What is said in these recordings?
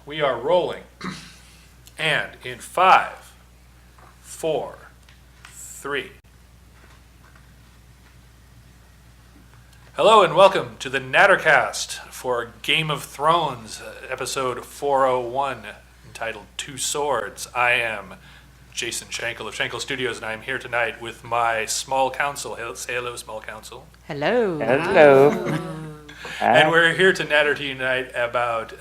We are rolling. And in 5, 4, 3. Hello and welcome to the Nattercast for Game of Thrones, episode 401, entitled Two Swords. I am Jason Schenkel of Schenkel Studios, and I am here tonight with my small council. Say hello, small council. Hello. Hello. And we're here to natter to you tonight about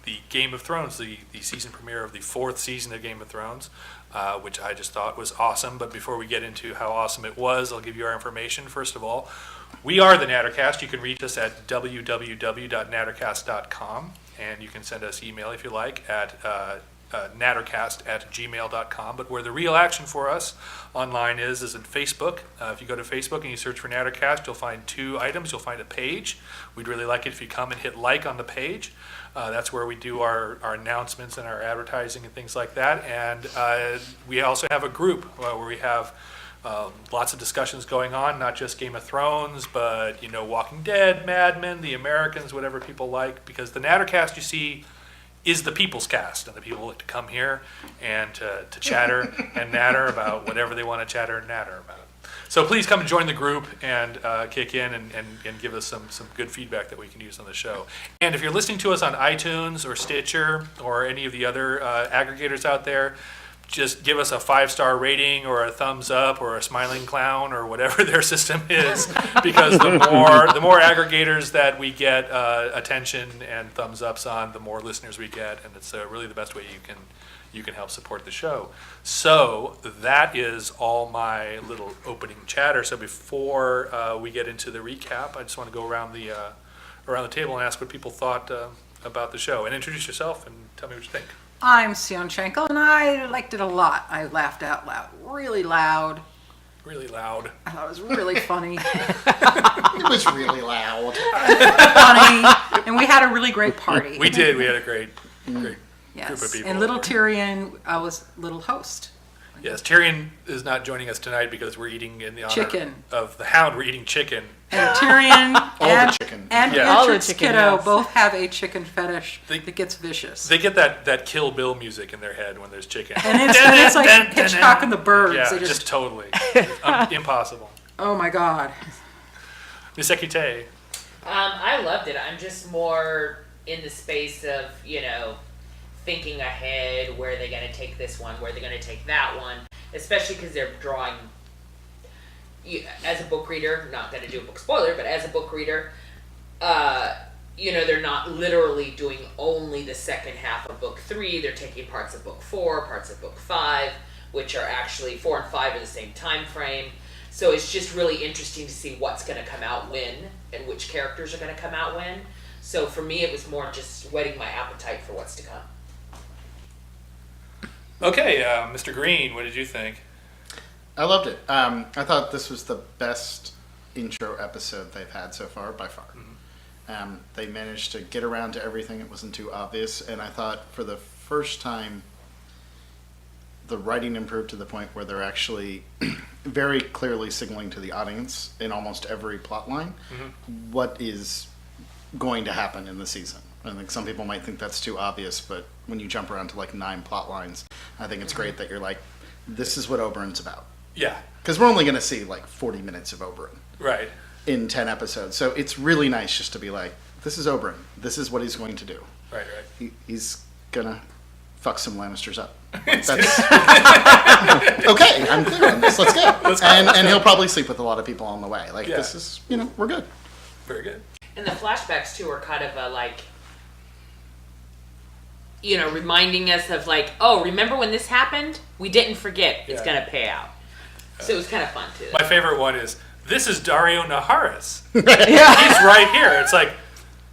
the Game of Thrones, the season premiere of the 4th season of Game of Thrones, which I just thought was awesome. But before we get into how awesome it was, I'll give you our information. First of all, we are the Nattercast. You can reach us at www.nattercast.com, and you can send us email if you like at nattercast@gmail.com. But where the real action for us online is in Facebook. If you go to Facebook and you search for Nattercast, you'll find 2 items. You'll find a page. We'd really like it if you come and hit like on the page. That's where we do our announcements and our advertising and things like that. And we also have a group where we have lots of discussions going on, not just Game of Thrones, but Walking Dead, Mad Men, The Americans, whatever people like. Because the Nattercast, you see, is the people's cast, and the people like to come here and to chatter and natter about whatever they want to chatter and natter about. So please come and join the group and kick in and give us some good feedback that we can use on the show. And if you're listening to us on iTunes or Stitcher or any of the other aggregators out there, just give us a 5-star rating or a thumbs up or a smiling clown or whatever their system is, because the more aggregators that we get attention and thumbs ups on, the more listeners we get, and it's really the best way you can help support the show. So that is all my little opening chatter. So before we get into the recap, I just want to go around the table and ask what people thought about the show, and introduce yourself and tell me what you think. I'm Sion Schenkel, and I liked it a lot. I laughed out loud, really loud. Really loud. I thought it was really funny. It was really loud. Funny, and we had a really great party. We did. We had a great group of people. And little Tyrion was little host. Yes, Tyrion is not joining us tonight because we're eating in the honor Chicken. of the Hound. We're eating chicken. And Tyrion and Yeah. Richard's kiddo both have a chicken fetish that gets vicious. They get that Kill Bill music in their head when there's chicken. And it's like Hitchcock and the Birds. Yeah, They just totally. Impossible. Oh my God. Miss Ekute. I loved it. I'm just more in the space of, thinking ahead, where are they going to take this one, where are they going to take that one, especially because they're drawing, as a book reader, not going to do a book spoiler, but as a book reader, they're not literally doing only the second half of book 3, they're taking parts of book 4, parts of book 5, which are actually 4 and 5 are the same time frame. So it's just really interesting to see what's going to come out when, and which characters are going to come out when. So for me, it was more just whetting my appetite for what's to come. Okay, Mr. Green, what did you think? I loved it. I thought this was the best intro episode they've had so far, by far. Mm-hmm. They managed to get around to everything. It wasn't too obvious. And I thought for the first time, the writing improved to the point where they're actually very clearly signaling to the audience in almost every plot line what is going to happen in the season. I think some people might think that's too obvious, but when you jump around to 9 plot lines, I think it's great that you're like, this is what Oberyn's about. Yeah. Because we're only going to see 40 minutes of Oberyn. Right. In 10 episodes. So it's really nice just to be like, this is Oberyn. This is what he's going to do. Right. He's going to fuck some Lannisters up. That's okay, I'm clear on this. Let's go. And he'll probably sleep with a lot of people on the way. This is, we're good. Very good. And the flashbacks, too, are kind of reminding us of oh, remember when this happened? We didn't forget. It's going to pay out. So it was kind of fun, too. My favorite one is, this is Dario Naharis. He's right here. It's like,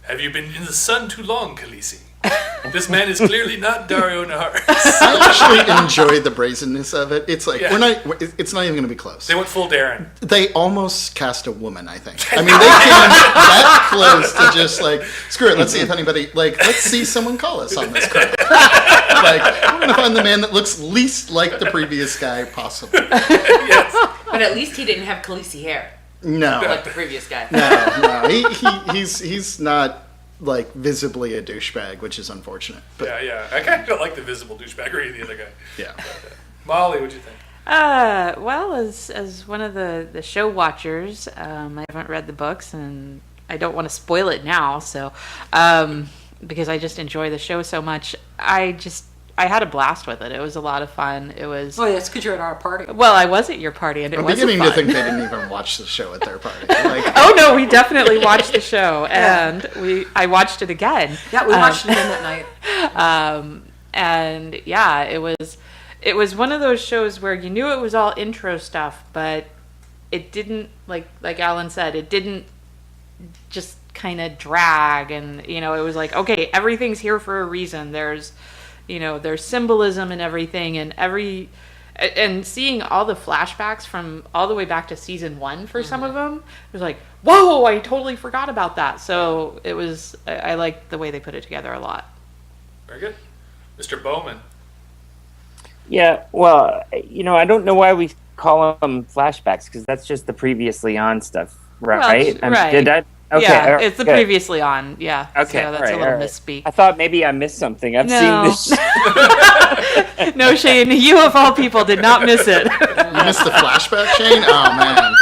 have you been in the sun too long, Khaleesi? This man is clearly not Dario Naharis. I actually enjoy the brazenness of it. It's like, it's not even going to be close. They went full Darren. They almost cast a woman, I think. I mean, they came that close to just screw it, let's see if anybody, let's see someone call us on this crap. We're going to find the man that looks least like the previous guy possible. Yes. But at least he didn't have Khaleesi hair. No. Like the previous guy. No. He's not like visibly a douchebag, which is unfortunate. But Yeah. I kind of don't like the visible douchebaggery of the other guy. yeah. Molly, what'd you think? Well, as one of the show watchers, I haven't read the books, and I don't want to spoil it now. So, because I just enjoy the show so much, I had a blast with it. It was a lot of fun. It was. Oh, yeah, it's because you're at our party. Well, I was at your party, and it I'm was beginning fun. to think they didn't even watch the show at their party. Like, Oh no, we definitely watched the show, and I watched it again. Yeah, we watched it again that night. And yeah, it was one of those shows where you knew it was all intro stuff, but it didn't, like Alan said, it didn't just kind of drag, and it was like, okay, everything's here for a reason. There's symbolism and everything, and seeing all the flashbacks from all the way back to season 1 for some of them, it was like, whoa, I totally forgot about that. So it was, I liked the way they put it together a lot. Very good. Mr. Bowman. Yeah, well, I don't know why we call them flashbacks, because that's just the previously on stuff, right? Right. Did I? Okay, Yeah, it's the good. previously on. Yeah. Okay, So that's all a little right. misspeak. I thought maybe I missed something. I've No. seen this. No, Shane, you of all people did not miss it. you missed the flashback, Shane? Oh man,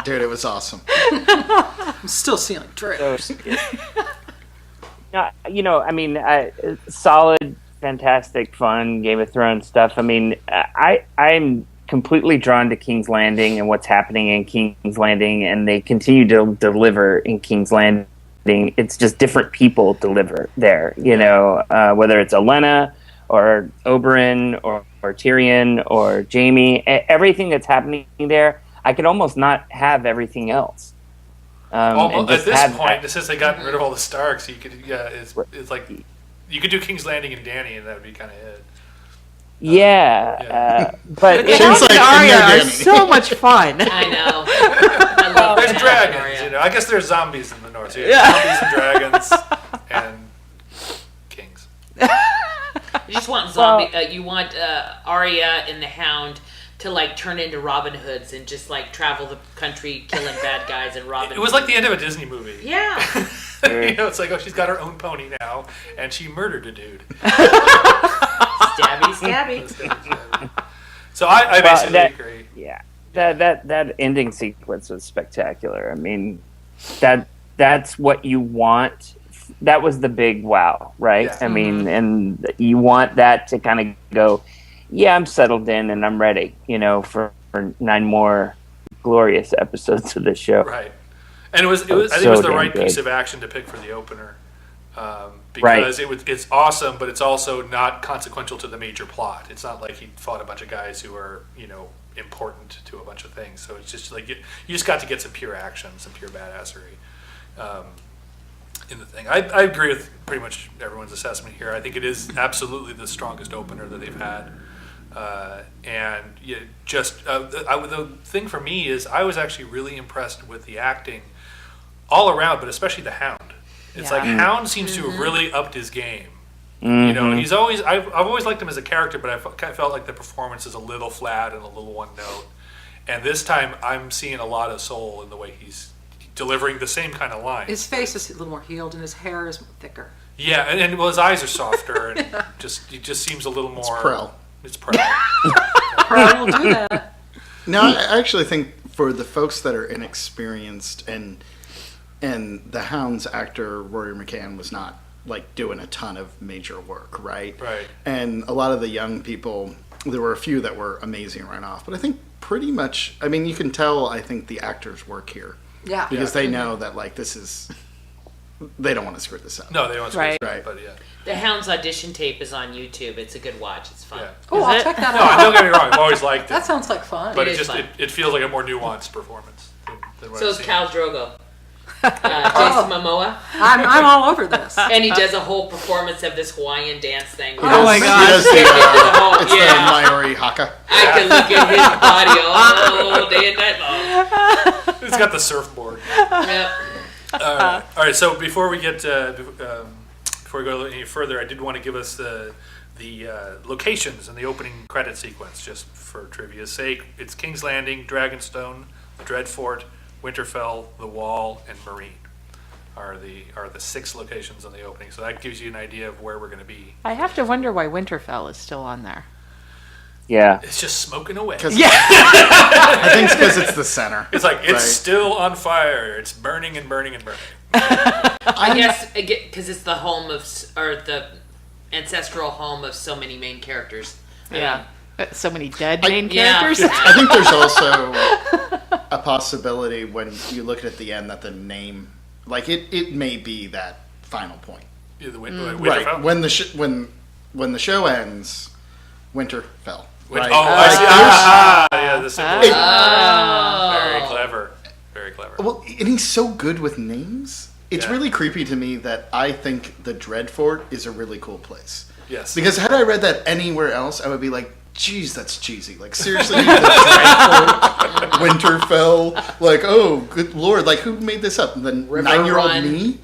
dude, it was awesome. I'm still seeing drip. Solid, fantastic, fun Game of Thrones stuff. I mean, I'm completely drawn to King's Landing and what's happening in King's Landing, and they continue to deliver in King's Landing. It's just different people deliver there, whether it's Olenna or Oberyn or Tyrion or Jaime. Everything that's happening there, I could almost not have everything else. At this point, since they got rid of all the Starks, you could, it's like you could do King's Landing and Dany, and that would be kind of it. But The Shane's House like, and "And Arya no are Dany." so much fun. I know. I love There's that. dragons, I guess there's zombies in the north. So zombies and dragons and kings. You just want zombie. You want Arya and the Hound to like turn into Robin Hoods and just like travel the country killing bad guys and Robin. It was like the end of a Disney movie. Yeah. It's like, oh, she's got her own pony now, and she murdered a dude. Stabby. So I basically agree. Yeah, that ending sequence was spectacular. I mean, that's what you want. That was the big wow, right? Yeah. I mean, and you want that to kind of go, yeah, I'm settled in and I'm ready, for 9 more glorious episodes of this show. Right. And I think it was so the damn right good. piece of action to pick for the opener. Because it's awesome, but it's also not consequential to the major plot. It's not like he fought a bunch of guys who are, important to a bunch of things. So it's just like you just got to get some pure action, some pure badassery in the thing. I agree with pretty much everyone's assessment here. I think it is absolutely the strongest opener that they've had. The thing for me is I was actually really impressed with the acting all around, but especially the Hound. It's like Hound seems to have really upped his game. He's always I've always liked him as a character, but I felt like the performance is a little flat and a little one note. And this time I'm seeing a lot of soul in the way he's delivering the same kind of lines. His face is a little more healed and his hair is thicker. Yeah, and his eyes are softer and he just seems a little more. It's Prel. It's Prel. I will do that. No, I actually think for the folks that are inexperienced and the Hound's actor Rory McCann was not like doing a ton of major work, right? Right. And a lot of the young people, there were a few that were amazing right off, but I think pretty much, I mean, you can tell, I think the actors work here Yeah. because they know that like this is, they don't want to screw this up. No, they don't. Right. Right. But yeah. The Hound's audition tape is on YouTube. It's a good watch. It's fun. Yeah. Oh, Is I'll it? check that No, out. don't get me wrong. I've always liked it. That sounds like fun. But It it is just fun. it feels like a more nuanced performance than what So I've is seen. Khal Drogo. Jason Momoa. I'm all over this. And he does a whole performance of this Hawaiian dance thing. Oh my He God. does the, it's Yeah. the Maori haka. I can look at his body all day and night long. It's got the surfboard. Yep. All right. So before we get before we go any further, I did want to give us the locations in the opening credit sequence, just for trivia's sake. It's King's Landing, Dragonstone, the Dreadfort, Winterfell, the Wall, and Marine. are the 6 locations on the opening. So that gives you an idea of where we're going to be. I have to wonder why Winterfell is still on there. Yeah. It's just smoking away. I think it's because it's the center. It's like it's right? still on fire. It's burning and burning and burning. I guess because it's the home of, or the ancestral home of so many main characters. Yeah. So many dead main yeah. characters. I think there's also a possibility when you look at the end that the name, like it may be that final point. Yeah, the Right. Winterfell? When the show ends, Winterfell. Right? Oh, I see. Yeah, the symbol. Oh. Very clever. Very clever. Well, and he's so good with names. It's Yeah. really creepy to me that I think the Dreadfort is a really cool place. Yes. Because had I read that anywhere else, I would be like, geez, that's cheesy. Like, seriously, the Dreadfort, Winterfell, like, oh, good lord, like, who made this up? The River 9-year-old Run. me?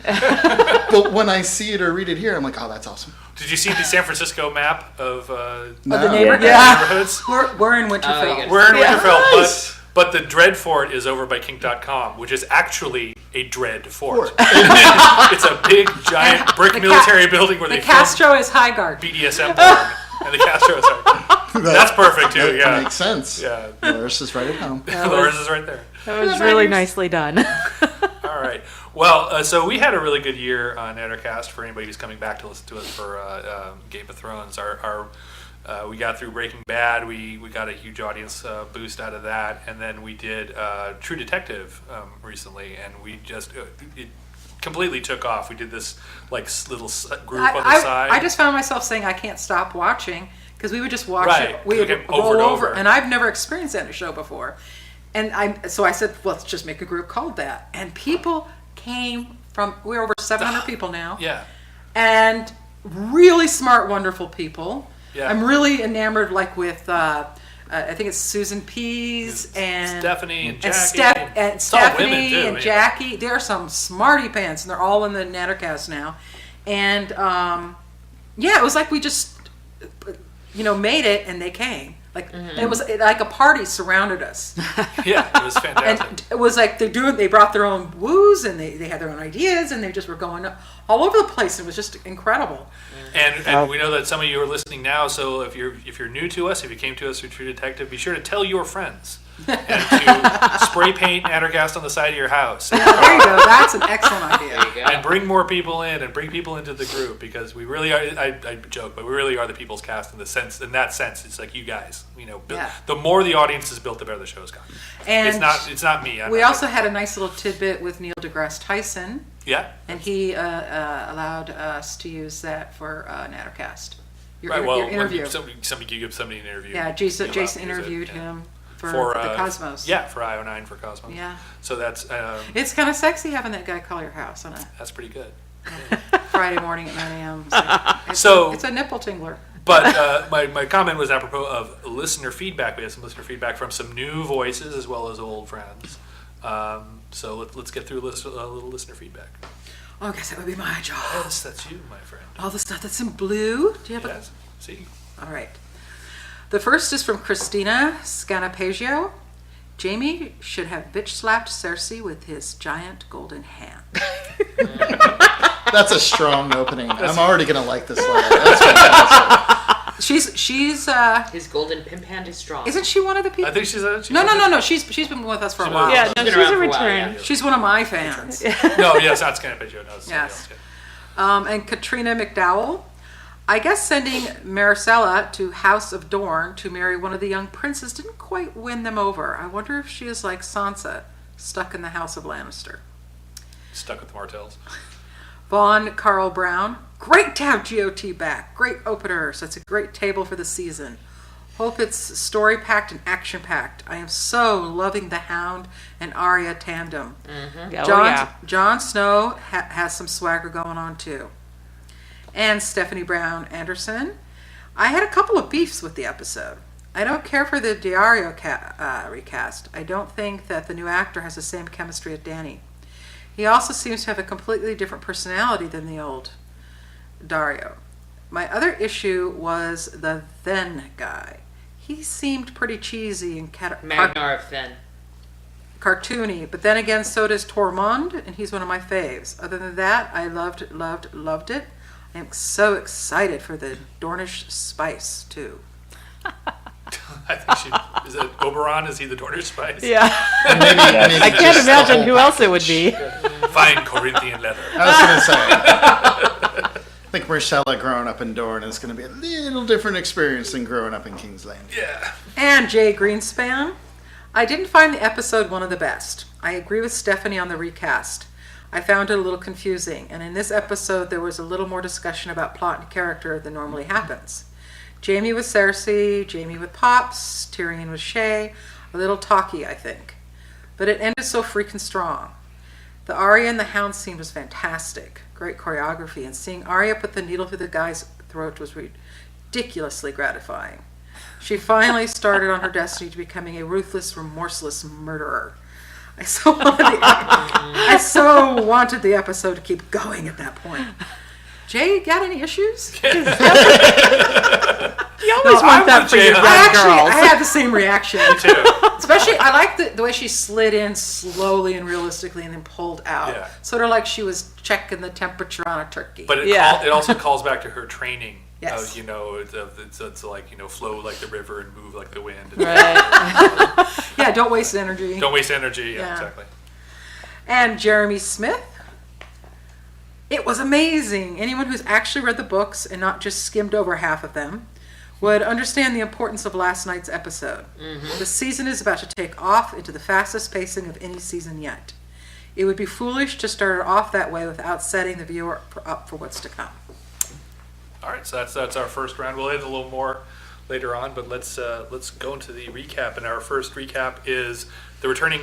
But when I see it or read it here, I'm like, oh, that's awesome. Did you see the San Francisco map of No. The neighborhood. neighborhoods? We're in Winterfell. yeah. We're in Winterfell, Nice. but the Dreadfort is over by Kink.com, which is actually a dread fort. Fort. It's a big, giant brick The military building where The they film Castro is Highguard. BDSM porn. And the Castro is like, that's perfect too, That yeah. makes sense. Yeah. Loris is right at home. Loris is right there. That was really nicely done. All right. Well, so we had a really good year on Nattercast for anybody who's coming back to listen to us for Game of Thrones. We got through Breaking Bad. We got a huge audience boost out of that, and then we did True Detective recently, and we just it completely took off. We did this like little group on the side. I just found myself saying I can't stop watching because we would just watch Right. it. We Like would it over roll and over, over. and I've never experienced that in a show before. And so I said, well, let's just make a group called that. And people came from. We're over 700 people now. Yeah. And really smart, wonderful people. Yeah. I'm really enamored, like with I think it's Susan Pease and Stephanie and Jackie. and It's all women, Stephanie too, and yeah. Jackie. There are some smarty pants, and they're all in the Nattercast now. And yeah, it was like we just made it, and they came. Like it was like a party surrounded us. Yeah, it was fantastic. And it was like they brought their own woos, and they had their own ideas, and they just were going all over the place. It was just incredible. And we know that some of you are listening now, so if you're new to us, if you came to us through True Detective, be sure to tell your friends and to spray paint Nattercast on the side of your house. There you go. That's an excellent idea. There you go. And bring more people in and bring people into the group, because we really are. I joke, but we really are the people's cast in that sense. It's like you guys. Yeah. The more the audience is built, the better the show's gotten. And It's not me. we also had a nice little tidbit with Neil deGrasse Tyson, yeah. and he allowed us to use that for Nattercast. Right. Well, your interview. when somebody you give somebody an interview. Yeah, you're allowed Jason to use it, interviewed yeah. him for the uh, Cosmos. Yeah, for IO9 for Cosmos. Yeah. So that's It's kind of sexy having that guy call your house on a that's pretty good. Friday morning at 9 a.m. It's a nipple tingler. But my comment was apropos of listener feedback. We had some listener feedback from some new voices as well as old friends. So let's get through a little listener feedback. Oh, I guess that would be my job. Yes, that's you, my friend. All the stuff that's in blue. Do you have Yes. See? All right. The first is from Christina Scanapagio. Jamie should have bitch slapped Cersei with his giant golden hand. That's a strong opening. I'm already going to like this letter. That's fantastic. She's His golden pimp hand is strong. isn't she one of the people? I think she's No. She's been with us for a while. Yeah, no, She's she's been around a for a while, return. yeah. She's one of my fans. No, yes, not Scanapeggio. No, it's somebody Yes. else, yeah. And Katrina McDowell. I guess sending Maricela to House of Dorne to marry one of the young princes didn't quite win them over. I wonder if she is like Sansa, stuck in the House of Lannister. Stuck with the Martells. Vaughn Carl Brown. Great to have GOT back. Great opener. Such a great table for the season. Hope it's story-packed and action-packed. I am so loving the Hound and Arya tandem. Oh, yeah. Jon Snow has some swagger going on too. And Stephanie Brown Anderson. I had a couple of beefs with the episode. I don't care for the Diario recast. I don't think that the new actor has the same chemistry as Danny. He also seems to have a completely different personality than the old Dario. My other issue was the then guy. He seemed pretty cheesy and Magnar of Fen. cartoony, but then again, so does Tormund, and he's one of my faves. Other than that, I loved it. I am so excited for the Dornish spice, too. I think is it Oberon? Is he the Dornish spice? Yeah. Maybe I can't just the imagine whole who else it would package. be. Fine Corinthian leather. I was going to say. I think Marcella growing up in Dorne is going to be a little different experience than growing up in King's Landing. Yeah. And Jay Greenspan. I didn't find the episode one of the best. I agree with Stephanie on the recast. I found it a little confusing, and in this episode there was a little more discussion about plot and character than normally happens. Jaime with Cersei, Jaime with Pops, Tyrion with Shay, a little talky, I think. But it ended so freaking strong. The Arya and the Hound scene was fantastic. Great choreography, and seeing Arya put the needle through the guy's throat was ridiculously gratifying. She finally started on her destiny to becoming a ruthless, remorseless murderer. I so wanted the episode to keep going at that point. Jay, got any issues? You always want that for your young girls. I had the same reaction. Me too. Especially, I like the way she slid in slowly and realistically and then pulled out. Yeah. Sort of like she was checking the temperature on a turkey. But it, Yeah. it also calls back to her training. Yes. It's like, flow like the river and move like the wind. Right. Yeah, don't waste energy. Don't waste energy. Yeah, Yeah. exactly. And Jeremy Smith. It was amazing. Anyone who's actually read the books and not just skimmed over half of them would understand the importance of last night's episode. Mm-hmm. The season is about to take off into the fastest pacing of any season yet. It would be foolish to start it off that way without setting the viewer up for what's to come. All right, so that's our first round. We'll hit a little more later on, but let's go into the recap. And our first recap is the returning,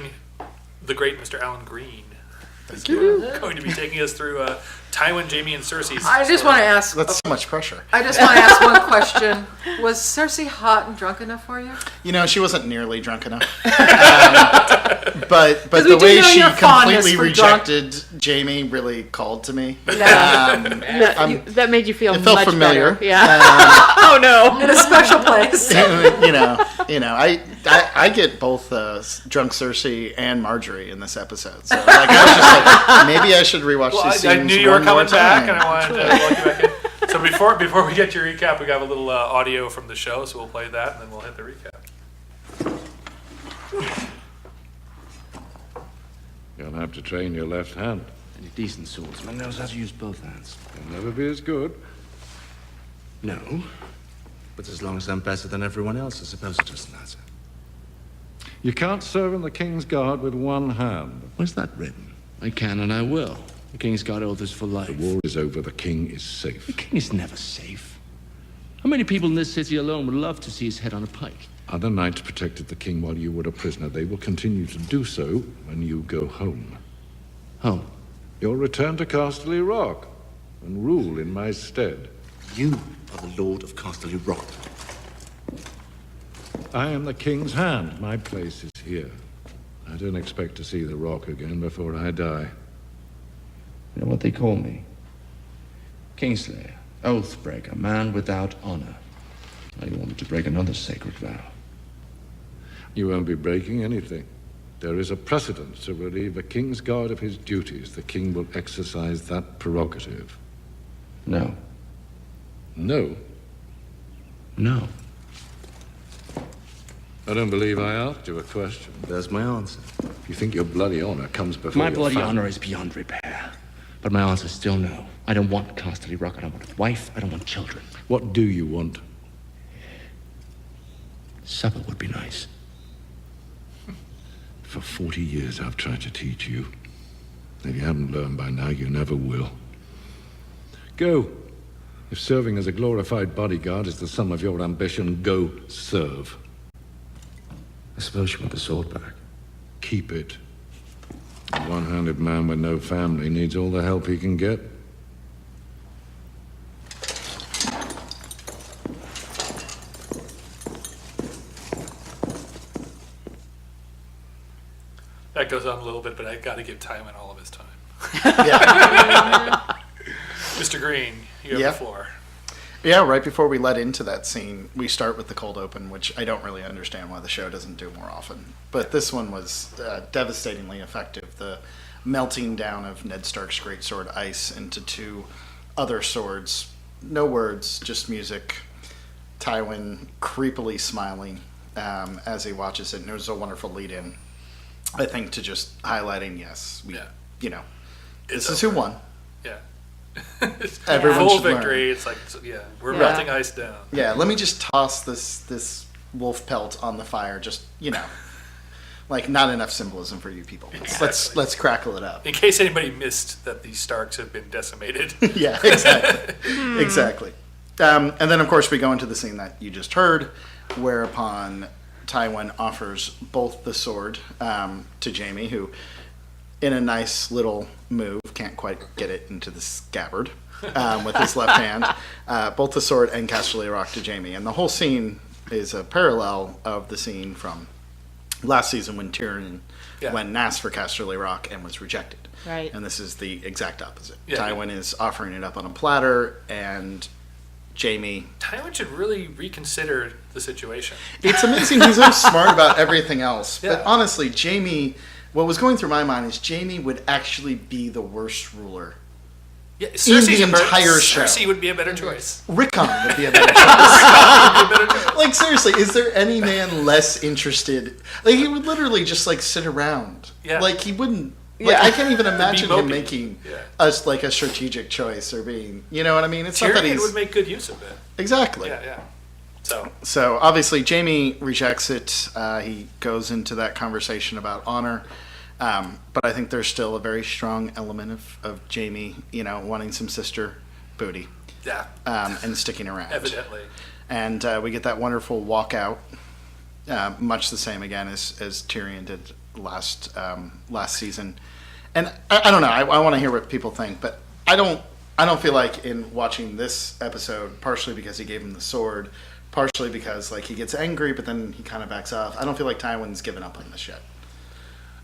the great Mr. Alan Green. Thank you. Going to be taking us through Tywin, Jaime, and Cersei's I just story. want to ask. That's so much pressure. I just want to ask one question. Was Cersei hot and drunk enough for you? She wasn't nearly drunk enough. But we the do way know she your fondness completely for drunk- rejected Jamie really called to me. That made you feel It felt much familiar. better. Yeah. Oh no. In a special place. I get both drunk Cersei and Marjorie in this episode. So I was just like, maybe I should rewatch these scenes. I knew you were one more coming back, time. and I wanted to welcome you back in. So before we get to your recap, we got a little audio from the show, so we'll play that, and then we'll hit the recap. You'll have to train your left hand. Any decent swordsman knows how to use both hands. You'll never be as good. No, but as long as I'm better than everyone else, I suppose it doesn't matter. You can't serve in the King's Guard with one hand. Where's that written? I can and I will. The King's Guard oath is for life. The war is over. The King is safe. The King is never safe. How many people in this city alone would love to see his head on a pike? Other knights protected the King while you were a prisoner. They will continue to do so when you go home. Home? You'll return to Casterly Rock and rule in my stead. You are the Lord of Casterly Rock. I am the King's hand. My place is here. I don't expect to see the Rock again before I die. You know what they call me? Kingslayer, Oathbreaker, man without honor. Now you want me to break another sacred vow. You won't be breaking anything. There is a precedent to relieve a King's Guard of his duties. The King will exercise that prerogative. No. No, No. I don't believe I asked you a question. There's my answer. If you think your bloody honor comes before My your bloody family- honor is beyond repair. But my answer is still no. I don't want Casterly Rock. I don't want a wife. I don't want children. What do you want? Supper would be nice. For 40 years I've tried to teach you. If you haven't learned by now, you never will. Go. If serving as a glorified bodyguard is the sum of your ambition, go serve. I suppose you want the sword back. Keep it. A one-handed man with no family needs all the help he can get. That goes on a little bit, but I got to give Tywin all of his time. Yeah. Mr. Green, you have Yeah. the floor. Yeah, right before we let into that scene, we start with the cold open, which I don't really understand why the show doesn't do more often. But this one was devastatingly effective. The melting down of Ned Stark's greatsword ice into two other swords. No words, just music. Tywin creepily smiling as he watches it. And it was a wonderful lead-in, I think, to just highlighting, yes, this is who won. Yeah. Everyone Full should learn. victory. It's like, we're melting ice down. Yeah, let me just toss this wolf pelt on the fire. Just like not enough symbolism for you people. Let's crackle it up. In case anybody missed that these Starks have been decimated. Yeah, exactly. And then of course we go into the scene that you just heard, whereupon Tywin offers both the sword to Jaime, who, in a nice little move, can't quite get it into the scabbard with his left hand. Both the sword and Casterly Rock to Jaime. And the whole scene is a parallel of the scene from last season when Tyrion went and asked for Casterly Rock and was rejected. Right. And this is the exact opposite. Yeah. Tywin is offering it up on a platter, and Jaime... Tywin should really reconsider the situation. It's amazing. He's so smart about everything else. Yeah. But honestly, Jaime... What was going through my mind is Jaime would actually be the worst ruler. Yeah, Cersei's the entire show. Cersei would be a better choice. Rickon would be a better choice. Would Like, seriously, is there any man less interested? Like, he would literally just, like, sit around. Yeah. Like, he wouldn't... Like, I can't even imagine him mopey. making a strategic choice or being... You know what I mean? It's not that Tyrion he's... would make good use of it. Exactly. Yeah. So obviously Jaime rejects it. He goes into that conversation about honor. But I think there's still a very strong element of Jaime, wanting some sister booty. Yeah. And sticking around. Evidently. And we get that wonderful walkout, much the same again as Tyrion did last season. And I don't know. I want to hear what people think, but I don't feel like in watching this episode, partially because he gave him the sword, partially because like he gets angry, but then he kind of backs off. I don't feel like Tywin's given up on this yet.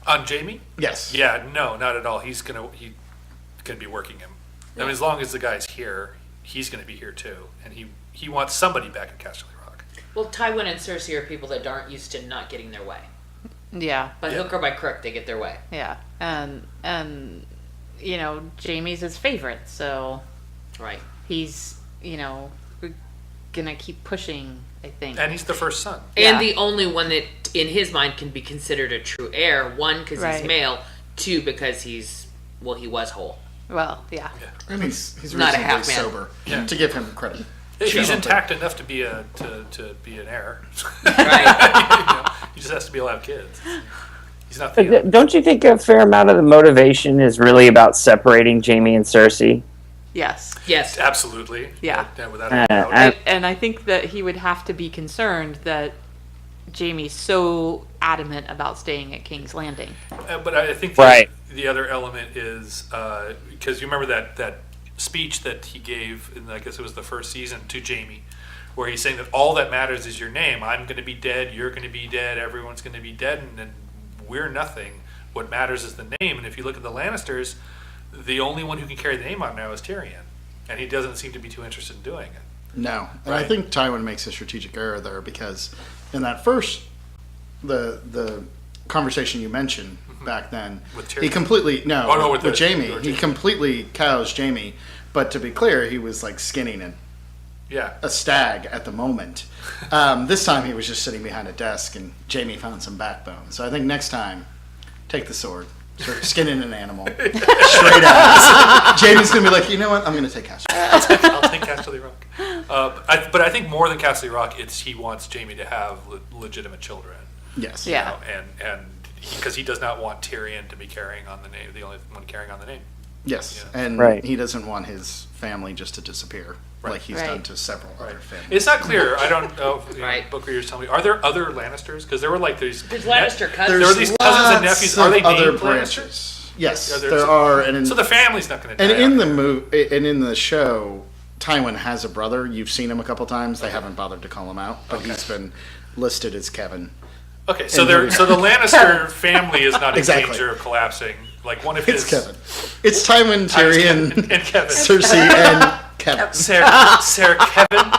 On Jaime? Yes. Yeah, no, not at all. He's gonna be working him. I mean, as long as the guy's here, he's gonna be here too, and he wants somebody back at Casterly Rock. Well, Tywin and Cersei are people that aren't used to not getting their way. Yeah. By hook or by crook, they get their way. Yeah. And Jaime's his favorite, so Right. he's, gonna keep pushing, I think. And he's the first son. Yeah. And the only one that, in his mind, can be considered a true heir. One, because Right. he's male. Two, because he was whole. well, yeah. And he's Not a reasonably half man. sober, Yeah. to give him credit. He's intact enough to be an heir. Right. He just has to be allowed kids. He's not the Don't you think a fair amount of the motivation is really about separating Jaime and Cersei? Yes. Yes. absolutely. Yeah. Without a doubt. And I think that he would have to be concerned that Jaime's so adamant about staying at King's Landing. But I think Right. the other element is because you remember that speech that he gave in, I guess it was the first season, to Jaime, where he's saying that all that matters is your name. I'm going to be dead. You're going to be dead. Everyone's going to be dead, and we're nothing. What matters is the name. And if you look at the Lannisters, the only one who can carry the name on now is Tyrion, and he doesn't seem to be too interested in doing it. No, and I Right. think Tywin makes a strategic error there because in that first the conversation you mentioned back then, With Tyrion? he completely with with Jaime. with He Jaime. completely cows Jaime. But to be clear, he was like skinning Yeah. a stag at the moment. This time he was just sitting behind a desk, and Jaime found some backbone. So I think next time, take the sword. Start skinning an animal straight out. Jamie's gonna be like, you know what? I'm gonna take Casterly. I'll take Casterly Rock. But I think more than Casterly Rock, he wants Jaime to have legitimate children. Yes. Yeah. And because he does not want Tyrion to be carrying on the name, the only one carrying on the name. Yes, Yeah. and Right. he doesn't want his family just to disappear like he's Right. done to several other families. It's not clear. I don't know. If, Right. Book readers tell me. Are there other Lannisters? Because there were like these. There's Lannister cousins. There were these cousins and nephews. Are they other named branches? Yes, Yeah, there there's- are, and So the family's not going to and die. in out the there. and in the show, Tywin has a brother. You've seen him a couple times. They haven't bothered to call him out, but he's been listed as Kevin. Okay, so and so the Lannister family is not in Exactly. danger of collapsing. Like one of It's his. Kevin. It's Tywin, Tyrion, and Kevin. Cersei, Kevin. Sarah Kevin.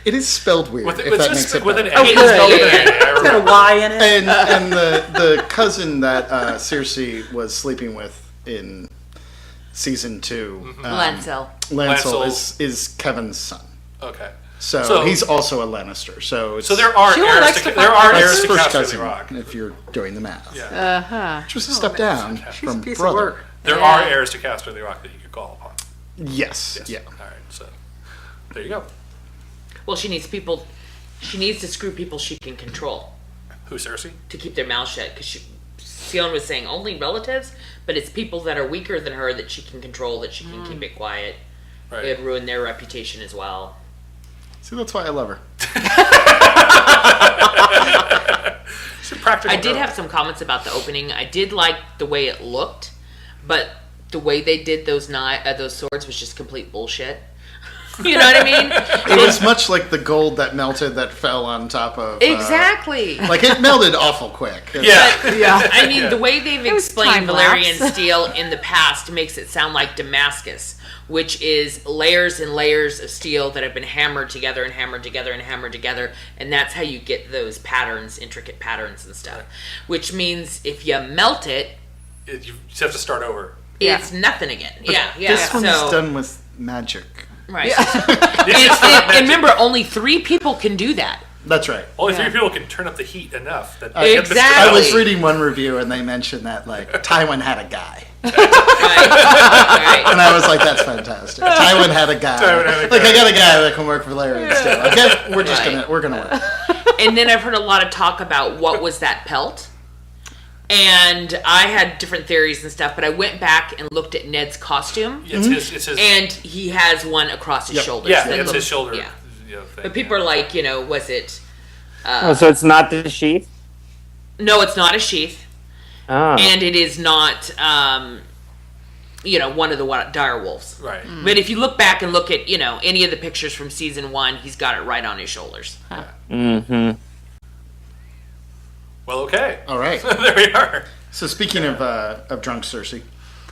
It is spelled weird. With, if that makes it with an better. A. Oh, It's good. spelled with an Yeah. A. I It's got a remember. Y in it. And the cousin that Cersei was sleeping with in season 2, Lancel. Lancel is Kevin's son. Okay. So he's also a Lannister. So it's, So there are She only heirs likes to to there fuck are her. heirs that's to first Casterly cousin, Rock. if you're doing the math. Yeah. Which was a step down She's a from piece brother. of work. There are heirs to Casterly Rock that you could call upon. Yes. Yes. Yeah. All right. So there you go. Well, she needs people. She needs to screw people she can control Who, Cersei? to keep their mouth shut. Because Sion was saying only relatives, but it's people that are weaker than her that she can control, that she can keep it quiet. Right. It would ruin their reputation as well. See, that's why I love her. She's a practical I did girl. have some comments about the opening. I did like the way it looked, but the way they did those swords was just complete bullshit. You know what I mean? It was much like the gold that melted that fell on top of... Exactly. like, it melted awful quick. Yeah. Yeah. I mean, the way they've was explained time Valyrian lapse. steel in the past makes it sound like Damascus, which is layers and layers of steel that have been hammered together and hammered together and hammered together, and that's how you get those patterns, intricate patterns and stuff. Which means if you melt it, You just have to start over. it's nothing again. Yeah. This one's So, done with magic. right. It's And remember, only 3 people can do that. That's right. Only 3 people can turn up the heat enough that Exactly. I was reading one review and they mentioned that, like, Tywin had a guy. Right. Right. And I was like, that's fantastic. Tywin had a guy. Tywin had a Like, guy. I got a guy that can work for Valerian still. Okay, we're just Right. we're gonna work. And then I've heard a lot of talk about what was that pelt. And I had different theories and stuff, but I went back and looked at Ned's costume, It's his. and he has one across his Yep. shoulders. Yeah, that it's his looks- shoulder. Yeah. Thing, But people are like, was it? Oh, so it's not the sheath? No, it's not a sheath, Oh. and it is not, one of the dire wolves. right. But if you look back and look at, any of the pictures from season 1, he's got it right on his shoulders. Mm-hmm. Well, okay. All right. There we are. So speaking of drunk Cersei,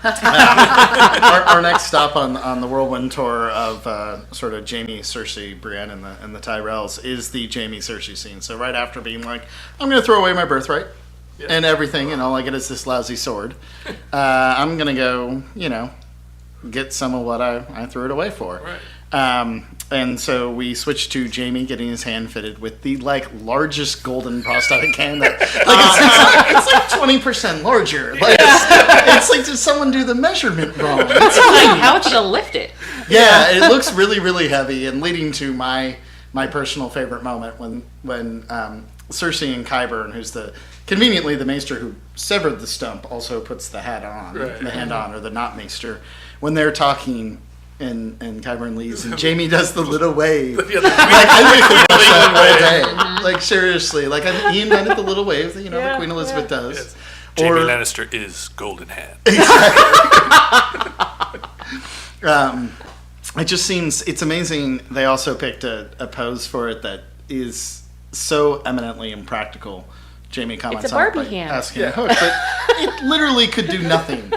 our next stop on the whirlwind tour of sort of Jaime, Cersei, Brienne, and the Tyrells is the Jaime Cersei scene. So right after being like, I'm going to throw away my birthright and everything, and all I get is this lousy sword. I'm going to go, get some of what I threw it away for. Right. And so we switched to Jaime getting his hand fitted with the largest golden prosthetic hand that it's like 20% larger. Like it's like, did someone do the measurement wrong? It's Like, how would you lift it? yeah, it looks really, really heavy, and leading to my personal favorite moment when Cersei and Qyburn, who's conveniently the maester who severed the stump, also puts the hat on, Right. the hand on, or the not maester, when they're talking. And Qyburn leaves, and Jaime does the little wave. Like, I could watch that all day. Like, seriously. Like, he invented the little wave that, the Queen Elizabeth does. Yes. Jaime Lannister is Golden Hand. It just seems, it's amazing. They also picked a pose for it that is so eminently impractical. Jaime comments It's a on it Barbie by hand. asking a hook, but it literally could do nothing,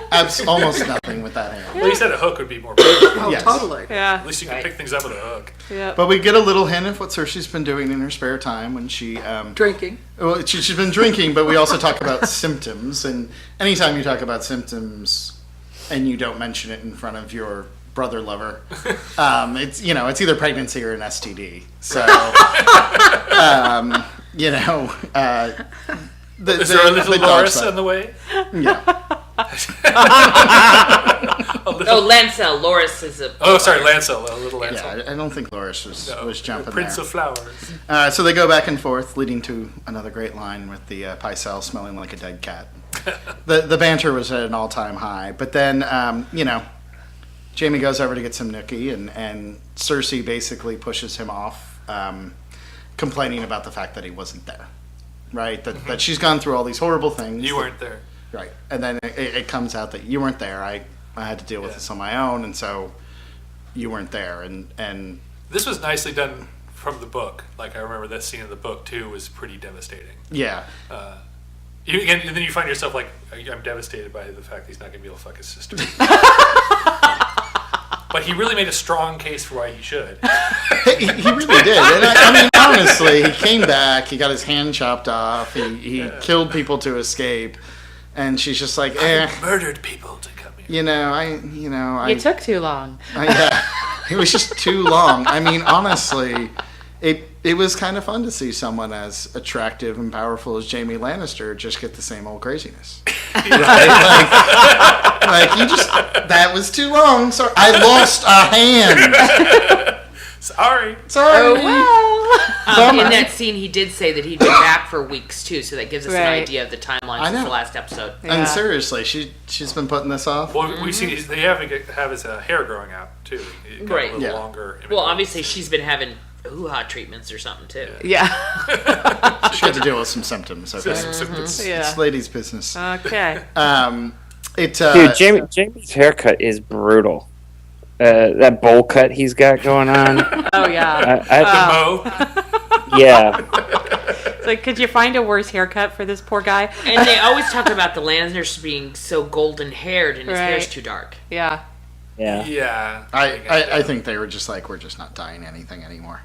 almost nothing with that hand. Well, you said a hook would be more practical. Oh, Yes. totally. Yeah. At least you can Right. pick things up with a hook. Yeah. But we get a little hint of what Cersei's been doing in her spare time when she Drinking. well, she's been drinking, but we also talk about symptoms. And anytime you talk about symptoms and you don't mention it in front of your brother lover, it's it's either pregnancy or an STD. So, Is there a little Loris on the way? Yeah. Oh, Lancel. Loris is a... Oh, sorry, Lancel. A little Lancel. Yeah, I don't think Loris was jumping Prince there. of Flowers. So they go back and forth, leading to another great line with the Pycelle smelling like a dead cat. The banter was at an all-time high. But then, Jaime goes over to get some nookie, and Cersei basically pushes him off, complaining about the fact that he wasn't there. Right? That she's gone through all these horrible things. You weren't there. Right. And then it comes out that you weren't there. I had to deal with this on my own, and so you weren't there. And This was nicely done from the book. Like, I remember that scene in the book, too, was pretty devastating. yeah. And then you find yourself like, I'm devastated by the fact that he's not going to be able to fuck his sister. But he really made a strong case for why he should. He really did. And I mean, honestly, he came back. He got his hand chopped off. He killed people to escape. And she's just like, Murdered people to come here. You took too long. It was just too long. I mean, honestly, it was kind of fun to see someone as attractive and powerful as Jaime Lannister just get the same old craziness. Right? That was too long. Sorry, I lost a hand. Sorry. Oh, well. In that scene, he did say that he'd been back for weeks too, so that gives us an idea of the timeline since the last episode. Yeah. And seriously, she's been putting this off. Well, we see they have his hair growing out too. It got a little longer. Well, obviously she's been having hoo-ha treatments or something too. Yeah. She had to deal with some symptoms. Okay, it's ladies' business. Okay. Dude, Jamie's haircut is brutal. That bowl cut he's got going on. Oh yeah. Yeah. It's like, could you find a worse haircut for this poor guy? And they always talk about the Lannisters being so golden haired and his hair's too dark. Yeah. Yeah. Yeah. I think they were just like, we're just not dyeing anything anymore.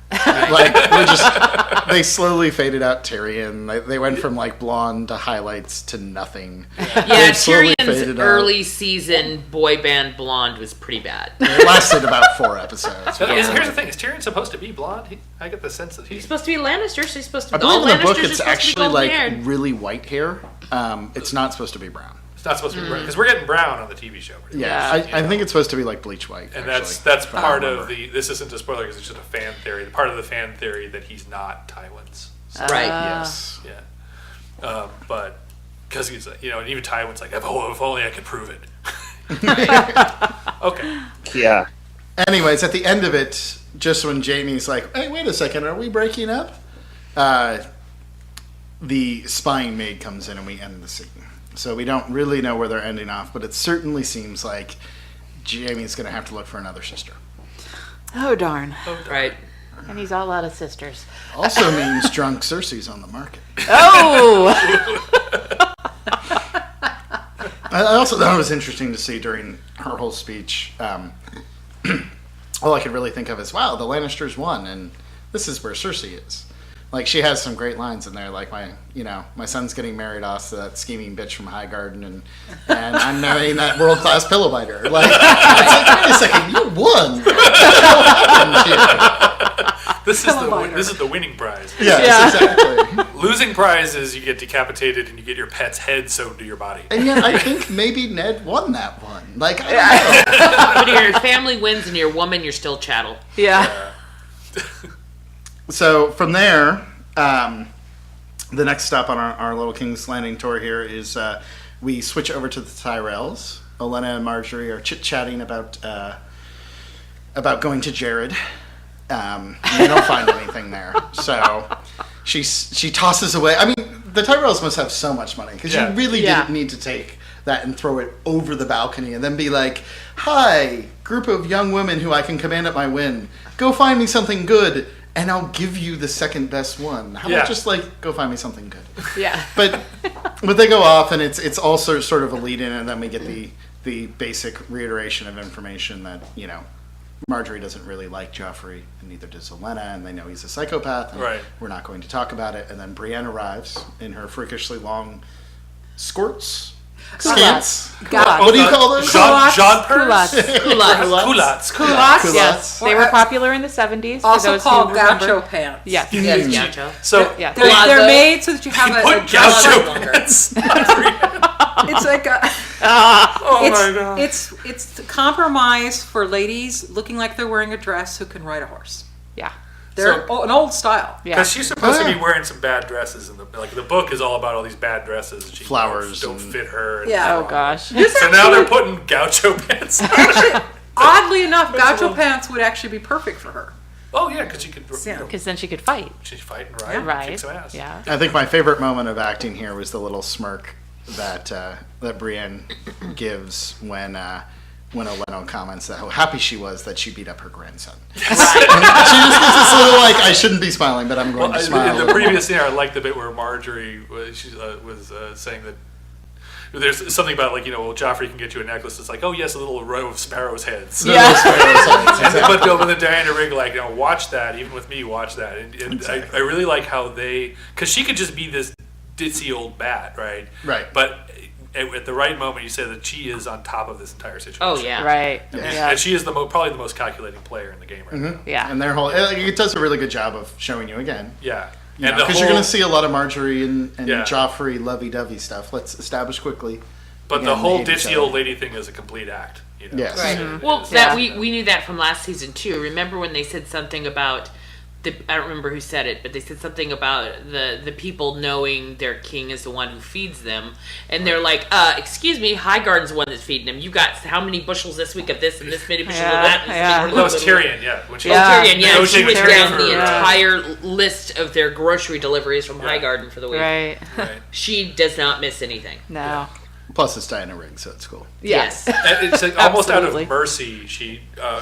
They slowly faded out Tyrion. They went from like blonde to highlights to nothing. Yeah, Tyrion's early season boy band blonde was pretty bad. It lasted about 4 episodes. Here's the thing: is Tyrion supposed to be blonde? I get the sense that he's supposed to be Lannister, so he's supposed to I be. believe in the book Lannisters it's are supposed to be actually like golden-haired. really white hair. It's not supposed to be brown. It's not supposed to be brown because we're getting brown on the TV show. Yeah, I think it's supposed to be like bleach white. And that's part of the. This isn't a spoiler because it's just a fan theory. Part of the fan theory that he's not Tywin's. Right. Yes. Yeah. But because he's and even Tywin's like, if only I could prove it. Okay. Yeah. Anyways, at the end of it, just when Jaime's like, "Hey, wait a second, are we breaking up?" The spying maid comes in and we end the scene. So we don't really know where they're ending off, but it certainly seems like Jaime's going to have to look for another sister. Oh darn. Right. And he's all out of sisters. Also means drunk Cersei's on the market. Oh. I also thought it was interesting to see during her whole speech. All I could really think of is, wow, the Lannisters won, and this is where Cersei is. Like, she has some great lines in there, like my son's getting married off to that scheming bitch from Highgarden, and I'm marrying that world-class pillow biter. Like, it's like, wait a second, you won. This is the winning prize. Yes, exactly. Losing prize is you get decapitated and you get your pet's head sewn to your body. And yet, I think maybe Ned won that one. Like, I don't know. When your family wins and you're a woman, you're still chattel. Yeah. So from there, the next stop on our little King's Landing tour here is we switch over to the Tyrells. Olenna and Marjorie are chit-chatting about going to Jared. They don't find anything there, so she tosses away. I mean, the Tyrells must have so much money because you really didn't need to take that and throw it over the balcony and then be like, "Hi, group of young women who I can command at my whim. Go find me something good." And I'll give you the second best one. How about just like go find me something good? Yeah. But they go off, and it's also sort of a lead in, and then we get the basic reiteration of information that Marjorie doesn't really like Joffrey, and neither does Olenna, and they know he's a psychopath. And we're not going to talk about it. And then Brienne arrives in her freakishly long skirts. Skants. What do you call those? Jean Purse? Culottes. Yes. They were popular in the 70s. Also called gaucho pants. Yes. Yes, gaucho. So they're made so that you have a gaucho pants. It's like a. My god! It's compromise for ladies looking like they're wearing a dress who can ride a horse. Yeah. They're an old style. Because she's supposed to be wearing some bad dresses, and the book is all about all these bad dresses. And Flowers don't fit her. And Oh gosh. So now they're putting gaucho pants. Oddly enough, gaucho pants would actually be perfect for her. Oh yeah, because she could. Because then she could fight. She's fighting and kick some ass. Yeah. I think my favorite moment of acting here was the little smirk that Brienne gives when Olenna comments that how happy she was that she beat up her grandson. She just gets this little like, I shouldn't be smiling, but I'm going to smile. In the previous scene, I liked the bit where Marjorie was saying that there's something about like, well, Joffrey can get you a necklace. It's like, oh yes, a little row of sparrows' heads. Yeah. But then Diana Rigg, like, watch that. Even with me, watch that. And Exactly. I really like how because she could just be this ditzy old bat, right? Right. But at the right moment, you say that she is on top of this entire situation. Oh yeah. Right. And she is probably the most calculating player in the game right now. Yeah. And their whole it does a really good job of showing you again. Yeah. Because you're going to see a lot of Marjorie and Yeah. Joffrey lovey-dovey stuff. Let's establish quickly. But Again, the whole they hate each ditzy other. old lady thing is a complete act. Yes. Right. It Well, is. that Yeah. we knew that from last season too. Remember when they said something about I don't remember who said it, but they said something about the people knowing their king is the one who feeds them, and they're like, "Excuse me, Highgarden's the one that's feeding them. You got how many bushels this week of this and this many bushels of that?" And this Yeah. many That was bushels of- Tyrion, yeah. When she, Yeah. Tyrion, yeah, No, she went Tyrion down for, the uh, entire list of their grocery deliveries from Yeah. Highgarden for the week. Right. Right. She does not miss anything. No. Plus, it's Diana Rigg, so it's cool. Yes. And it's like almost out Absolutely. of mercy, she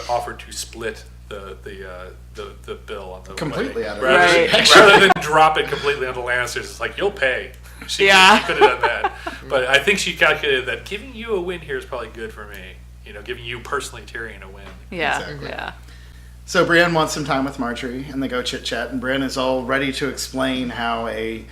offered to split the bill on the Completely wedding. out of rather, mercy. rather than drop it completely on the Lannisters. It's like, you'll pay. She could have done that, but I think she calculated that giving you a win here is probably good for me. Giving you personally Tyrion a win. Yeah. Exactly. Yeah. So Brienne wants some time with Marjorie, and they go chit-chat, and Brienne is all ready to explain how it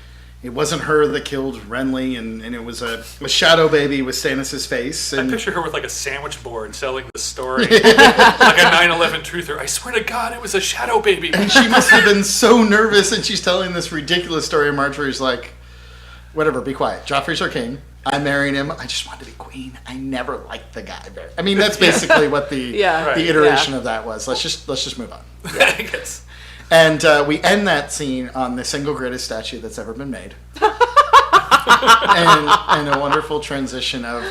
wasn't her that killed Renly, and it was a shadow baby with Stannis' face. I And picture her with like a sandwich board selling the story, like a 9/11 truther. I swear to God, it was a shadow baby. And she must have been so nervous, and she's telling this ridiculous story, and Marjorie's like, whatever, be quiet. Joffrey's our king. I'm marrying him. I just wanted to be queen. I never liked the guy. I mean, that's basically what the Yeah. Right. the iteration of that was. Let's just move on. I guess. And we end that scene on the single greatest statue that's ever been made. and a wonderful transition of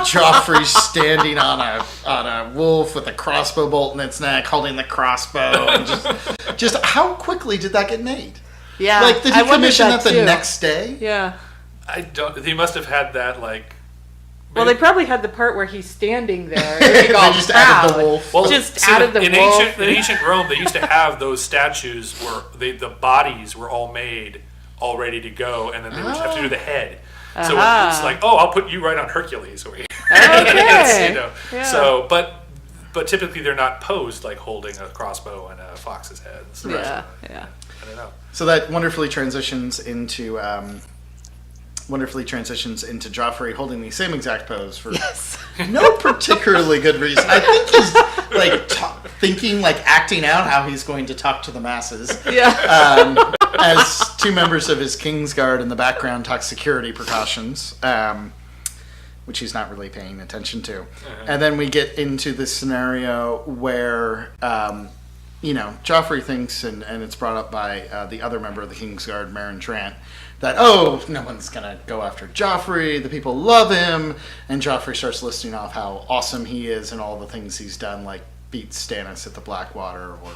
Joffrey standing on a wolf with a crossbow bolt in its neck, holding the crossbow. And just how quickly did that get made? Yeah. Like, did I he wondered commission that the too. next day? Yeah. I don't. He must have had that like. Well, they probably had the part where he's standing there. They Like all just added the proud. wolf. Well, Just see, added the in wolf ancient in and- ancient Rome, they used to have those statues where the bodies were all made, all ready to go, and then they would just have to do the head. So Uh-huh. it's like, oh, I'll put you right on Hercules. Or, Okay. Yeah. So, but typically they're not posed like holding a crossbow and a fox's head. So Yeah. Yeah. I don't know. So that wonderfully transitions into Joffrey holding the same exact pose for no particularly good reason. I think he's like thinking, like acting out how he's going to talk to the masses. Yeah. As two members of his Kingsguard in the background talk security precautions, which he's not really paying attention to. And then we get into this scenario where, Joffrey thinks, and it's brought up by the other member of the Kingsguard, Meryn Trant, that, no one's going to go after Joffrey, the people love him, and Joffrey starts listing off how awesome he is and all the things he's done, like beat Stannis at the Blackwater, or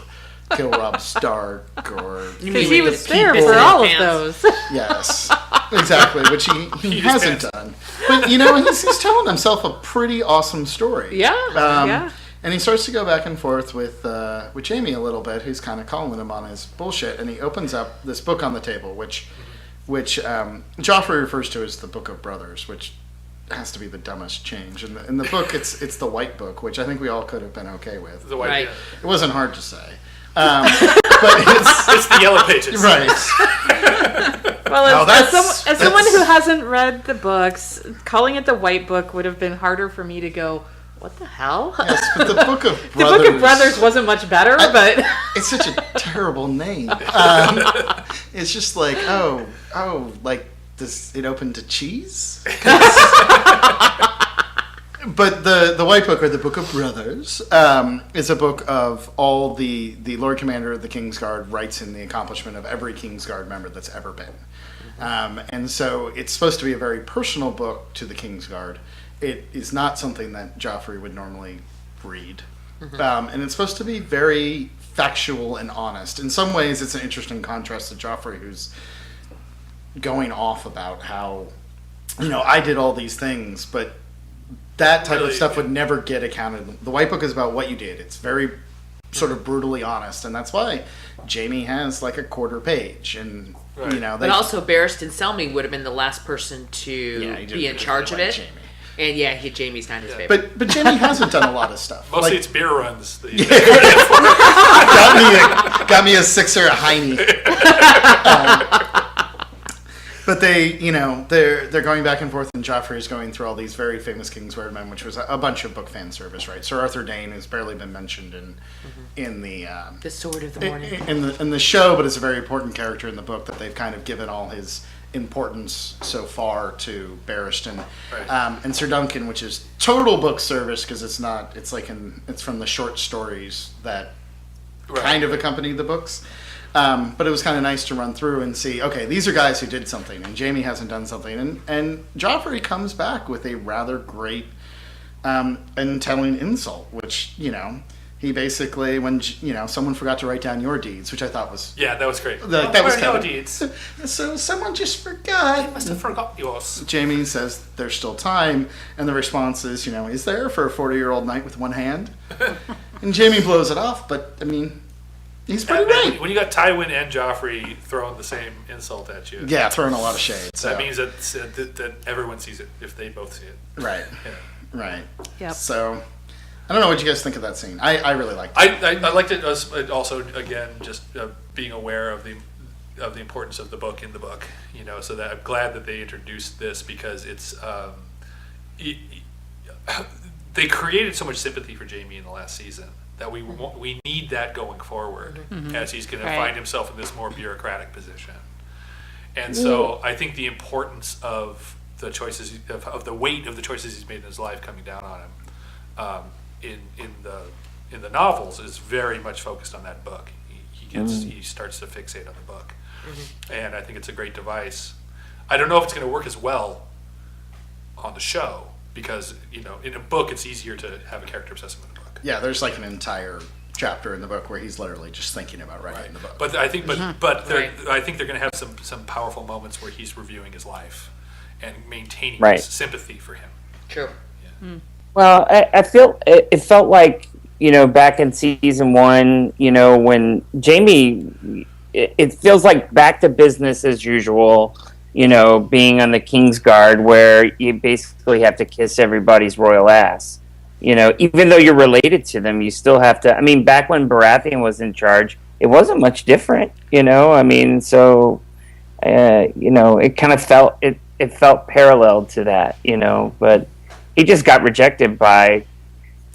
kill Robb Stark, or... Because he with was the there people for in all of pants. those. Yes, exactly, which he He just hasn't can't. done. But, he's telling himself a pretty awesome story. Yeah, yeah. And he starts to go back and forth with Jaime a little bit, who's kind of calling him on his bullshit, and he opens up this book on the table, which Joffrey refers to as the Book of Brothers, which has to be the dumbest change. In the book, it's the White Book, which I think we all could have been okay with. The white, Right. It wasn't hard to say. But it's... It's the yellow pages. Right. Well, Now as someone that's- who hasn't read the books, calling it the White Book would have been harder for me to go, what the hell? Yes, but the Book of The Brothers... Book of Brothers wasn't much better, but... It's such a terrible name. It's just like, like, does it open to cheese? But the White Book, or the Book of Brothers, is a book of all the Lord Commander of the Kingsguard writes in the accomplishment of every Kingsguard member that's ever been. And so it's supposed to be a very personal book to the Kingsguard. It is not something that Joffrey would normally read. And it's supposed to be very factual and honest. In some ways, it's an interesting contrast to Joffrey, who's going off about how, I did all these things, but that type of Really? stuff would never get accounted. The White Book is about what you did. It's very sort of brutally honest, and that's why Jaime has like a quarter page, and Right. you know, But also, Barristan Selmy would have been the last person to he be in didn't charge of like it. Jaime. And yeah, Jamie's not his favorite. But Jaime hasn't done a lot of stuff. Mostly Like, it's beer runs. That he's got me a sixer of Heine. But they, you know, they're going back and forth, and Joffrey's going through all these very famous Kingsguard men, which was a bunch of book fan service, right? Sir Arthur Dane, who's barely been mentioned in the The Sword of the Morning. in the show, but is a very important character in the book that they've kind of given all his importance so far to Barristan. Right. And Sir Duncan, which is total book service because it's from the short stories that kind of accompany the books. But it was kind of nice to run through and see, okay, these are guys who did something, and Jaime hasn't done something. And Joffrey comes back with a rather great and telling insult, which, you know, he basically, when, you know, someone forgot to write down your deeds, which I thought was... Yeah, that was great. that was no kind deeds. So someone just forgot. Must have forgot yours. Jaime says there's still time, and the response is, you know, is there for a 40-year-old knight with one hand? And Jaime blows it off, but, I mean... He's pretty right. When you got Tywin and Joffrey throwing the same insult at you, Yeah, throwing a lot of shade. So. that means that everyone sees it if they both see it. Right. Yeah. Right. Yep. So, I don't know what you guys think of that scene. I really liked it. I liked it also, again, just being aware of the importance of the book in the book. You know, so that I'm glad that they introduced this because it's they created so much sympathy for Jaime in the last season that we need that going forward as he's going to find himself in this more bureaucratic position. And so I think the importance of the choices of the weight of the choices he's made in his life coming down on him in the novels is very much focused on that book. He starts to fixate on the book, and I think it's a great device. I don't know if it's going to work as well on the show because, you know, in a book it's easier to have a character obsessive in a book. Yeah, there's like an entire chapter in the book where he's literally just thinking about writing the book. But I think, I think they're going to have some powerful moments where he's reviewing his life and maintaining his sympathy for him. True. Yeah. Well, I feel it felt like, you know, back in season 1, you know, when Jaime, it feels like back to business as usual, you know, being on the Kingsguard where you basically have to kiss everybody's royal ass. You know, even though you're related to them, you still have to. I mean, back when Baratheon was in charge, it wasn't much different. You know, I mean, so you know, it kind of felt it felt parallel to that. You know, but he just got rejected by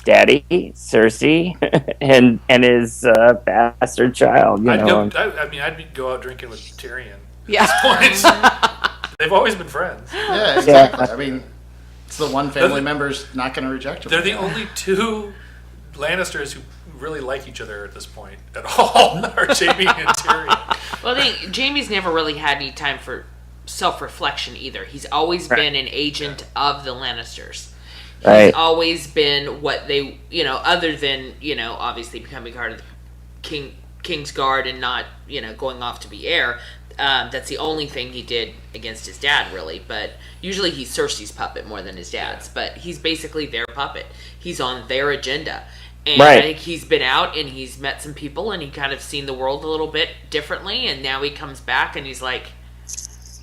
Daddy, Cersei, and his bastard child. You know, I'd go out drinking with Tyrion. Yeah. At this point. They've always been friends. Yeah, exactly. I mean, it's the one family member's not going to reject him. They're the only two Lannisters who really like each other at this point at all, are Jaime and Tyrion. Well, I think Jaime's never really had any time for self-reflection either. He's always been an agent of the Lannisters. He's always been what they, you know, other than, you know, obviously becoming part of the King's Guard and not, you know, going off to be heir. That's the only thing he did against his dad, really. But usually he's Cersei's puppet more than his dad's. But he's basically their puppet. He's on their agenda. And I think he's been out and he's met some people and he kind of seen the world a little bit differently. And now he comes back and he's like,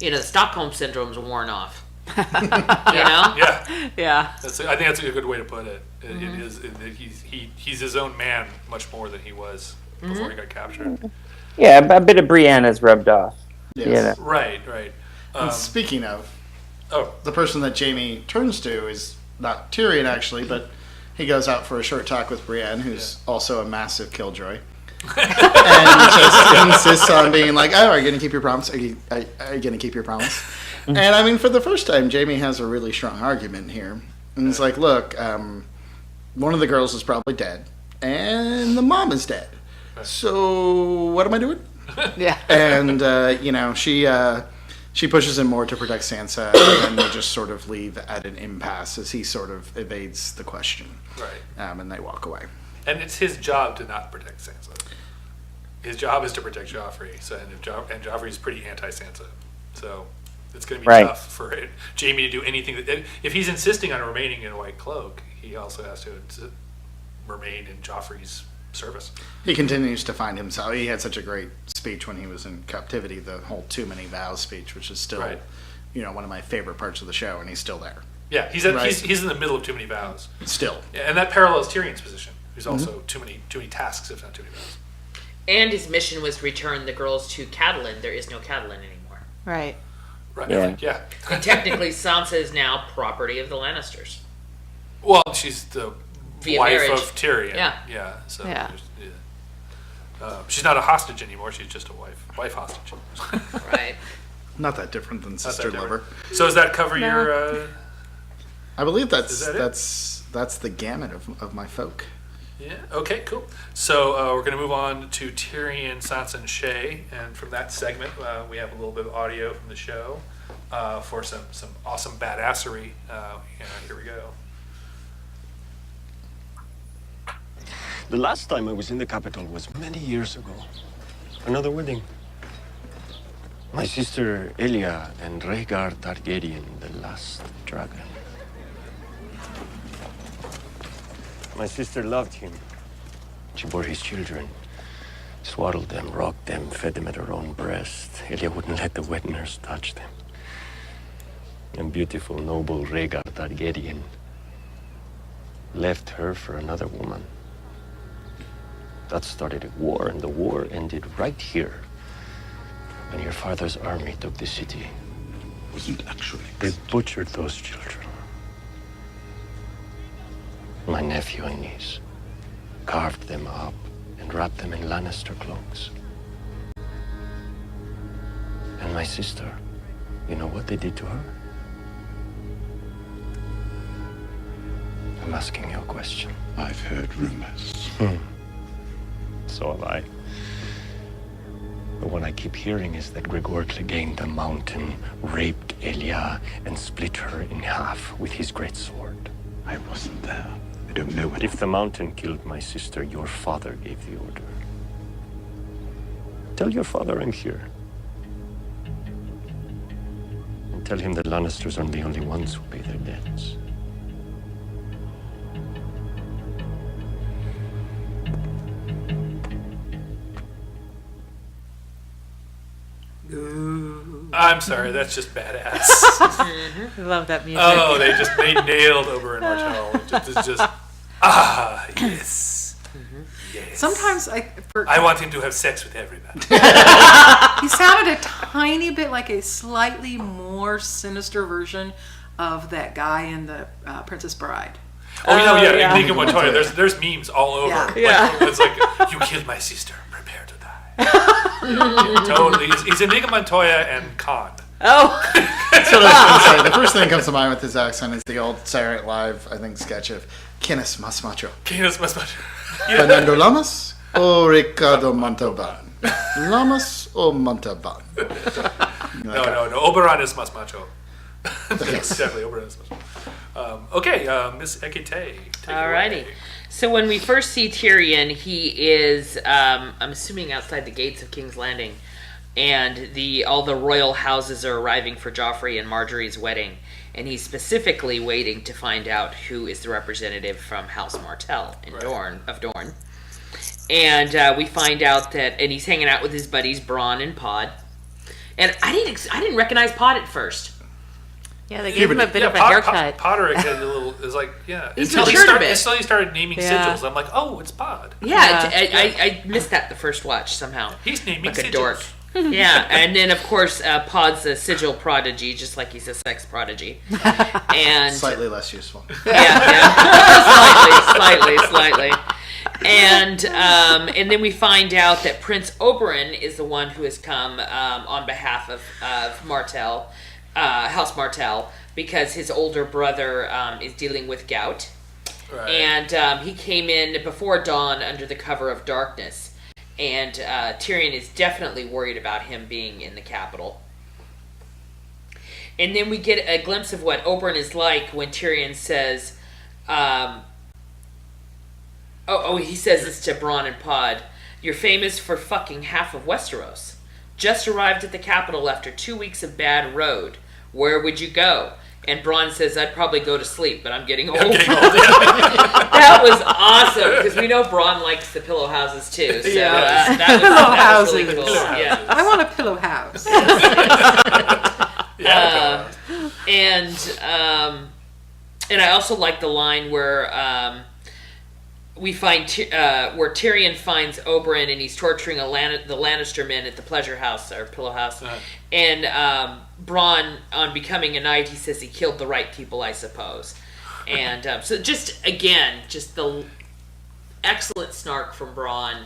you know, the Stockholm Syndrome's worn off. You know? Yeah. I think that's a good way to put it. It is. He's his own man much more than he was before he got captured. Yeah, a bit of Brianna's rubbed off. Yes. You know? Right. And speaking of, the person that Jaime turns to is not Tyrion, actually, but he goes out for a short talk with Brienne, who's also a massive killjoy. And just insists on being like, oh, are you going to keep your promise? Are you going to keep your promise? And I mean, for the first time, Jaime has a really strong argument here. And it's like, look, one of the girls is probably dead, and the mom is dead. So what am I doing? Yeah. And, you know, she pushes him more to protect Sansa, and then they just sort of leave at an impasse as he sort of evades the question. Right. And they walk away. And it's his job to not protect Sansa. His job is to protect Joffrey. So and Joffrey's pretty anti-Sansa. So it's going to be tough for Jaime to do anything. If he's insisting on remaining in a White Cloak, he also has to remain in Joffrey's service. He continues to find himself. He had such a great speech when he was in captivity, the whole too many vows speech, which is still, Right. one of my favorite parts of the show, and he's still there. Yeah, he's Right. he's in the middle of too many vows. Still. Yeah, and that parallels Tyrion's position. Who's also too many tasks, if not too many vows. And his mission was return the girls to Catelyn. There is no Catelyn anymore. Right. Right. Yeah. Yeah. And technically, Sansa is now property of the Lannisters. Well, she's the Via wife marriage. of Tyrion. Yeah. Yeah. So Yeah. she's not a hostage anymore. She's just a wife hostage. Right. Not that different than Sister different. Lover. So does that cover No. your? I believe Is that it? that's the gamut of my folk. Yeah. Okay. Cool. So we're going to move on to Tyrion, Sansa, and Shay, and from that segment, we have a little bit of audio from the show for some awesome badassery. Here we go. The last time I was in the capital was many years ago. Another wedding. My sister Elia and Rhaegar Targaryen, the last dragon. My sister loved him. She bore his children, swaddled them, rocked them, fed them at her own breast. Elia wouldn't let the wet nurse touch them. And beautiful, noble Rhaegar Targaryen left her for another woman. That started a war, and the war ended right here, when your father's army took the city. Wasn't actually. They butchered those children. My nephew and niece carved them up and wrapped them in Lannister cloaks. And my sister, you know what they did to her? I'm asking you a question. I've heard rumors. So have I. But what I keep hearing is that Gregor Clegane the Mountain raped Elia and split her in half with his great sword. I wasn't there. I don't know what. If the Mountain killed my sister, your father gave the order. Tell your father I'm here. And tell him the Lannisters aren't the only ones who pay their debts. I'm sorry, that's just badass. I love that music. Oh, they nailed Oberyn Martell. It's just yes. Yes. Sometimes I want him to have sex with everybody. he sounded a tiny bit like a slightly more sinister version of that guy in the Princess Bride. Oh, yeah. Inigo Montoya. There's memes all over. Yeah. Like, Yeah. It's like, you killed my sister. Prepare to die. Yeah, totally. He's Inigo Montoya and Khan. Oh, That's what I was going to say. The first thing that comes to mind with his accent is the old Saturday Night Live, I think, sketch of "Quiénes más macho? Canis más much. Fernando Lamas or Ricardo Montalban? Lamas or Montalban?" No. Oberon is más macho. Yes. Definitely Oberon is más macho. Okay, Miss Ekite. take it Alrighty. away. So when we first see Tyrion, he is, I'm assuming, outside the gates of King's Landing, and all the royal houses are arriving for Joffrey and Marjorie's wedding, and he's specifically waiting to find out who is the representative from House Martell in Right. Dorne. And we find out that, and he's hanging out with his buddies Bronn and Pod, and I didn't recognize Pod at first. yeah, they gave him a bit of a Pot- haircut. Potter had a little is like He's until matured a bit. he started naming Yeah. sigils. I'm like, oh, it's Pod. Yeah, I missed that the first watch somehow. He's naming Like a sigils. dork. Yeah, and then of course Pod's a sigil prodigy, just like he's a sex prodigy. And Slightly less useful. yeah. slightly. And then we find out that Prince Oberyn is the one who has come on behalf of Martell, House Martell, because his older brother is dealing with gout. Right. And he came in before dawn under the cover of darkness. And Tyrion is definitely worried about him being in the capital. And then we get a glimpse of what Oberyn is like when Tyrion says, he says this to Bronn and Pod, "You're famous for fucking half of Westeros. Just arrived at the capital after 2 weeks of bad road. Where would you go? And Braun says, "I'd probably go to sleep, but I'm getting old." I'm getting old, yeah. That was awesome because we know Braun likes the pillow houses too. So Yeah. that was really Pillow cool. houses. Yeah. I want a pillow house. Yeah, And I also like the line where we find where Tyrion finds Oberyn and he's torturing the Lannister men at the pleasure house or pillow house, and Bronn, on becoming a knight, he says he killed the right people, I suppose. And so just the excellent snark from Bronn.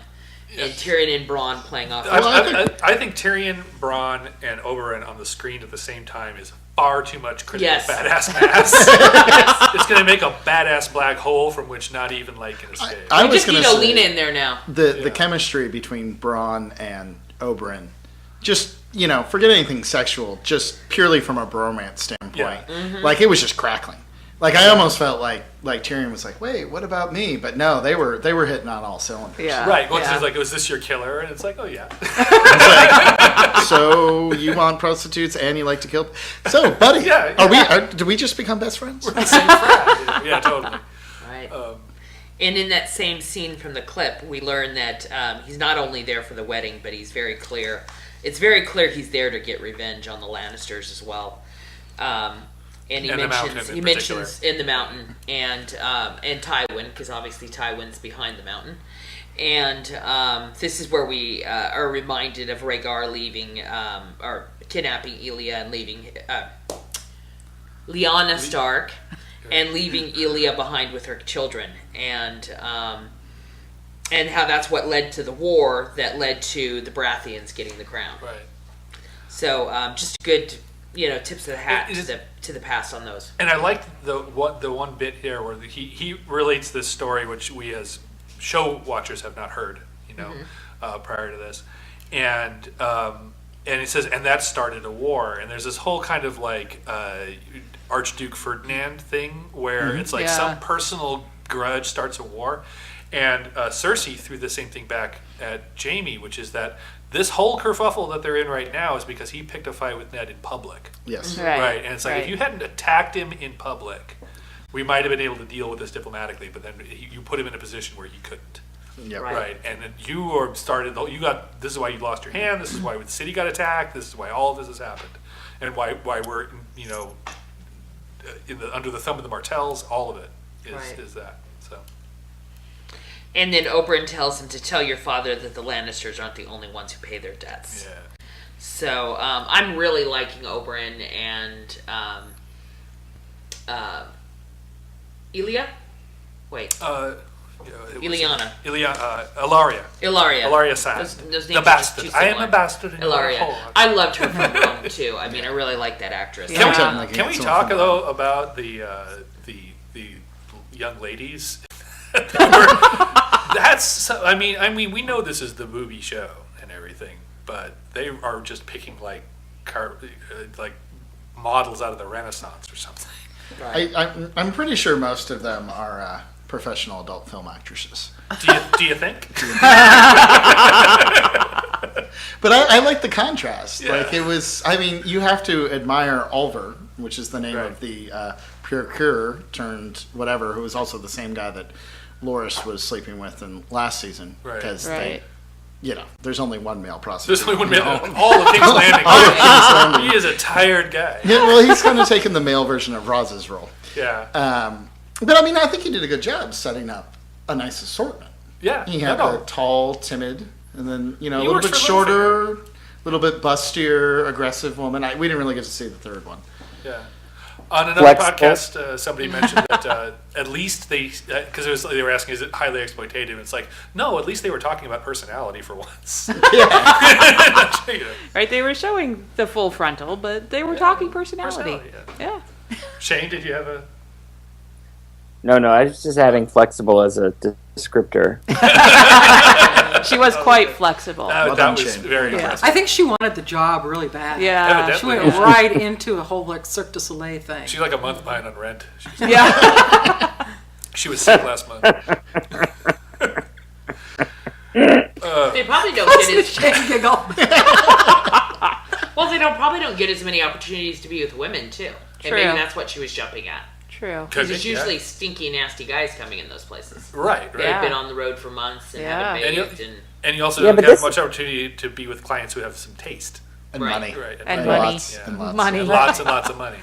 And Tyrion and Bronn playing off. I think Tyrion, Bronn, and Oberyn on the screen at the same time is far too much critical badass mass. It's going to make a badass black hole from which not even light can escape. I We was just going need to say Alina in there now. the chemistry between Braun and Oberyn, just forget anything sexual, just purely from a bromance standpoint. Yeah. Like it was just crackling. Like I almost felt like Tyrion was like, "Wait, what about me?" But no, they were hitting on all cylinders. Yeah. Right. Well, Yeah. it's like, was this your killer? And it's like, oh, yeah. So you want prostitutes and you like to kill? So, buddy, did we just become best friends? We're the same frat. Yeah, totally. Right. And in that same scene from the clip, we learn that he's not only there for the wedding, but he's very clear. It's very clear he's there to get revenge on the Lannisters as well. And he mentions in the mountain and Tywin, because obviously Tywin's behind the mountain. And this is where we are reminded of Rhaegar leaving, or kidnapping Elia and leaving Lyanna Stark, and leaving Elia behind with her children, and how that's what led to the war that led to the Baratheons getting the crown. Right. So just good, tips of the hat to the past on those. And I liked the one bit here where he relates this story, which we as show watchers have not heard, prior to this, and he says, and that started a war. And there's this whole kind of like Archduke Ferdinand thing where it's like some personal grudge starts a war, and Cersei threw the same thing back at Jaime, which is that this whole kerfuffle that they're in right now is because he picked a fight with Ned in public. Yes. Right. And it's like, if you hadn't attacked him in public, we might have been able to deal with this diplomatically, but then you put him in a position where he couldn't. Yep. Right. And then this is why you lost your hand, this is why the city got attacked, this is why all of this has happened. And why we're, under the thumb of the Martells, all of it is that. So. And then Oberyn tells him to tell your father that the Lannisters aren't the only ones who pay their debts. Yeah. So I'm really liking Oberyn and Elia? Wait. Ilaria. Ilaria Sand. Those the names bastard. are too I am similar. a bastard in Ilaria. your home. I loved her from Rome too. I mean, I really like that actress. Can we talk though about the young ladies? I mean, we know this is the movie show and everything, but they are just picking like models out of the Renaissance or something. Right. I'm pretty sure most of them are professional adult film actresses. Do you think? But I like the contrast. Yeah. Like it was. I mean, you have to admire Oliver, which is the name of the procureur turned whatever, who was also the same guy that Loras was sleeping with in last season. Because there's only one male prostitute. There's only one male. All of King's Landing. He is a tired guy. Yeah, well, he's kind of taken the male version of Roz's role. Yeah. But I mean, I think he did a good job setting up a nice assortment. Yeah. He had the tall, timid, and then a little works bit for shorter, a little bit bustier, aggressive woman. We didn't really get to see the third one. Yeah. On another podcast, somebody mentioned that at least because they were asking, is it highly exploitative? It's like, no, at least they were talking about personality for once. Right, they were showing the full frontal, but they were talking personality. Yeah. Shane, did you have a... No, I was just adding flexible as a descriptor. She was quite flexible. That was very impressive. I think she wanted the job really bad. Yeah. She went right into a whole Cirque du Soleil thing. She's like a month behind on rent. She was sick last month. They probably don't get as Shane giggle. well. They probably don't get as many opportunities to be with women too. And maybe that's what she was jumping at. True. Could Because be, there's usually stinky, nasty guys coming in those places. Right. They've been on the road for months and haven't bathed. And you also Yeah, don't but have this- much opportunity to be with clients who have some taste. And Right. money. Right. And And money. lots, Yeah. and lots. Money. And lots and lots of money.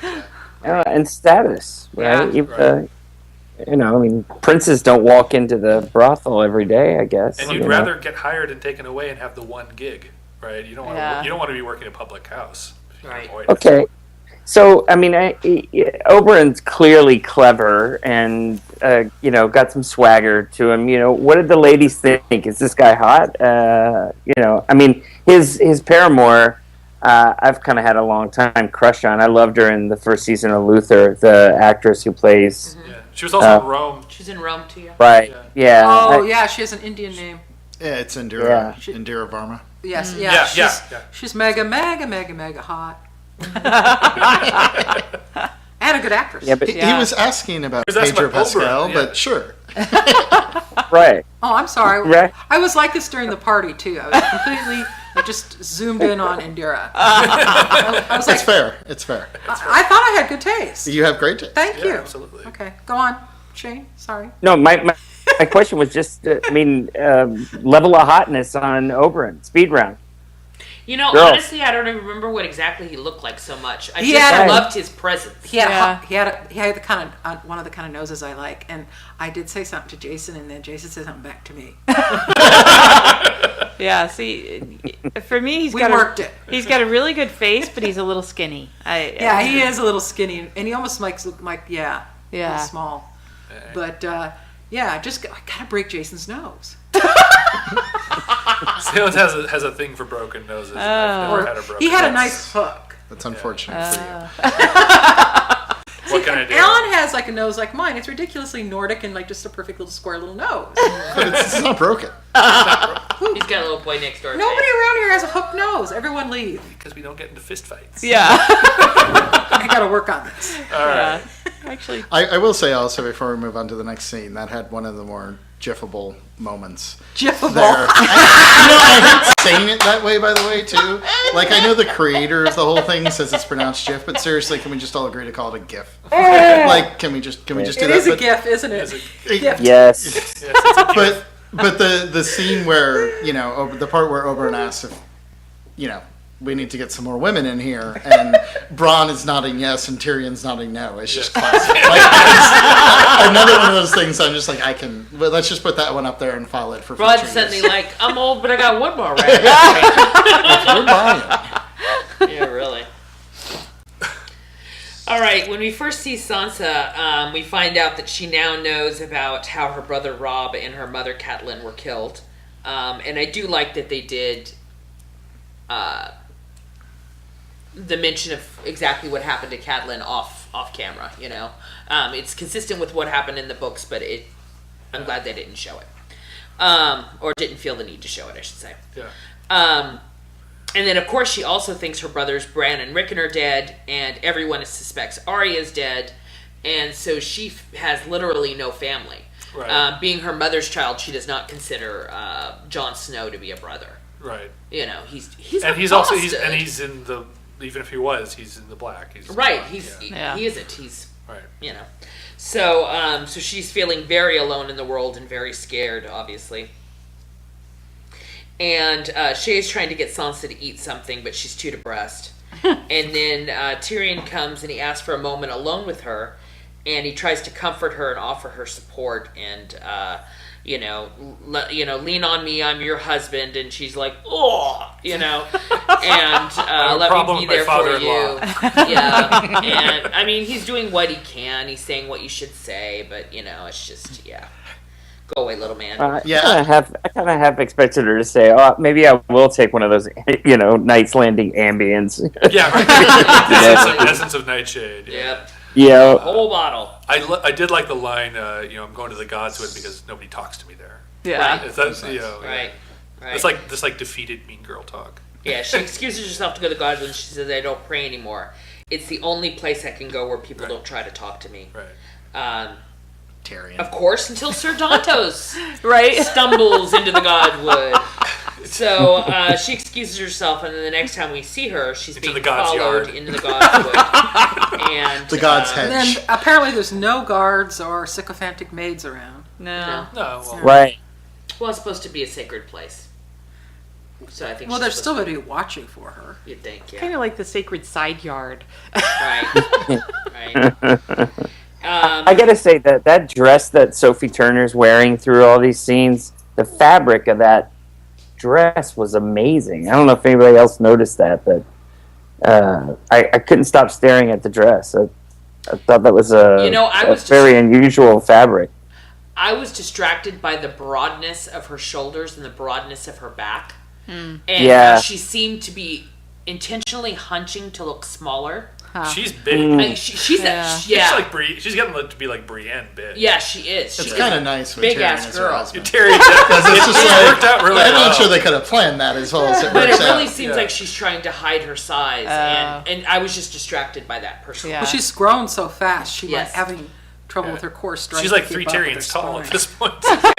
Yeah. And status, right? Yeah. Even, I mean, princes don't walk into the brothel every day, I guess. And you'd you rather get hired and taken away and have the one gig, right? You don't want Yeah. to. You don't want to be working a public house. If you can Right. avoid it. Okay. So, I mean, Oberon's clearly clever and, got some swagger to him. What did the ladies think? Is this guy hot? I mean, his paramour, I've kind of had a long time crush on. I loved her in the first season of Luther, the actress who plays. Yeah. She was also in Rome. She's in Rome too, yeah. Right. Yeah. Oh, yeah, she has an Indian name. Yeah, it's Indira. Yeah. Indira Varma. Yes, Yeah, she's, yeah. she's mega hot. And a good actress. Yeah, but He was asking about Because that's Pedro what Oberon, Pascal, yeah. but sure. right. Oh, I'm sorry. Right. I was like this during the party, too. I was completely just zoomed in on Indira. I was like, It's fair. It's fair. I thought I had good taste. You have great taste. Thank Yeah, you. absolutely. Okay, go on, Shane. Sorry. No, my question was just, level of hotness on Oberon, speed round. Girls. Honestly, I don't even remember what exactly he looked like so much. I just loved his presence. He had the kind of one of the kind of noses I like, and I did say something to Jason, and then Jason said something back to me. Yeah, see, for me, he's worked it. He's got a really good face, but he's a little skinny. Yeah, he is a little skinny, and he almost makes look like a little small. But I gotta break Jason's nose. Sales has a thing for broken noses. I've never had a broken He had a nose. nice hook. That's unfortunate for you. What can I do? Alan has like a nose like mine. It's ridiculously Nordic and like just a perfect little square little nose. But it's not broken. He's got a little boy next door. Nobody around here has a hooked nose. Everyone leave. Because we don't get into fist fights. Yeah. I gotta work on this. All right. Actually, I will say also before we move on to the next scene, that had one of the more jiffable moments. Jiffable. There. I hate saying it that way, by the way, too. Like, I know the creator of the whole thing says it's pronounced GIF, but seriously, can we just all agree to call it a GIF? Like, can we just do It that? is a GIF, isn't it? GIF. Yes. Yes, it's a gift. But the scene where, the part where Oberon asks if, we need to get some more women in here, and Bronn is nodding yes and Tyrion's nodding no. It's just classic. Like, it's another one of those things I'm just like, but let's just put that one up there and file it for future Rod's use. suddenly like, I'm old, but I got one more right. We're buying. Yeah, really. All right, when we first see Sansa, we find out that she now knows about how her brother Robb and her mother Catelyn were killed. And I do like that they did the mention of exactly what happened to Catelyn off camera, It's consistent with what happened in the books, but I'm glad they didn't show it. Or didn't feel the need to show it, I should say. Yeah. And then, of course, she also thinks her brothers Bran and Rickon are dead, and everyone suspects Arya is dead, and so she has literally no family. Right. Being her mother's child, she does not consider Jon Snow to be a brother. Right. He's And he's also he's in the, even if he was, he's in the black. He's right. black, He isn't. He's right. So so she's feeling very alone in the world and very scared, obviously. And Shay's trying to get Sansa to eat something, but she's too depressed. And then Tyrion comes and he asks for a moment alone with her, and he tries to comfort her and offer her support and lean on me, I'm your husband. And she's like, and let me be there for you. Yeah. And I mean, he's doing what he can. He's saying what you should say, but it's just go away, little man. I kind of have expected her to say, "Oh, maybe I will take one of those, Night's Landing ambience." Yeah, right. essence of Nightshade. Yep. Yeah. Whole bottle. I did like the line, I'm going to the gods with because nobody talks to me there. yeah. Right. That's, Right. It's like this defeated mean girl talk. Yeah, she excuses herself to go to the gods when she says, I don't pray anymore. It's the only place I can go where people don't try to talk to me. Right. Tyrion. Of course, until Sir Dantos Right. stumbles into the godwood. So she excuses herself, and then the next time we see her, she's Into being the god's followed yard. into the god's wood. And The god's And hedge. then apparently there's no guards or sycophantic maids around. No. No, well, Right. Well, it's supposed to be a sacred place. So I think Well, she's they're supposed still going to be watching for her. to- You'd think, yeah. Kind of like the sacred side yard. Right. Right. I gotta say that dress that Sophie Turner's wearing through all these scenes, the fabric of that dress was amazing. I don't know if anybody else noticed that, but I couldn't stop staring at the dress. I thought that was I was just- very unusual fabric. I was distracted by the broadness of her shoulders and the broadness of her back. And Yeah. she seemed to be intentionally hunching to look smaller. she's big. I mean, she's Yeah. She's like She's getting to be like Brienne big. yeah, she is. It's She's kind of nice when big Tyrion ass is her girl. husband. Terry, Because it's just it like, worked out really I'm well. not sure they could have planned that as well as it But works it really out. seems like she's trying to hide her size, and I was just distracted by that personally. Yeah. Well, she's grown so fast, she Yes. might having trouble with her core strength. She's like to 3 keep up with her Tyrions tall at spine. this point.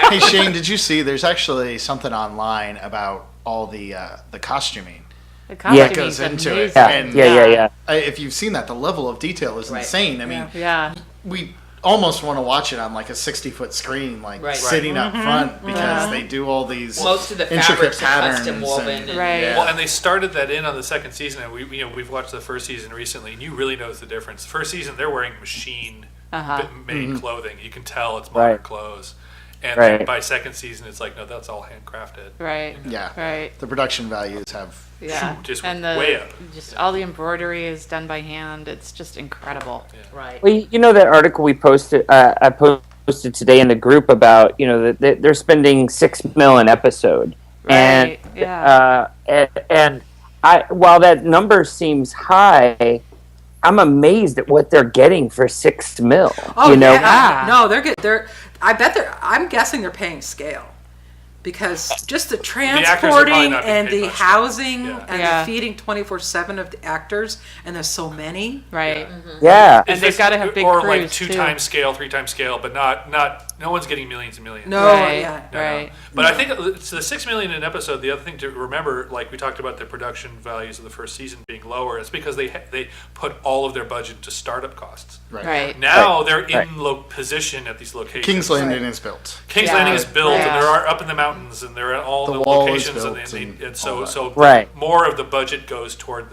Hey Shane, did you see? There's actually something online about all the costuming The that costuming's goes into it. amazing. Yeah, And yeah. if you've seen that, the level of detail is Right. insane. I mean, Yeah. we almost want to watch it on like a 60-foot screen, like Right. sitting up front, because they do all these Most of the intricate fabrics are patterns custom woven. And, Right. Well, and they started that in on the second season, and we've watched the first season recently, and you really notice the difference. The first season, they're wearing made clothing. You can tell it's modern Right. clothes. And Right. then by second season, it's like, no, that's all handcrafted. Right. Yeah. Right. The production values have. Yeah. Just and way up. just all the embroidery is done by hand. It's just incredible. right. Well, you know that article we posted, I posted today in the group about that they're spending $6 million an episode, Right. Yeah. and while that number seems high, I'm amazed at what they're getting for $6 million. Oh, you know, yeah. No, I'm guessing they're paying scale. Because just the actors are probably transporting not being and paid the much. housing Yeah. and Yeah. the feeding 24/7 of the actors, and there's so many. Right. yeah. And they've got to have big or crews like 2 too. times scale, 3 times scale, but no one's getting millions and millions. No, Right. yeah. No, Right. no. But I think it's the $6 million an episode. The other thing to remember, like we talked about the production values of the first season being lower, it's because they put all of their budget to startup costs. Right. Now they're Right. in position at these locations. King's Landing is built. King's Yeah. Landing is built, Right. and they're up in the mountains, and they're at all The the, wall is locations, built and and so all that. so Right. more of the budget goes toward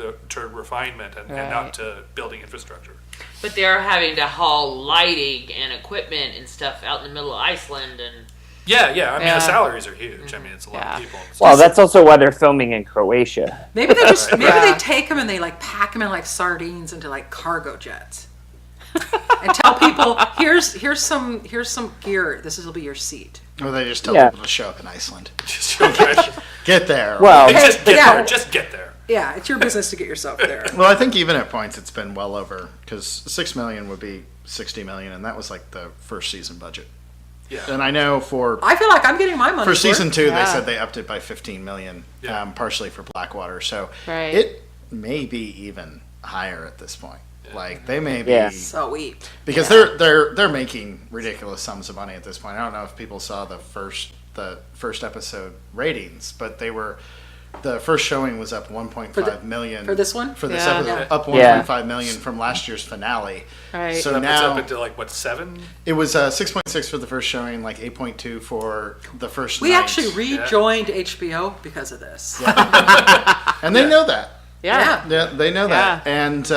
refinement and Right. not to building infrastructure. But they're having to haul lighting and equipment and stuff out in the middle of Iceland, and Yeah, I mean Yeah. the salaries are huge. I mean it's a lot Yeah. of people. Well, that's also why they're filming in Croatia. Maybe they just maybe Yeah. they take them and they like pack them in like sardines into like cargo jets, and tell people here's some gear. This will be your seat. Or they just tell Yeah. people to show up in Iceland. Just okay. Get there. Well, just get Yeah. there. Just get there. Yeah, it's your business to get yourself there. Well, I think even at points it's been well over, because $6 million would be $60 million, and that was like the first season budget. Yeah. And I know for I feel like I'm getting my money for season 2, Yeah. they said they upped it by $15 million, Yeah. partially for Blackwater. So Right. it may be even higher at this point. Like they may be Yeah. Sweet. because they're making ridiculous sums of money at this point. I don't know if people saw the first episode ratings, but the first showing was up 1.5 million for this one? For this Yeah. episode, Yeah. up Yeah. 1.5 million from last year's finale. Right. So That puts now up into like what 7? it was 6.6 for the first showing, like 8.2 for the first We night. actually rejoined HBO because of this. and they know that. Yeah. Yeah, they know that. Yeah. And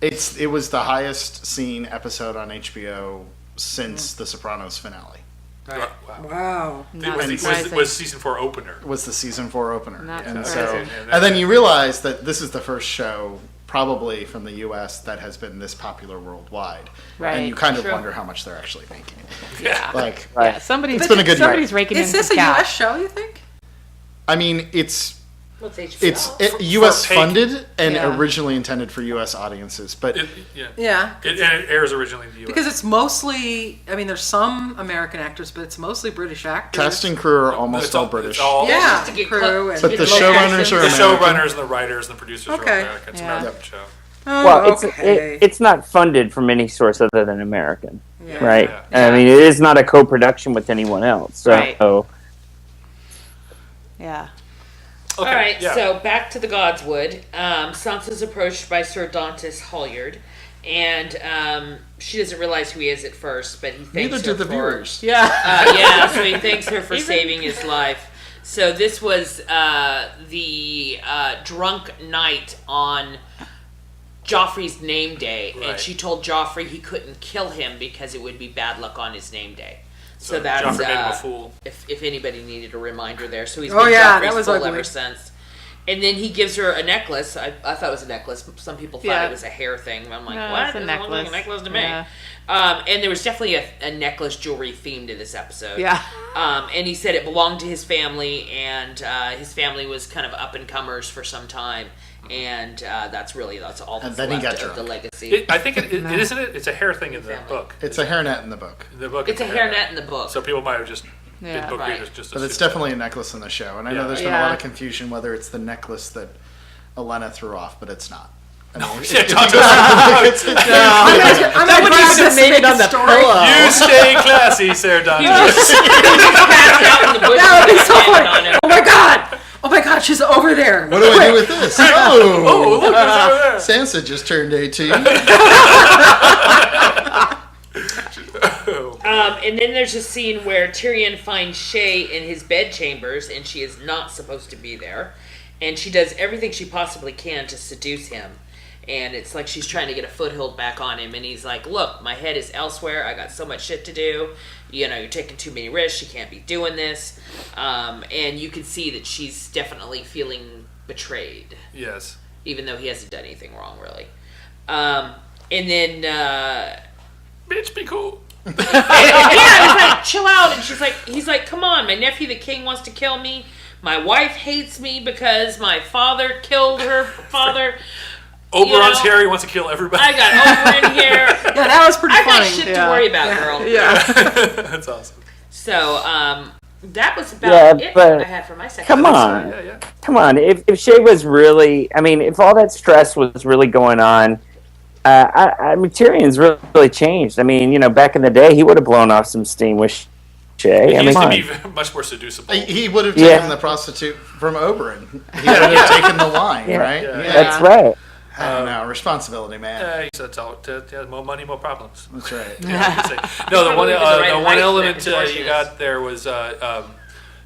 it was the highest seen episode on HBO since The Sopranos finale. Wow. Wow. Not It was, surprising. was season 4 opener. Was the season 4 opener. Not and surprising. and then you realize that this is the first show probably from the US that has been this popular worldwide. Right. And you kind of True. wonder how much they're actually making. Yeah. Like Right. Yeah, somebody's It's been a good year. somebody's raking in Is this some a cash. US show, you think? I mean, it's what's HBO? US for funded and Yeah. originally intended for US audiences, but Yeah. Yeah. And it airs originally in the U.S. Because it's mostly, I mean, there's some American actors, but it's mostly British actors. cast and crew are almost It's all British. It's all, Yeah, Just to get crew cl- and to But get the locations. showrunners are the American. showrunners and the writers and the producers are all Okay. American. It's Yeah. an American show. Oh, Well, okay. it's not funded from any source other than American, Yeah. right? Yeah. I mean, it is not a co-production with anyone else. So, Right. Yeah. Okay, All right, yeah. so back to the Godswood. Sansa's approached by Sir Dantas Hollyard, and she doesn't realize who he is at first, but he thanks Neither her do the for, viewers. Yeah. so he thanks her for saving his life. So this was the drunk night on Joffrey's name day, Right. and she told Joffrey he couldn't kill him because it would be bad luck on his name day. So that's Joffrey made him a fool. If anybody needed a reminder there. So he's Oh, been yeah, Joffrey's that was fool ugly. ever since. And then he gives her a necklace. I thought it was a necklace. Some people thought Yeah. it was a hair thing. I'm like, No, what? it's a Doesn't look like necklace. a necklace to me. Yeah. And there was definitely a necklace jewelry theme to this episode. Yeah. And he said it belonged to his family, and his family was kind of up and comers for some time. And that's all And that's then he left got of the drunk. legacy. I think it isn't it. It's a hair thing in the Family. book. It's a hairnet in the book. In the book, It's a hairnet in the book. So people might have just Yeah. been book Right. readers just. But it's assumed definitely a necklace in the show. And I know Yeah. there's been a Yeah. lot of confusion whether it's the necklace that Olenna threw off, but it's not. I mean, that. Yeah, John does- I'm gonna grab this made it on the story. pillow. You stay classy, Sarah Don. Passed out in the bushes That would be with so a funny. hand on him. Oh my god! Oh my god, she's over there. what do I do with this? Oh, Oh, look, who's over there. Sansa just turned 18. And then there's a scene where Tyrion finds Shay in his bedchambers, and she is not supposed to be there. And she does everything she possibly can to seduce him. And it's like she's trying to get a foothold back on him. And he's like, look, my head is elsewhere. I got so much shit to do. You know, you're taking too many risks. You can't be doing this. And you can see that she's definitely feeling betrayed, Yes. even though he hasn't done anything wrong, really. And then... Bitch, be cool. yeah, he's like, chill out. And he's like, come on, my nephew the king wants to kill me. My wife hates me because my father killed her father. Oberon's You know, Harry wants to kill everybody. I got Oberyn here. Yeah, that was pretty I got funny. shit Yeah. to worry about, girl. Yeah. That's awesome. So, that was about Yeah, it but I had for my second come episode. on. Yeah. Come on, if Shay was really, I mean, if all that stress was really going on, I mean, Tyrion's really changed. I mean, you know, back in the day, he would have blown off some steam with Shay. He I mean, used to come be on. much more seducible. He would have Yeah. taken the prostitute from Oberyn. He would have taken the wine, Yeah. right? Yeah. That's right. I don't know. Responsibility, man. He said, more money, more problems. That's right. Yeah, you could say. No, the one, Probably was the right the one height for element that contortionist. you got there was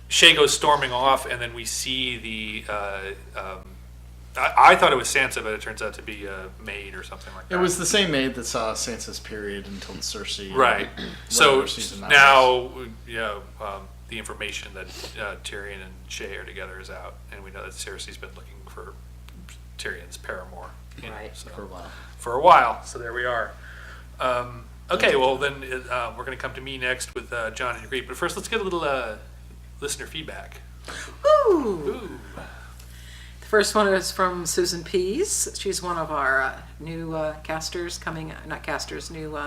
Shay goes storming off, and then we see the. I thought it was Sansa, but it turns out to be a maid or something like that. It was the same maid that saw Sansa's period until Cersei. right. So whatever season that was. now, you know, the information that Tyrion and Shay are together is out, and we know that Cersei's been looking for Tyrion's paramour. You know, Right. so- For a while. for a while. So there we are. Okay, well then we're going to come to me next with John and Greet. But first, let's get a little listener feedback. Ooh. Ooh. The first one is from Susan Pease. She's one of our new casters coming, not casters, new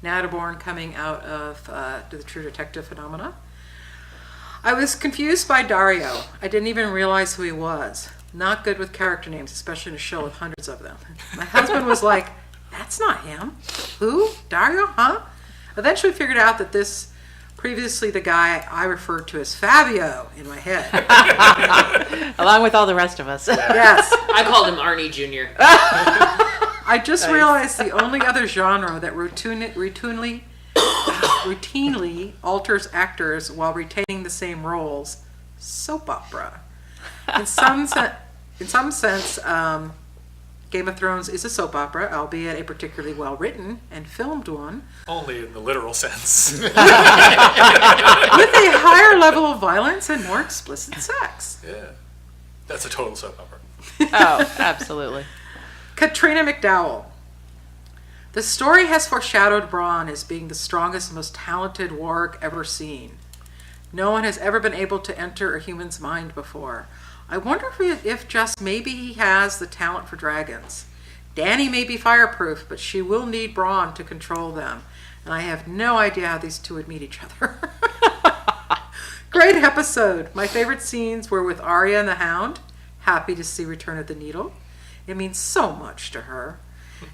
Natterborn coming out of the True Detective phenomena. I was confused by Dario. I didn't even realize who he was. Not good with character names, especially in a show with hundreds of them. My husband was like, that's not him. Who? Dario? Huh? Eventually figured out that this, previously the guy I referred to as Fabio in my head. Along with all the rest of us. Yes. I called him Arnie Jr. I just realized the only other genre that routinely alters actors while retaining the same roles, soap opera. In some sense, Game of Thrones is a soap opera, albeit a particularly well-written and filmed one, Only in the literal sense. with a higher level of violence and more explicit sex. Yeah, that's a total soap opera. Oh, absolutely. Katrina McDowell. The story has foreshadowed Bronn as being the strongest, most talented warg ever seen. No one has ever been able to enter a human's mind before. I wonder if just maybe he has the talent for dragons. Dany may be fireproof, but she will need Bronn to control them. And I have no idea how these two would meet each other. Great episode. My favorite scenes were with Arya and the Hound. Happy to see Return of the Needle. It means so much to her.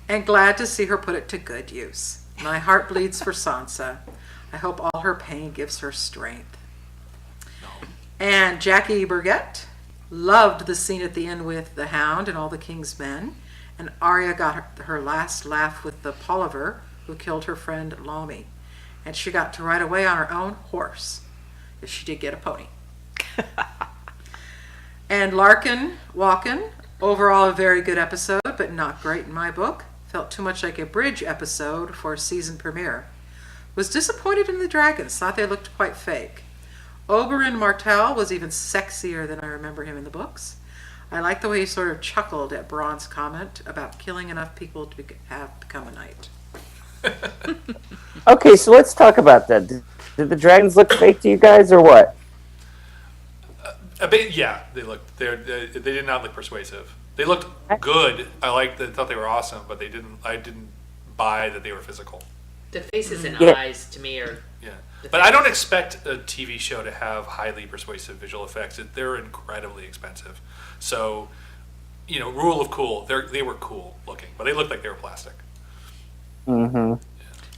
And glad to see her put it to good use. My heart bleeds for Sansa. I hope all her pain gives her strength. And Jackie Burgett loved the scene at the end with the Hound and all the King's men. And Arya got her last laugh with the Polliver who killed her friend Lomi. And she got to ride away on her own horse. If she did get a pony. And Larkin Walken, overall a very good episode, but not great in my book. Felt too much like a bridge episode for a season premiere. Was disappointed in the dragons, thought they looked quite fake. Oberyn Martell was even sexier than I remember him in the books. I liked the way he sort of chuckled at Bronn's comment about killing enough people to have become a knight. Okay, so let's talk about that. Did the dragons look fake to you guys, or what? A bit, yeah. They did not look persuasive. They looked good. I thought they were awesome, but I didn't buy that they were physical. The faces and Yeah. eyes to me are. Yeah, but I don't expect a TV show to have highly persuasive visual effects. They're incredibly expensive. So, rule of cool. They were cool looking, but they looked like they were plastic. Mm-hmm.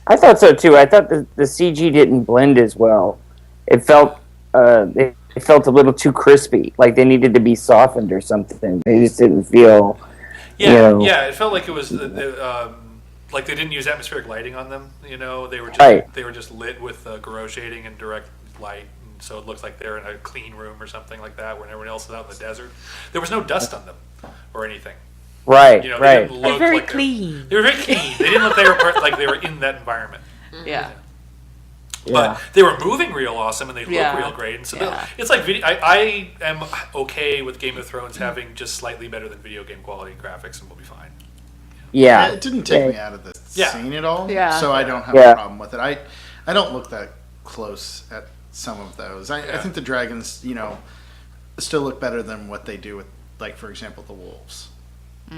I thought so too. I thought the CG didn't blend as well. It felt it felt a little too crispy, like they needed to be softened or something. They just didn't feel. Yeah, yeah. It felt like it was like they didn't use atmospheric lighting on them. They were just they were just lit with garage shading and direct light, and so it looks like they're in a clean room or something like that, when everyone else is out in the desert. There was no dust on them or anything. Right, They right. didn't look They're very like clean. They were very clean. They didn't look like they were in that environment. Yeah. But they were moving real awesome, and they look Yeah. real great. And so Yeah. it's like I am okay with Game of Thrones having just slightly better than video game quality graphics, and we'll be fine. Yeah, it didn't take me out of the Yeah. scene at all. Yeah. So I don't have Yeah. a problem with it. I don't look that close at some of those. I think the dragons, still look better than what they do with, like, for example, the wolves,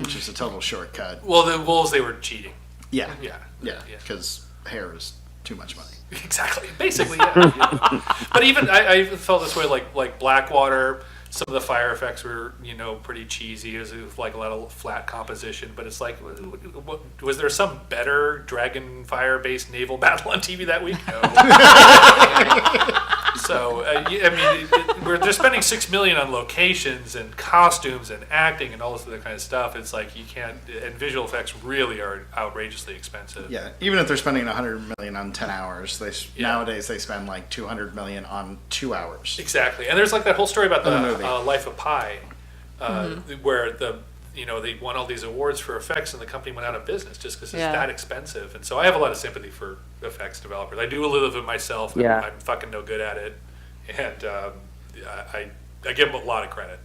which is a total shortcut. Well, the wolves, they were cheating. Yeah. Yeah. Yeah. Because hair is too much money. Exactly. Basically, yeah. But even I felt this way, like Blackwater. Some of the fire effects were, pretty cheesy. It was like a lot of flat composition. But it's like, was there some better dragon fire-based naval battle on TV that week? No. So they're spending $6 million on locations and costumes and acting and all this other kind of stuff. It's like you can't. And visual effects really are outrageously expensive. Yeah, even if they're spending $100 million on 10 hours, nowadays they spend like $200 million on 2 hours. Exactly, and there's like that whole story about The the movie. Life of Pi, where they won all these awards for effects, and the company went out of business just because it's Yeah. that expensive. And so I have a lot of sympathy for effects developers. I do a little of it myself. And Yeah. I'm fucking no good at it, and I give them a lot of credit.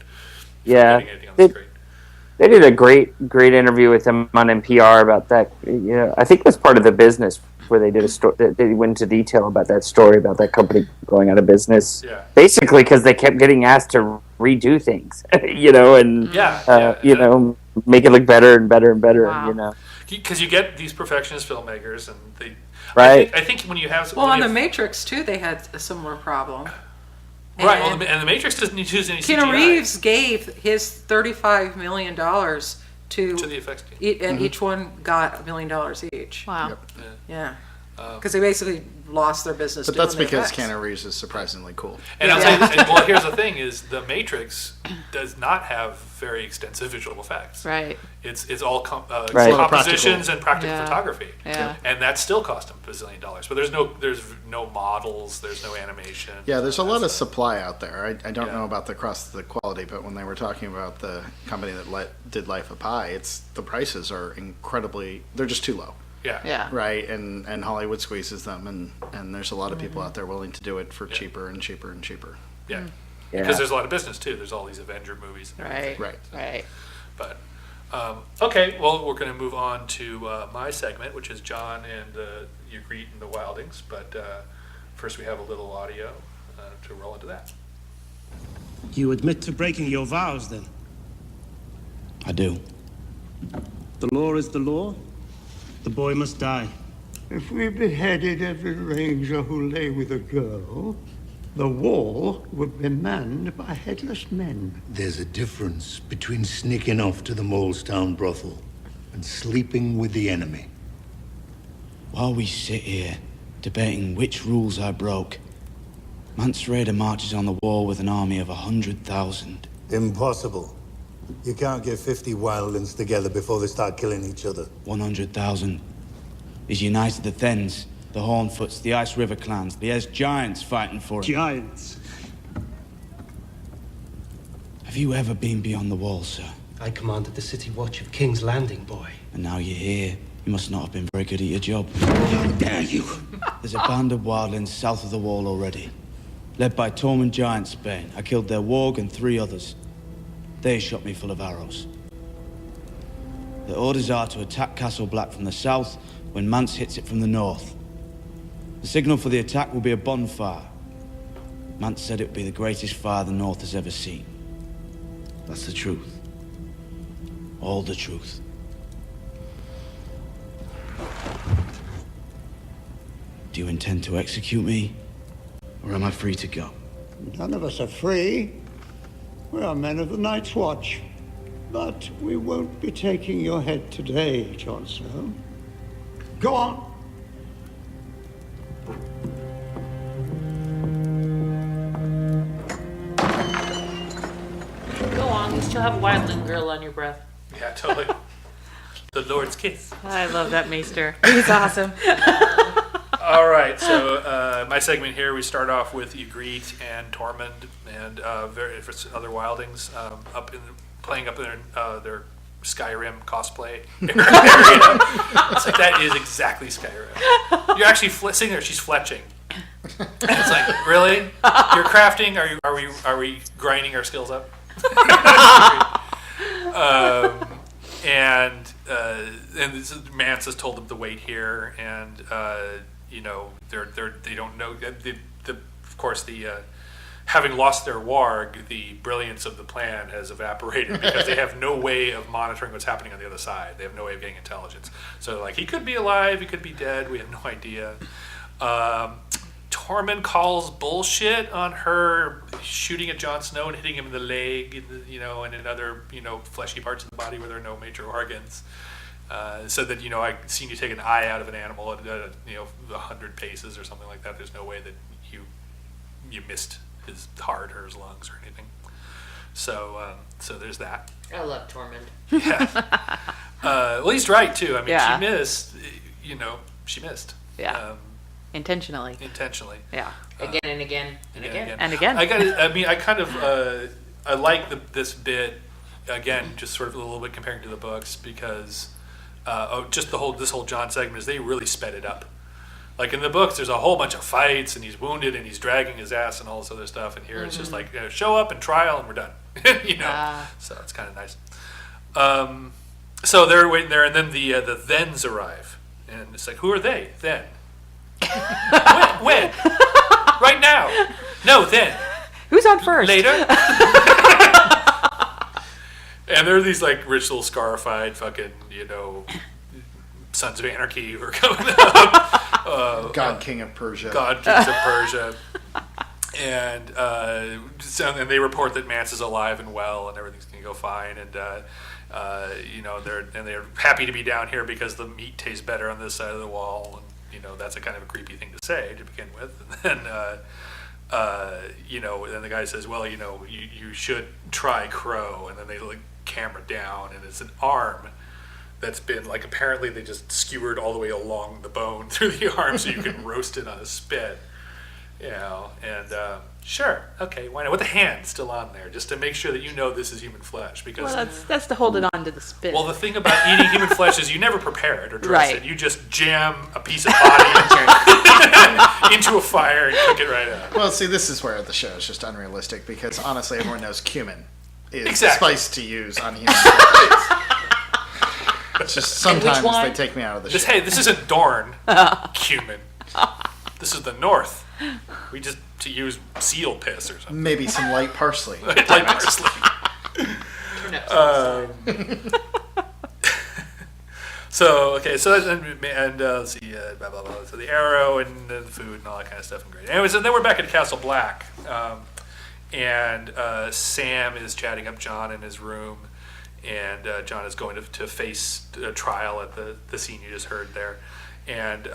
For Yeah. getting anything on the screen. They did a great interview with him on NPR about that. I think it was part of the business where they did a story. They went into detail about that story about that company going out of business. Yeah. Basically, because they kept getting asked to redo things, and make it look better and better and better. Wow. Because you get these perfectionist filmmakers, and they. Right. I think when you have Well, when on you The have- Matrix, too, they had a similar problem. right. And Well, and the Matrix doesn't use any Keanu CGI Reeves gave his $35 million to the effects team. and each one got $1 million each. Wow. Yep. Yeah. Because they basically lost their business. But that's doing the because effects. Keanu Reeves is surprisingly cool. And I'll tell you, well, here's the thing: is the Matrix does not have very extensive visual effects. Right. It's all Right. compositions and practical Yeah. photography. Yeah. And that still cost them $1 bazillion. But there's no models, there's no animation. Yeah, there's a lot of That's- supply out there. I don't Yeah. know about the quality, but when they were talking about the company that did Life of Pi, the prices are they're just too low. Yeah. Yeah. Right, and Hollywood squeezes them, and there's a lot of people out there willing to do it for cheaper and cheaper and cheaper. Yeah. Yeah. Because there's a lot of business too. There's all these Avenger movies. And Right. everything. Right. Right. But okay, well, we're going to move on to my segment, which is John and Ygritte and the Wildings. But first, we have a little audio to roll into that. You admit to breaking your vows, then? I do. The law is the law. The boy must die. If we beheaded every ranger who lay with a girl, the wall would be manned by headless men. There's a difference between sneaking off to the Molestown brothel and sleeping with the enemy. While we sit here debating which rules I broke, Mance Rayder marches on the wall with an army of 100,000. Impossible. You can't get 50 wildlings together before they start killing each other. 100,000. He's united the Thens, the Hornfoots, the Ice River clans, the Es Giants fighting for him. Giants. Have you ever been beyond the wall, sir? I commanded the city watch of King's Landing, boy. And now you're here. You must not have been very good at your job. How dare you? There's a band of wildlings south of the wall already. Led by Tormund Giantsbane. I killed their warg and 3 others. They shot me full of arrows. The orders are to attack Castle Black from the south when Mance hits it from the north. The signal for the attack will be a bonfire. Mance said it would be the greatest fire the north has ever seen. That's the truth. All the truth. Do you intend to execute me? Or am I free to go? None of us are free. We are men of the Night's Watch. But we won't be taking your head today, Jon Snow. Go on. Go on, you still have Wildling Girl on your breath. Yeah, totally. The Lord's kiss. I love that Maester. He's awesome. All right, so my segment here, we start off with Ygritte and Tormund and various other wildlings playing up in their Skyrim cosplay area. It's like, that is exactly Skyrim. You're actually sitting there, she's fletching. And it's like, really? You're crafting? Are we grinding our skills up? And Mance has told them to wait here, and they don't know. Of course, having lost their warg, the brilliance of the plan has evaporated because they have no way of monitoring what's happening on the other side. They have no way of getting intelligence. So, like, he could be alive, he could be dead. We have no idea. Tormund calls bullshit on her shooting at Jon Snow and hitting him in the leg, and in other, fleshy parts of the body where there are no major organs. So that, I've seen you take an eye out of an animal at 100 paces or something like that. There's no way that you missed his heart or his lungs or anything. So there's that. I love Tormund. Yeah. Well, he's right too. I mean, Yeah. she missed. She missed. Yeah. Intentionally. Yeah. Again and again and again. And again. I like this bit, again, just sort of a little bit comparing to the books, because this whole Jon segment is they really sped it up. Like in the books, there's a whole bunch of fights, and he's wounded, and he's dragging his ass, and all this other stuff. And here it's just like, show up and trial, and we're done. So it's kind of nice. So they're waiting there, and then the Thens arrive, and it's like, who are they? Then. when? Right now? No, then. Who's on first? Later. And there are these like rich little scarified fucking, Sons of Anarchy who are coming up. God King of Persia. God Kings of Persia. And and they report that Mance is alive and well and everything's going to go fine. And they're happy to be down here because the meat tastes better on this side of the wall. And that's a kind of a creepy thing to say to begin with. And then then the guy says, well, you should try crow. And then they look camera down, and it's an arm that's been, like, apparently they just skewered all the way along the bone through the arm so you can roast it on a spit. And sure, okay, why not? With the hand still on there, just to make sure that this is human flesh. Because that's to hold it on to the spit. Well, the thing about eating human flesh is you never prepare it or dress Right. it. You just jam a piece of body into a fire and cook it right out. Well, see, this is where the show is just unrealistic, because honestly, everyone knows cumin is Exactly. spice to use on human beings. It's just sometimes one? they take me out of the show. Hey, this isn't Dorne cumin. This is the North. We just to use seal piss or something. Maybe some light parsley. Light parsley. So let's see, blah blah blah. So the arrow and the food and all that kind of stuff, and great. Anyways, and then we're back at Castle Black, and Sam is chatting up Jon in his room, and Jon is going to face a trial at the scene you just heard there, and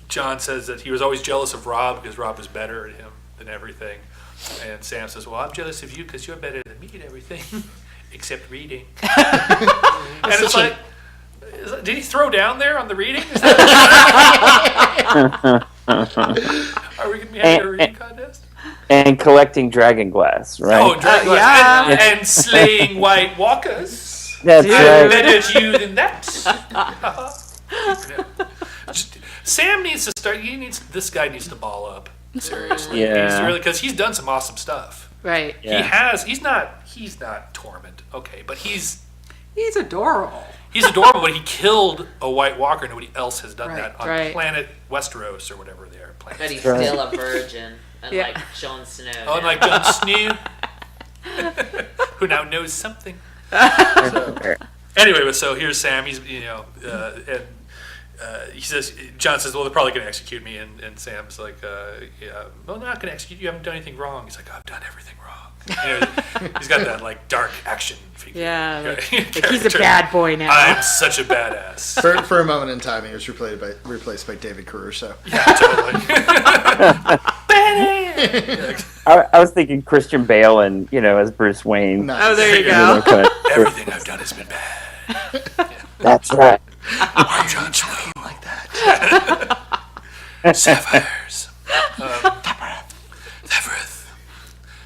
John says that he was always jealous of Rob because Rob was better at him than everything. And Sam says, well, I'm jealous of you because you're better than me at everything except reading. And it's like, did he throw down there on the reading? Is that are we going to be having a reading contest? And collecting dragon glass, right? Oh, dragon glass. And slaying white walkers. That's right. I'm better at you than that. Sam needs to start. This guy needs to ball up. Seriously, Yeah. Because he's done some awesome stuff. Right. Yeah. He's not Torment. Okay, but he's adorable. He's adorable, but he killed a White Walker. Nobody else has done that on planet Westeros or whatever they are. But he's still a virgin, unlike Jon Snow. Oh, unlike Jon Snow, who now knows something. Anyway, so here's Sam. He's and he says, John says, well, they're probably going to execute me, and Sam's like, yeah, well, they're not going to execute you. You haven't done anything wrong. He's like, I've done everything wrong. He's got that like dark action figure. Yeah, like he's a bad boy now. I'm such a badass. For a moment in time, he was replaced by David Caruso. Yeah, totally. I was thinking Christian Bale and as Bruce Wayne. Nice. Oh, there you go. Everything I've done has been bad. That's right. I'm Jon Snow like that. Sapphires. Labyrinth.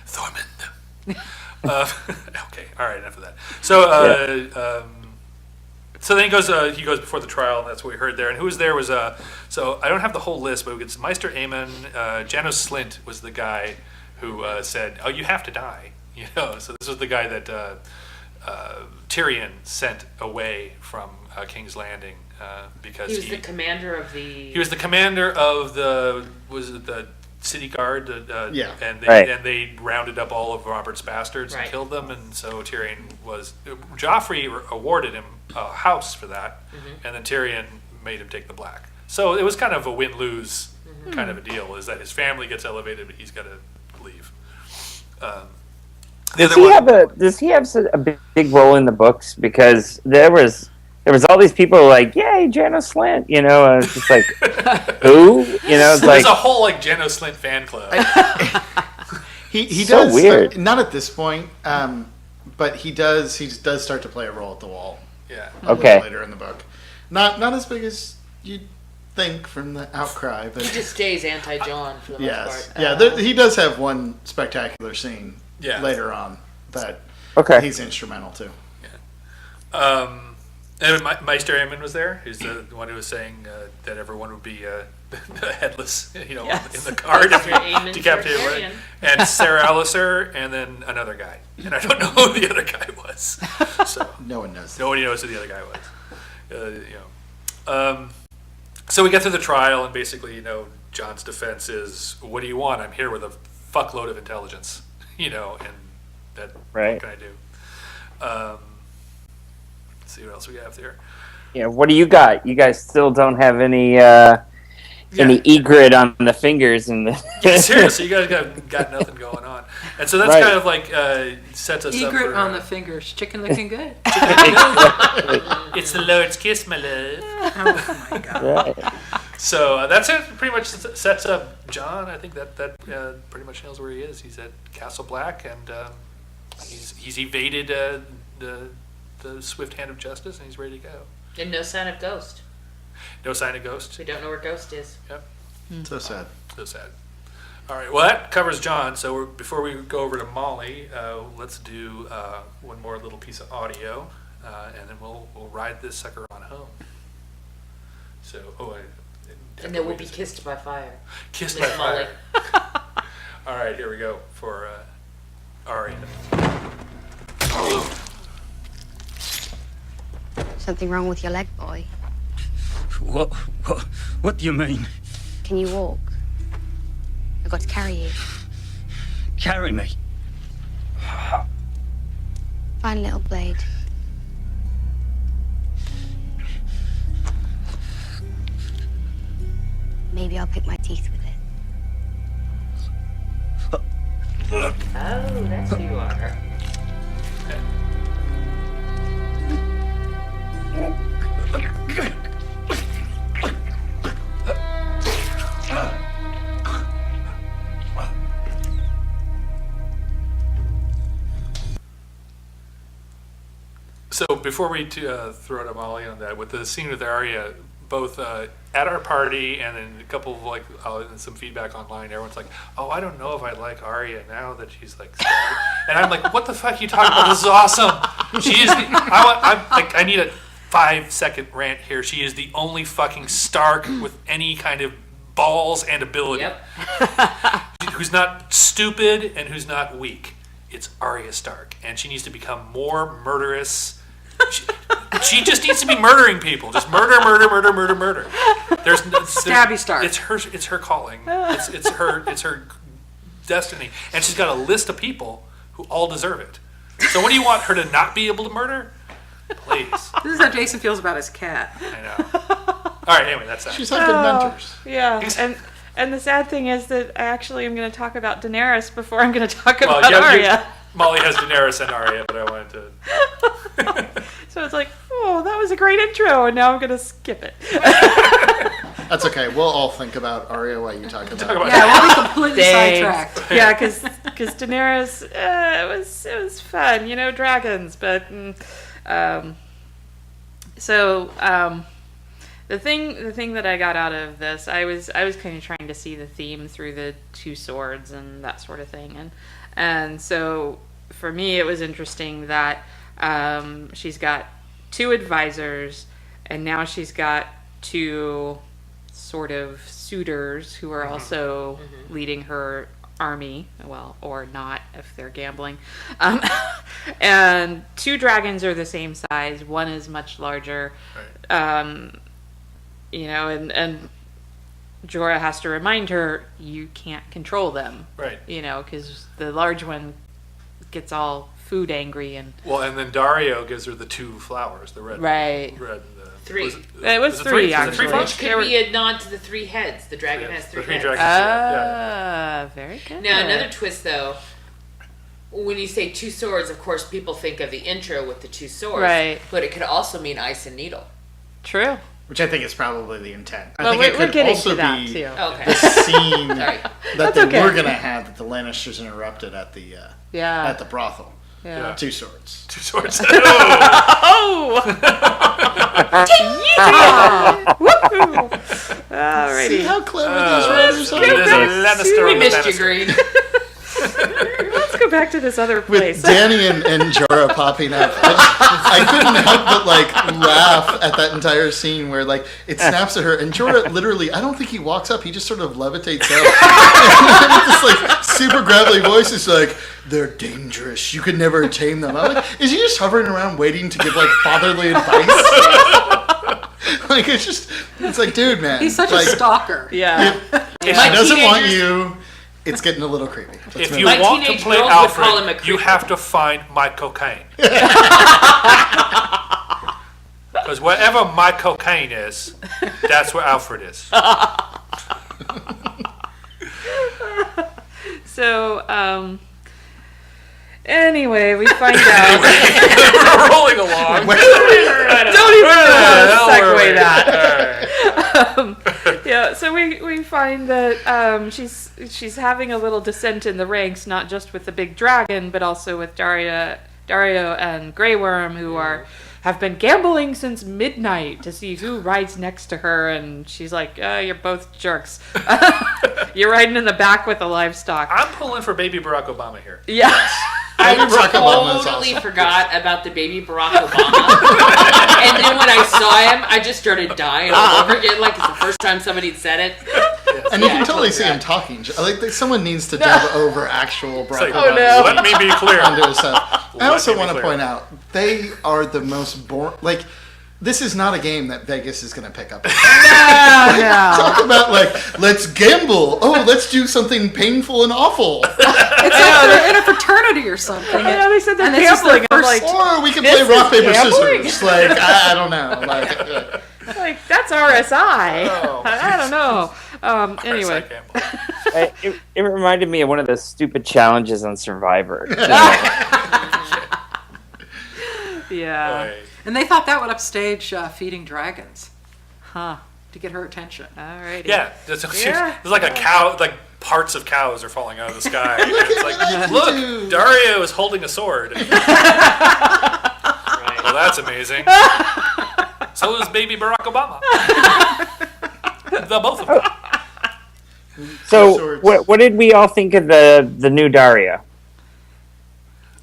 Thormund. Okay, all right, enough of that. So, so then he goes before the trial. That's what we heard there. And who was there was so I don't have the whole list, but it's Meister Aemon. Janos Slynt was the guy who said, "Oh, you have to die." So this was the guy that Tyrion sent away from King's Landing because he was the commander of the. He was the commander of the city guard, yeah, and right. they rounded up all of Robert's bastards Right. and killed them, and so Tyrion Joffrey awarded him a house for that, and then Tyrion made him take the black. So it was kind of a win-lose kind of a deal. Is that his family gets elevated, but he's got to leave. Does he have a big role in the books? Because there was all these people like, yay, Janos Slynt, and it's just like, who? It's There's like a whole Janos Slynt fan club. He So does weird. not at this point, but he does start to play a role at the wall. Yeah. A Okay. little later in the book, not as big as you'd think from the outcry, but He just stays anti-John for the most yes, part. yeah. He does have one spectacular scene later on that he's instrumental to. And Meister Aemon was there. He's the one who was saying that everyone would be headless, in the card if you Aemon's decapitated. Targaryen. And Sarah Alicer, and then another guy, and I don't know who the other guy was. So no one knows. Nobody knows who the other guy was. So we get through the trial, and basically, John's defense is, "What do you want? I'm here with a fuckload of intelligence, and that Right. what can I do?" Let's see what else we have there. Yeah, what do you got? You guys still don't have any egret on the fingers and the Yeah, seriously, you guys got nothing going on, and so that's Right. kind of like sets us up Egret for, on the fingers, chicken looking good. It's the Lord's kiss, my love. Oh my god! Right. So that's it. Pretty much sets up John. I think that pretty much knows where he is. He's at Castle Black, and he's evaded the swift hand of justice, and he's ready to go. And no sign of Ghost. No sign of Ghost. We don't know where Ghost is. Yep. So sad. So sad. All right. Well, that covers John. So before we go over to Molly, let's do one more little piece of audio, and then we'll ride this sucker on home. So, And then we'll be kissed by fire. Kissed With by Molly. fire. All right. Here we go for Arya. Something wrong with your leg, boy? What do you mean? Can you walk? I've got to carry you. Carry me? Find a little blade. Maybe I'll pick my teeth with it. Oh, that's who you are. So before we throw to Molly on that, with the scene with Arya, both at our party and then a couple of some feedback online, everyone's like, "Oh, I don't know if I like Arya now that she's like," Stark. And I'm like, "What the fuck are you talking about? This is awesome. She is. I need a 5-second rant here. She is the only fucking Stark with any kind of balls and ability. Yep. Who's not stupid and who's not weak. It's Arya Stark, and she needs to become more murderous. She just needs to be murdering people. Just murder. There's Stabby Stark. It's her calling. It's her destiny, and she's got a list of people who all deserve it. So what do you want her to not be able to murder? Please. This is how Jason feels about his cat. I know. All right. Anyway, that's that. She's had good mentors. Yeah, and the sad thing is that I actually am going to talk about Daenerys before I'm going to talk about Arya. Molly has Daenerys and Arya, but I wanted to. So it's like, oh, that was a great intro, and now I'm going to skip it. That's okay. We'll all think about Arya while you talk about it. Yeah, we'll be completely sidetracked. Yeah, because Daenerys, it was fun, dragons, but the thing that I got out of this, I was kind of trying to see the theme through the two swords and that sort of thing, and so for me it was interesting that she's got two advisors, and now she's got two sort of suitors who are also leading her army, well, or not if they're gambling. And two dragons are the same size. One is much larger. Right. And Jorah has to remind her, you can't control them. Right. Because the large one gets all food angry and then Dario gives her the two flowers, the red, right, red. Three. It was three actually. Which could be a nod to the three heads. The dragon has three heads. Very good. Now another twist though. When you say two swords, of course, people think of the intro with the two swords. Right. But it could also mean ice and needle. True. Which I think is probably the intent. I well, think it could getting also to that be too. Okay. the scene that they okay. were going to have that the Lannisters interrupted at the at the brothel. Yeah. Two swords. Two swords. Oh! Woohoo! Alrighty. See how clever these writers are? We missed you, Green. Let's go back to this other place. With Danny and Jorah popping up, I couldn't help but laugh at that entire scene where it snaps at her, and Jorah literally, I don't think he walks up, he just sort of levitates up. And this super gravelly voice is like, they're dangerous, you could never tame them. I'm like, is he just hovering around waiting to give fatherly advice? It's like, dude, man. He's such a stalker. Yeah. If she doesn't want you, it's getting a little creepy. If you want to play Alfred, you have to find my cocaine. Because wherever my cocaine is, that's where Alfred is. So, anyway, we find out. We're rolling along. Don't even know how to segue that. Yeah, so we find that she's having a little descent in the ranks, not just with the big dragon, but also with Dario and Grey Worm, who have been gambling since midnight to see who rides next to her, and she's like, you're both jerks. You're riding in the back with the livestock. I'm pulling for baby Barack Obama here. Yeah. I totally forgot about the baby Barack Obama. And then when I saw him, I just started dying all over again, like it's the first time somebody said it. And you can totally see him talking. Someone needs to dub over actual Barack Obama. Oh no. Let me be clear. I also want to point out, they are the most boring. This is not a game that Vegas is going to pick up. No. Talk about let's gamble. Oh, let's do something painful and awful. It's like they're in a fraternity or something. I know, they said they're gambling. Or we can play rock, paper, scissors. I don't know. That's RSI. Oh. I don't know. Anyway. It reminded me of one of those stupid challenges on Survivor. Yeah. Right. And they thought that would upstage feeding dragons. Huh. To get her attention. Alrighty. Yeah. There's like a cow, parts of cows are falling out of the sky. It's look, Dario is holding a sword. Right. Well, that's amazing. So is baby Barack Obama. The both of them. So, what did we all think of the new Dario?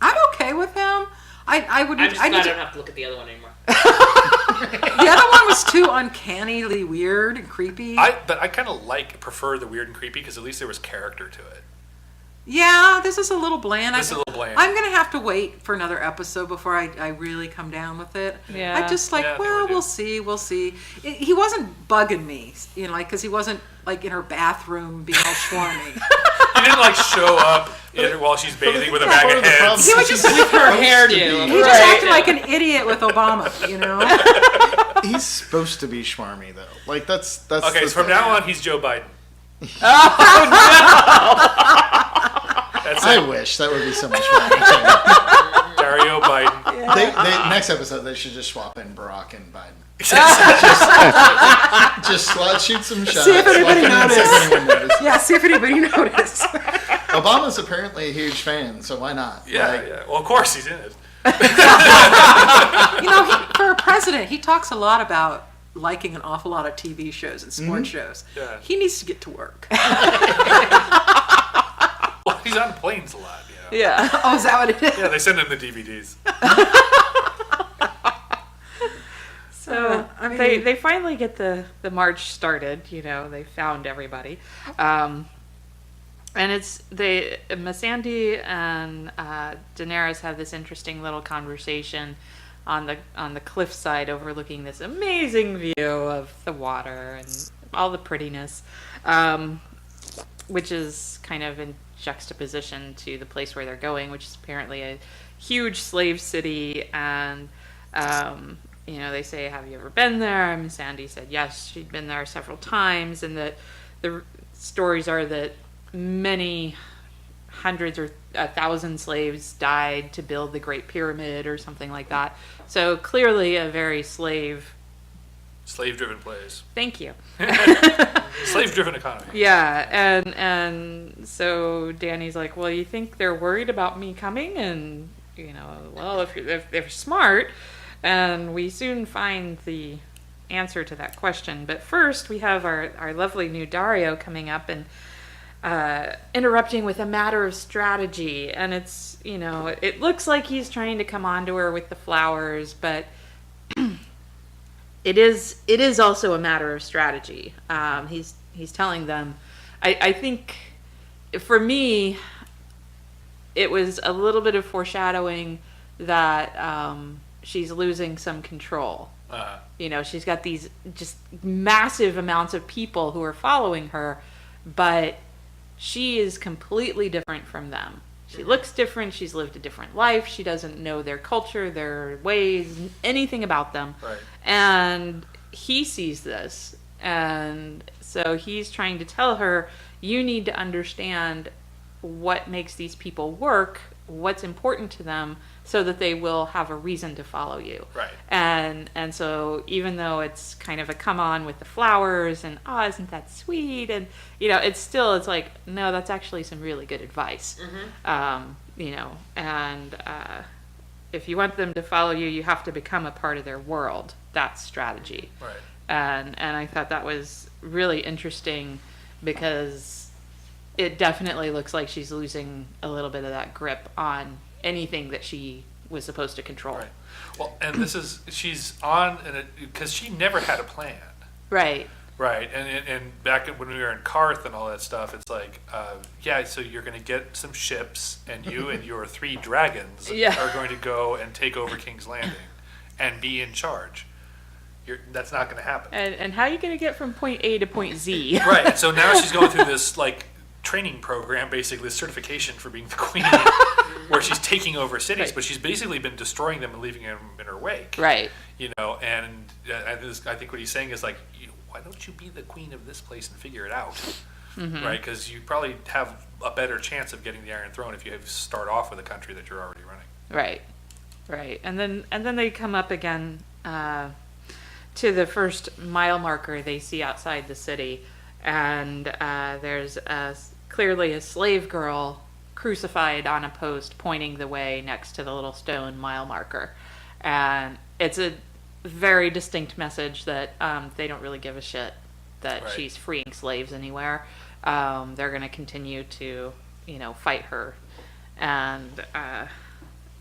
I'm okay with him. I would. I'm just glad I don't have to look at the other one anymore. The other one was too uncannily weird and creepy. But I kind of prefer the weird and creepy because at least there was character to it. Yeah, this is a little bland. This is a little bland. I'm gonna have to wait for another episode before I really come down with it. Yeah. I just we'll see. He wasn't bugging me, because he wasn't in her bathroom being all swarmy. He didn't show up while she's bathing with a bag of heads. He was just with her hairdo. He just acted like an idiot with Obama, He's supposed to be schmarmy though. That's okay. So from now on, he's Joe Biden. I wish that would be so much fun. Dario Biden. Yeah. Next episode, they should just swap in Barack and Biden. just shoot some shots. See if anybody noticed. Yeah, see if anybody noticed. Obama's apparently a huge fan, so why not? Yeah. Well, of course he's in it. For a president, he talks a lot about liking an awful lot of TV shows and sports shows. Yeah. He needs to get to work. Well, he's on planes a lot. Yeah. Oh, is that what it is? Yeah, they send him the DVDs. So they finally get the march started. They found everybody, and it's Missandei and Daenerys have this interesting little conversation on the cliffside overlooking this amazing view of the water and all the prettiness, which is kind of in juxtaposition to the place where they're going, which is apparently a huge slave city. And they say, have you ever been there? And Missandei said yes, she'd been there several times, and that the stories are that many hundreds or 1,000 slaves died to build the Great Pyramid or something like that. So clearly a very slave-driven place. Thank you. Slave-driven economy. Yeah, and so Danny's like, well, you think they're worried about me coming? And, well, if they're smart, and we soon find the answer to that question. But first, we have our lovely new Dario coming up and interrupting with a matter of strategy. And it's, it looks like he's trying to come onto her with the flowers, but it is also a matter of strategy. He's telling them, I think for me, it was a little bit of foreshadowing that she's losing some control. She's got these just massive amounts of people who are following her, but she is completely different from them. She looks different. She's lived a different life. She doesn't know their culture, their ways, anything about them. Right. And he sees this. And so he's trying to tell her, you need to understand what makes these people work, what's important to them, so that they will have a reason to follow you. Right. And so even though it's kind of a come on with the flowers and, isn't that sweet? And, it's like, no, that's actually some really good advice. And if you want them to follow you, you have to become a part of their world. That's strategy. Right. And I thought that was really interesting because it definitely looks like she's losing a little bit of that grip on anything that she was supposed to control. Right. Well, and she's on, because she never had a plan. Right. Right. And back when we were in Karth and all that stuff, it's like, so you're going to get some ships, and you and your 3 dragons are going to go and take over King's Landing and be in charge. That's not going to happen. And how are you going to get from point A to point Z? Right. So now she's going through this training program, basically this certification for being the queen, where she's taking over cities, but she's basically been destroying them and leaving them in her wake. Right. And I think what he's saying is why don't you be the queen of this place and figure it out? Mm-hmm. Right? Because you probably have a better chance of getting the Iron Throne if you start off with a country that you're already running. Right. And then they come up again to the first mile marker they see outside the city, and there's clearly a slave girl crucified on a post pointing the way next to the little stone mile marker. And it's a very distinct message that they don't really give a shit that Right. she's freeing slaves anywhere. They're going to continue to, fight her. And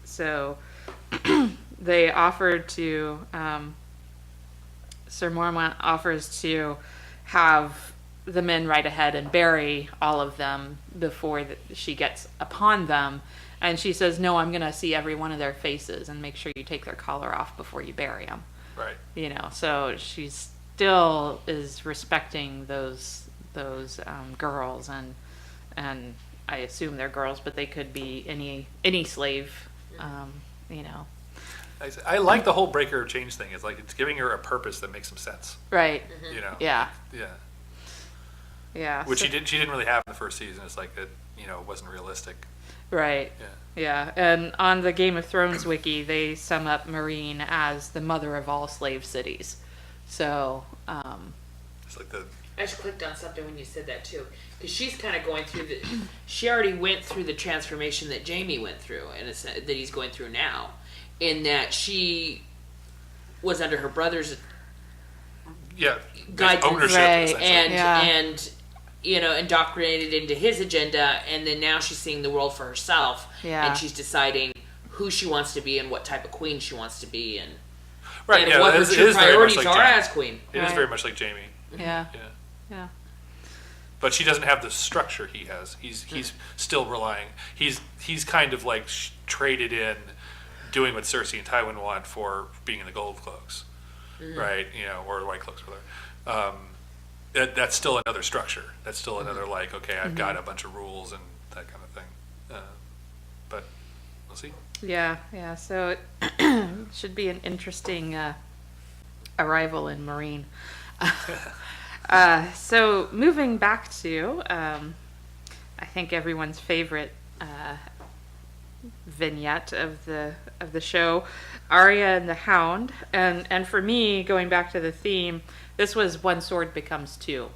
so they offered to, Sir Mormont offers to have the men ride ahead and bury all of them before she gets upon them. And she says, no, I'm going to see every one of their faces and make sure you take their collar off before you bury them. Right. So she still is respecting those girls, and I assume they're girls, but they could be any slave, I like the whole breaker or change thing. It's like it's giving her a purpose that makes some sense. Right. Yeah. Yeah. Which she didn't really have in the first season. It's like it wasn't realistic. Right. Yeah. And on the Game of Thrones wiki, they sum up Meereen as the mother of all slave cities. So, it's like I just clicked on something when you said that too, because she's kind of going through she already went through the transformation that Jamie went through, and that he's going through now, in that she was under her brother's guidance, ownership, right. and indoctrinated into his agenda, and then now she's seeing the world for herself, and she's deciding who she wants to be and what type of queen she wants to be, and what her true priorities are as queen. It is very much like Jamie. Yeah. But she doesn't have the structure he has. He's still relying. He's kind of like traded in doing what Cersei and Tywin want for being in the Gold Cloaks, right? Or the White Cloaks, rather. That's still another structure. That's still another okay, I've got a bunch of rules and that kind of thing. But we'll see. Yeah. So it should be an interesting arrival in Meereen. So moving back to, I think everyone's favorite vignette of the show, Arya and the Hound, and for me, going back to the theme, this was one sword becomes two.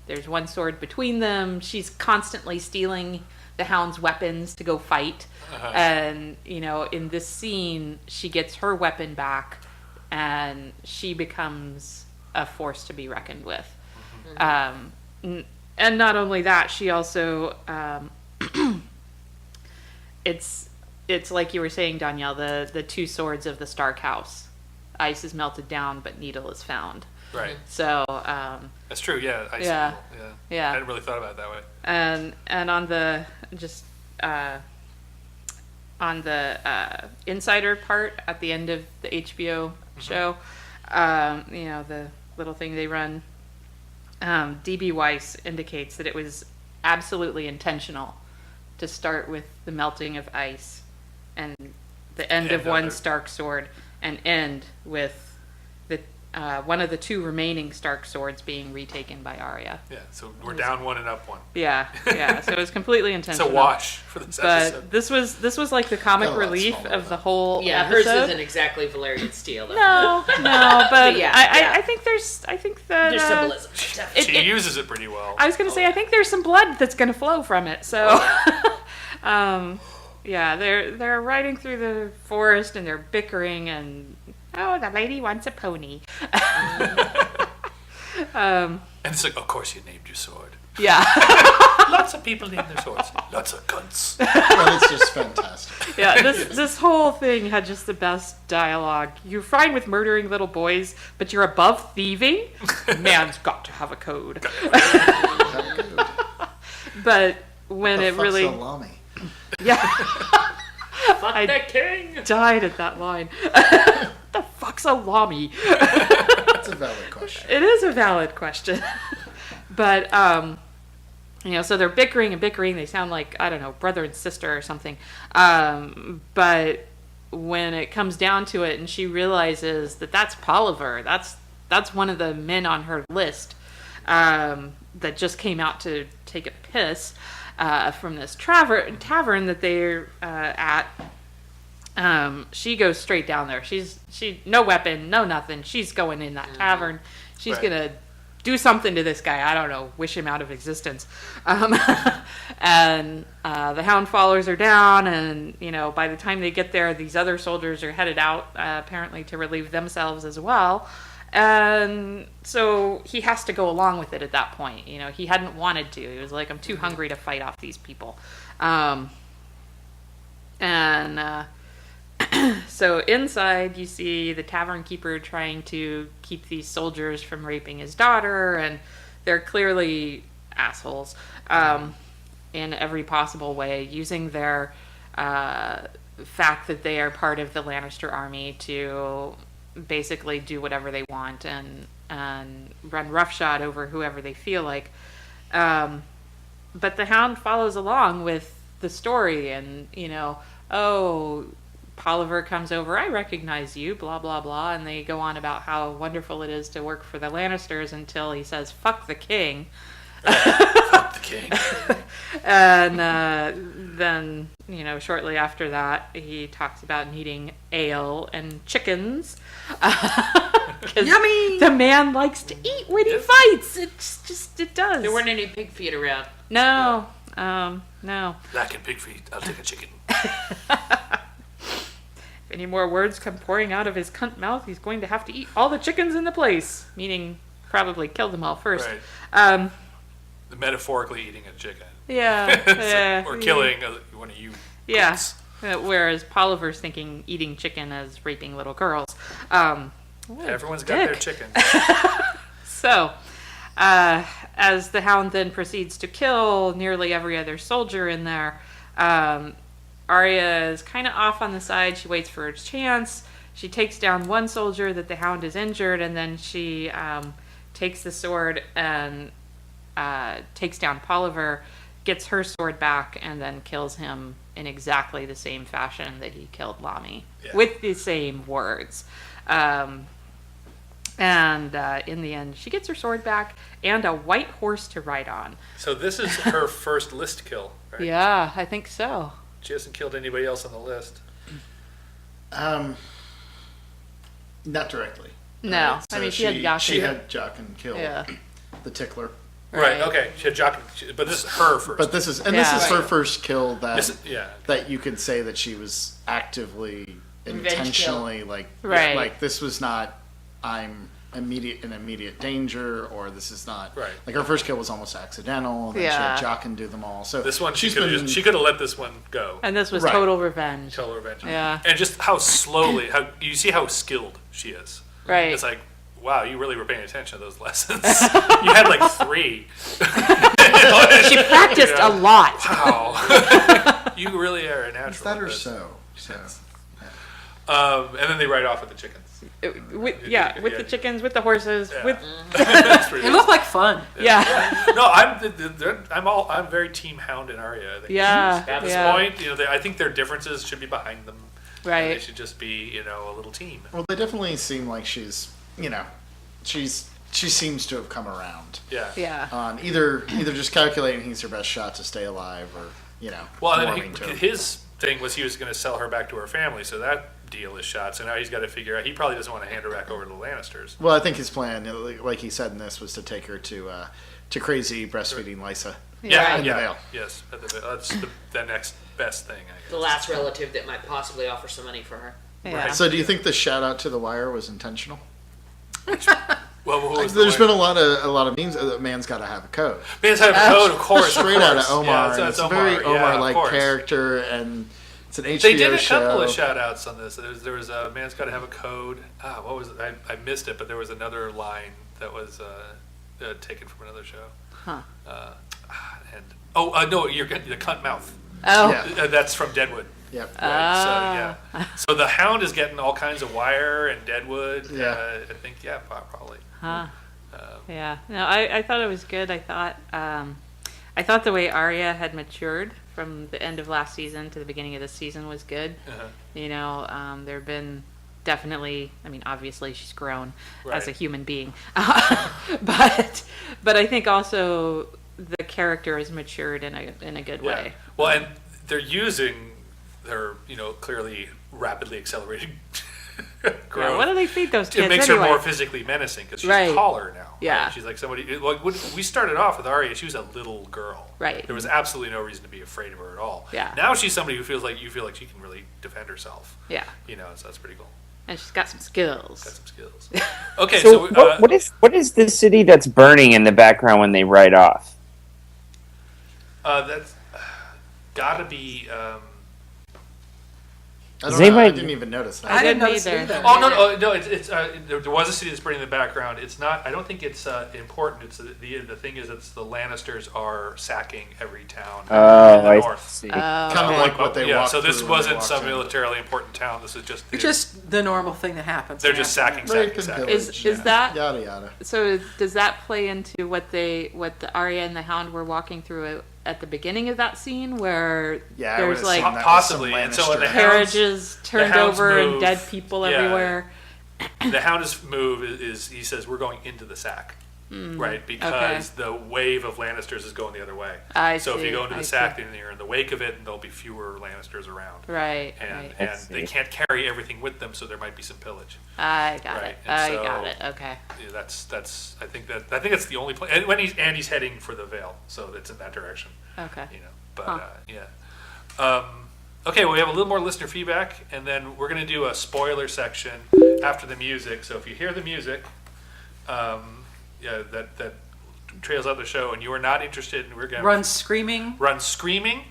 There's one sword between them. She's constantly stealing the Hound's weapons to go fight, and in this scene, she gets her weapon back, and she becomes a force to be reckoned with. And not only that, she also it's like you were saying, Danielle, the two swords of the Stark house. Ice is melted down, but needle is found. Right. So that's true. Yeah. Ice yeah. Needle, Yeah. I hadn't really thought about it that way. And on the insider part at the end of the HBO show, the little thing they run, D.B. Weiss indicates that it was absolutely intentional to start with the melting of ice and the end of one Stark sword and end with the one of the two remaining Stark swords being retaken by Arya. Yeah, so we're down one and up one. Yeah. So it was completely intentional. It's a wash for this episode. But this was like the comic relief of the whole episode. Hers isn't exactly Valyrian steel, though. No, but I think there's symbolism. She uses it pretty well. I was going to say, I think there's some blood that's going to flow from it. So, they're riding through the forest and they're bickering and, the lady wants a pony. And it's like, of course you named your sword. Yeah. Lots of people name their swords. Lots of cunts. Well, it's just fantastic. Yeah, this whole thing had just the best dialogue. You're fine with murdering little boys, but you're above thieving? Man's got to have a code. But when it really... salami? Yeah. Fuck the king! Died at that line. The fuck's a lami? That's a valid question. It is a valid question. But, so they're bickering and bickering. They sound like, I don't know, brother and sister or something. But when it comes down to it and she realizes that that's Polliver, that's one of the men on her list that just came out to take a piss from this tavern that they're at. She goes straight down there. She no weapon, no nothing. She's going in that tavern. She's gonna do something to this guy. I don't know, wish him out of existence. And the Hound follows her down, and by the time they get there, these other soldiers are headed out, apparently to relieve themselves as well. And so he has to go along with it at that point. He hadn't wanted to. He was like, I'm too hungry to fight off these people. So inside you see the tavern keeper trying to keep these soldiers from raping his daughter, and they're clearly assholes in every possible way, using their fact that they are part of the Lannister army to basically do whatever they want and run roughshod over whoever they feel like. But the Hound follows along with the story, and Polliver comes over, I recognize you, blah, blah, blah. And they go on about how wonderful it is to work for the Lannisters until he says, fuck the king. Fuck the king. And then, shortly after that, he talks about needing ale and chickens. Yummy! The man likes to eat when he fights. It does. There weren't any pig feet around. No. No. Lacking pig feet, I'll take a chicken. If any more words come pouring out of his cunt mouth, he's going to have to eat all the chickens in the place. Meaning, probably kill them all first. Right. Metaphorically eating a chicken. Yeah. Or killing one of you. Yeah. cooks. Whereas Polliver's thinking eating chicken as raping little girls. Everyone's got their chickens. So, as the Hound then proceeds to kill nearly every other soldier in there, Arya is kind of off on the side. She waits for her chance. She takes down one soldier that the Hound is injured, and then she takes the sword and takes down Polliver, gets her sword back, and then kills him in exactly the same fashion that he killed Lami, with the same words. And in the end, she gets her sword back and a white horse to ride on. So this is her first list kill, right? Yeah, I think so. She hasn't killed anybody else on the list. Not directly. No, So I mean she had Jaqen. She had Jaqen kill the tickler. Right. Okay. She had Jaqen, but this is her first. But this is her first kill that yeah. that you could say that she was actively, intentionally like this was not I'm in immediate danger, or this is not like her first kill was almost accidental. Then she had Jaqen do them all. So this one she could have let this one go. And this was total revenge. Total revenge. Yeah. And just how slowly, how you see how skilled she is. Right. It's like, wow, you really were paying attention to those lessons. You had like 3. She practiced a lot. Wow. You really are a natural. Is that or so? And then they ride off with the chickens. With the chickens, with the horses, with. It looked like fun. Yeah. No, I'm very team Hound and Arya. I think. At this point, I think their differences should be behind them. Right. And they should just be, a little team. Well, they definitely seem like she seems to have come around. Yeah. Yeah. On either just calculating he's her best shot to stay alive, or Well, and warming to him. his thing was he was going to sell her back to her family, so that deal is shot. So now he's got to figure out. He probably doesn't want to hand her back over to the Lannisters. Well, I think his plan, like he said in this, was to take her to crazy breastfeeding Lysa. Yeah. In the Vale. Yes, at the Vale. That's the next best thing. I guess. The last relative that might possibly offer some money for her. Yeah. Right. So, do you think the shout out to The Wire was intentional? Well, what was there's been a lot of memes. Man's got to have a code. Man's got to have a code, of course. Straight out of Omar. Yeah, it's a very Omar-like character, and it's an HBO show. They did a couple of shout outs on this. There was a Man's got to have a code. What was it? I missed it, but there was another line that was taken from another show. Huh. No, you're getting the cunt mouth. Oh. Yeah. That's from Deadwood. Yep. Right. So the Hound is getting all kinds of Wire and Deadwood. Yeah. I think probably. Huh. Yeah. No, I thought it was good. I thought the way Arya had matured from the end of last season to the beginning of this season was good. Uh-huh. There have been definitely. I mean, obviously she's grown as a human being, but I think also the character has matured in a good way. Well, and they're using their clearly rapidly accelerating Yeah, what do they feed those kids? It makes anyway? her more physically menacing because she's Right. taller now. Yeah. Right? She's like somebody. Like when we started off with Arya, she was a little girl. Right. There was absolutely no reason to be afraid of her at all. Yeah. Now she's somebody who feels like you feel like she can really defend herself. Yeah. So that's pretty cool. And she's got some skills. Got some skills. Okay, So, so, what is the city that's burning in the background when they ride off? that's gotta be. I Does don't know. I anybody- didn't even notice that. I didn't didn't notice it either. either. Oh no! It's there was a city that's burning in the background. It's not. I don't think it's important. It's the thing is, it's the Lannisters are sacking every town in Oh, the I north. see. Kind of like what they Yeah, walked so this through when they wasn't walked some in. militarily important town. This is just. It's just the normal thing that happens. They're just sacking. Rape and sacking. pillage. Is that Yada yada. so? Does that play into what the Arya and the Hound were walking through at the beginning of that scene, where Yeah, I there's would like assume that was Possibly. some And so when the Lannister. carriages turned Hound's over and move- dead people yeah. everywhere? The Hound's move is he says we're going into the sack, right? Because the wave of Lannisters is going the other way. I so if see, you go into I the sack, then you're in the wake of it, and there'll be fewer Lannisters around. Right. And right. and they can't carry everything with them, so there might be some pillage. I got Right, it. and I so- got it. Okay. Yeah, that's I think that's the only place. And when he's heading for the Vale, so it's in that direction. Okay. But Huh. yeah. Okay, well, we have a little more listener feedback, and then we're going to do a spoiler section after the music. So if you hear the music, that trails out the show, and you are not interested, and we're going to Run screaming. run screaming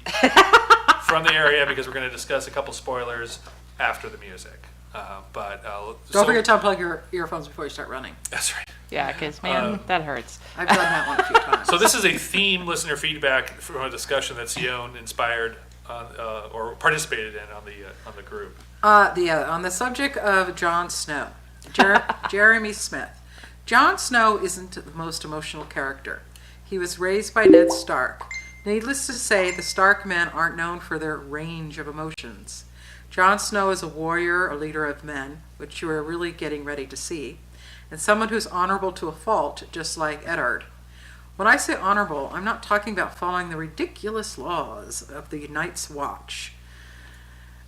from the area because we're going to discuss a couple spoilers after the music. Don't forget to unplug your earphones before you start running. That's right. Yeah, because man, that hurts. I've done that one a few times. So this is a theme listener feedback from a discussion that Sion inspired or participated in on the group. On the subject of Jon Snow, Jeremy Smith. Jon Snow isn't the most emotional character. He was raised by Ned Stark. Needless to say, the Stark men aren't known for their range of emotions. Jon Snow is a warrior, a leader of men, which you are really getting ready to see, and someone who's honorable to a fault, just like Eddard. When I say honorable, I'm not talking about following the ridiculous laws of the Night's Watch.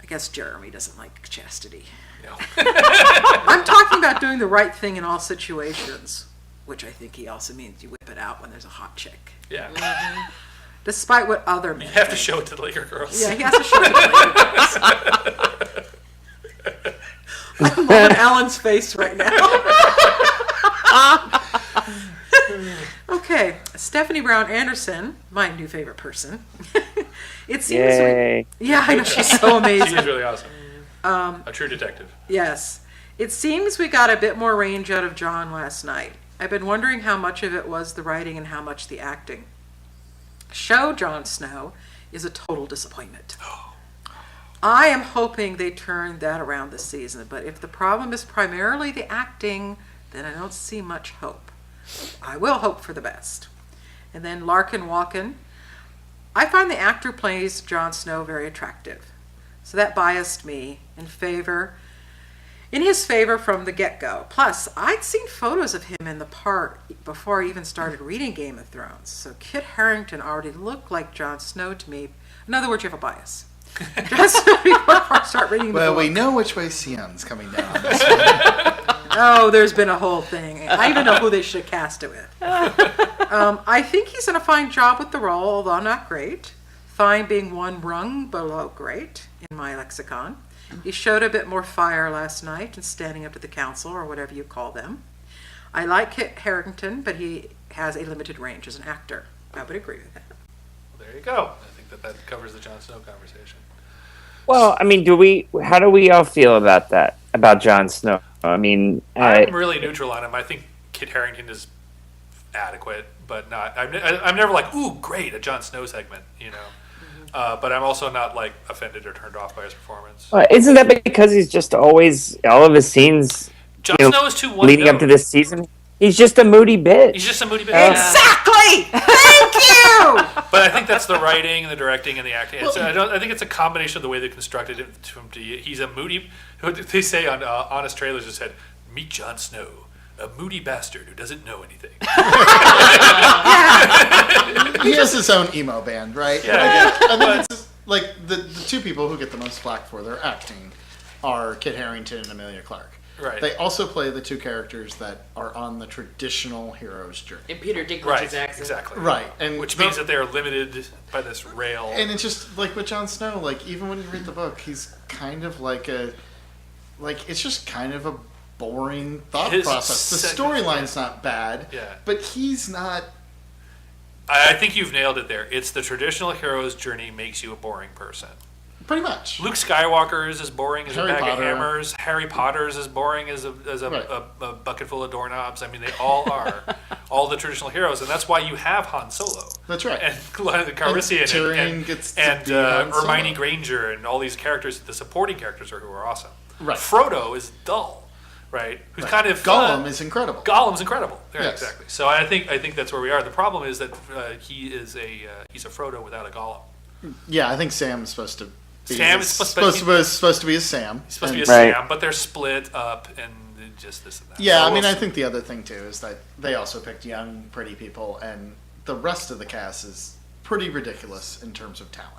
I guess Jeremy doesn't like chastity. No. I'm talking about doing the right thing in all situations, which I think he also means you whip it out when there's a hot chick. Yeah. Despite what other men You have to think. show it to the Laker girls. Yeah, he has to show it to the Laker girls. I'm loving Alan's face right now. Okay, Stephanie Brown Anderson, my new favorite person. It seems Yay. yeah, I know, she's so amazing. She is really awesome. A true detective. Yes. It seems we got a bit more range out of John last night. I've been wondering how much of it was the writing and how much the acting. Show Jon Snow is a total disappointment. I am hoping they turn that around this season, but if the problem is primarily the acting, then I don't see much hope. I will hope for the best. And then Larkin Walken. I find the actor who plays Jon Snow very attractive. So that biased me in his favor from the get-go. Plus, I'd seen photos of him in the part before I even started reading Game of Thrones. So Kit Harington already looked like Jon Snow to me. In other words, you have a bias. Jon Snow before I start reading the Well, book. we know which way Sion's coming down. on this one. Oh, there's been a whole thing. I even know who they should have cast it with. I think he's done a fine job with the role, although not great. Fine being one rung below great in my lexicon. He showed a bit more fire last night in standing up to the council, or whatever you call them. I like Kit Harington, but he has a limited range as an actor. I would agree with that. Well, there you go. I think that covers the Jon Snow conversation. Well, I mean, how do we all feel about that, about Jon Snow? I mean, I'm really neutral on him. I think Kit Harington is adequate, but not. I'm never like, ooh, great, a Jon Snow segment, you know. But I'm also not like offended or turned off by his performance. isn't that because he's just always, all of his scenes, Jon Snow is too one leading up to this season, he's just a moody bitch. He's just a moody bitch. Exactly! Thank you! But I think that's the writing and the directing and the acting. I think it's a combination of the way they constructed it. He's a moody. They say on Honest Trailers just said, "Meet Jon Snow, a moody bastard who doesn't know anything." He has his own emo band, right? Yeah. I think it's like the two people who get the most flack for their acting are Kit Harington and Amelia Clark. Right. They also play the two characters that are on the traditional hero's journey. And Peter Dinklage's Right, accent. exactly. Right, and which means that they are limited by this rail. And it's just like with Jon Snow, like even when you read the book, he's kind of like it's just kind of a boring thought process. The storyline's not bad, but he's not. I think you've nailed it there. It's the traditional hero's journey makes you a boring person. Pretty much. Luke Skywalker is as boring as Harry a bag Potter. of hammers. Harry Potter is as boring as a bucket full of doorknobs. I mean, they all are. All the traditional heroes. And that's why you have Han Solo. That's right. And Calrissian Tyrion gets to be Han Hermione Solo. Granger and all these characters, the supporting characters who are awesome. Right. Frodo is dull. Right, who's Right. kind of Gollum is incredible. Gollum's incredible. Yeah, Yes. exactly. So I think that's where we are. The problem is that he's a Frodo without a Gollum. Yeah, I think Sam's supposed to be. Sam is supposed to be a Sam. He's supposed to be a And- Sam, but they're split up and just this and that. Yeah, So I mean, we'll I see. think the other thing too is that they also picked young, pretty people, and the rest of the cast is pretty ridiculous in terms of talent.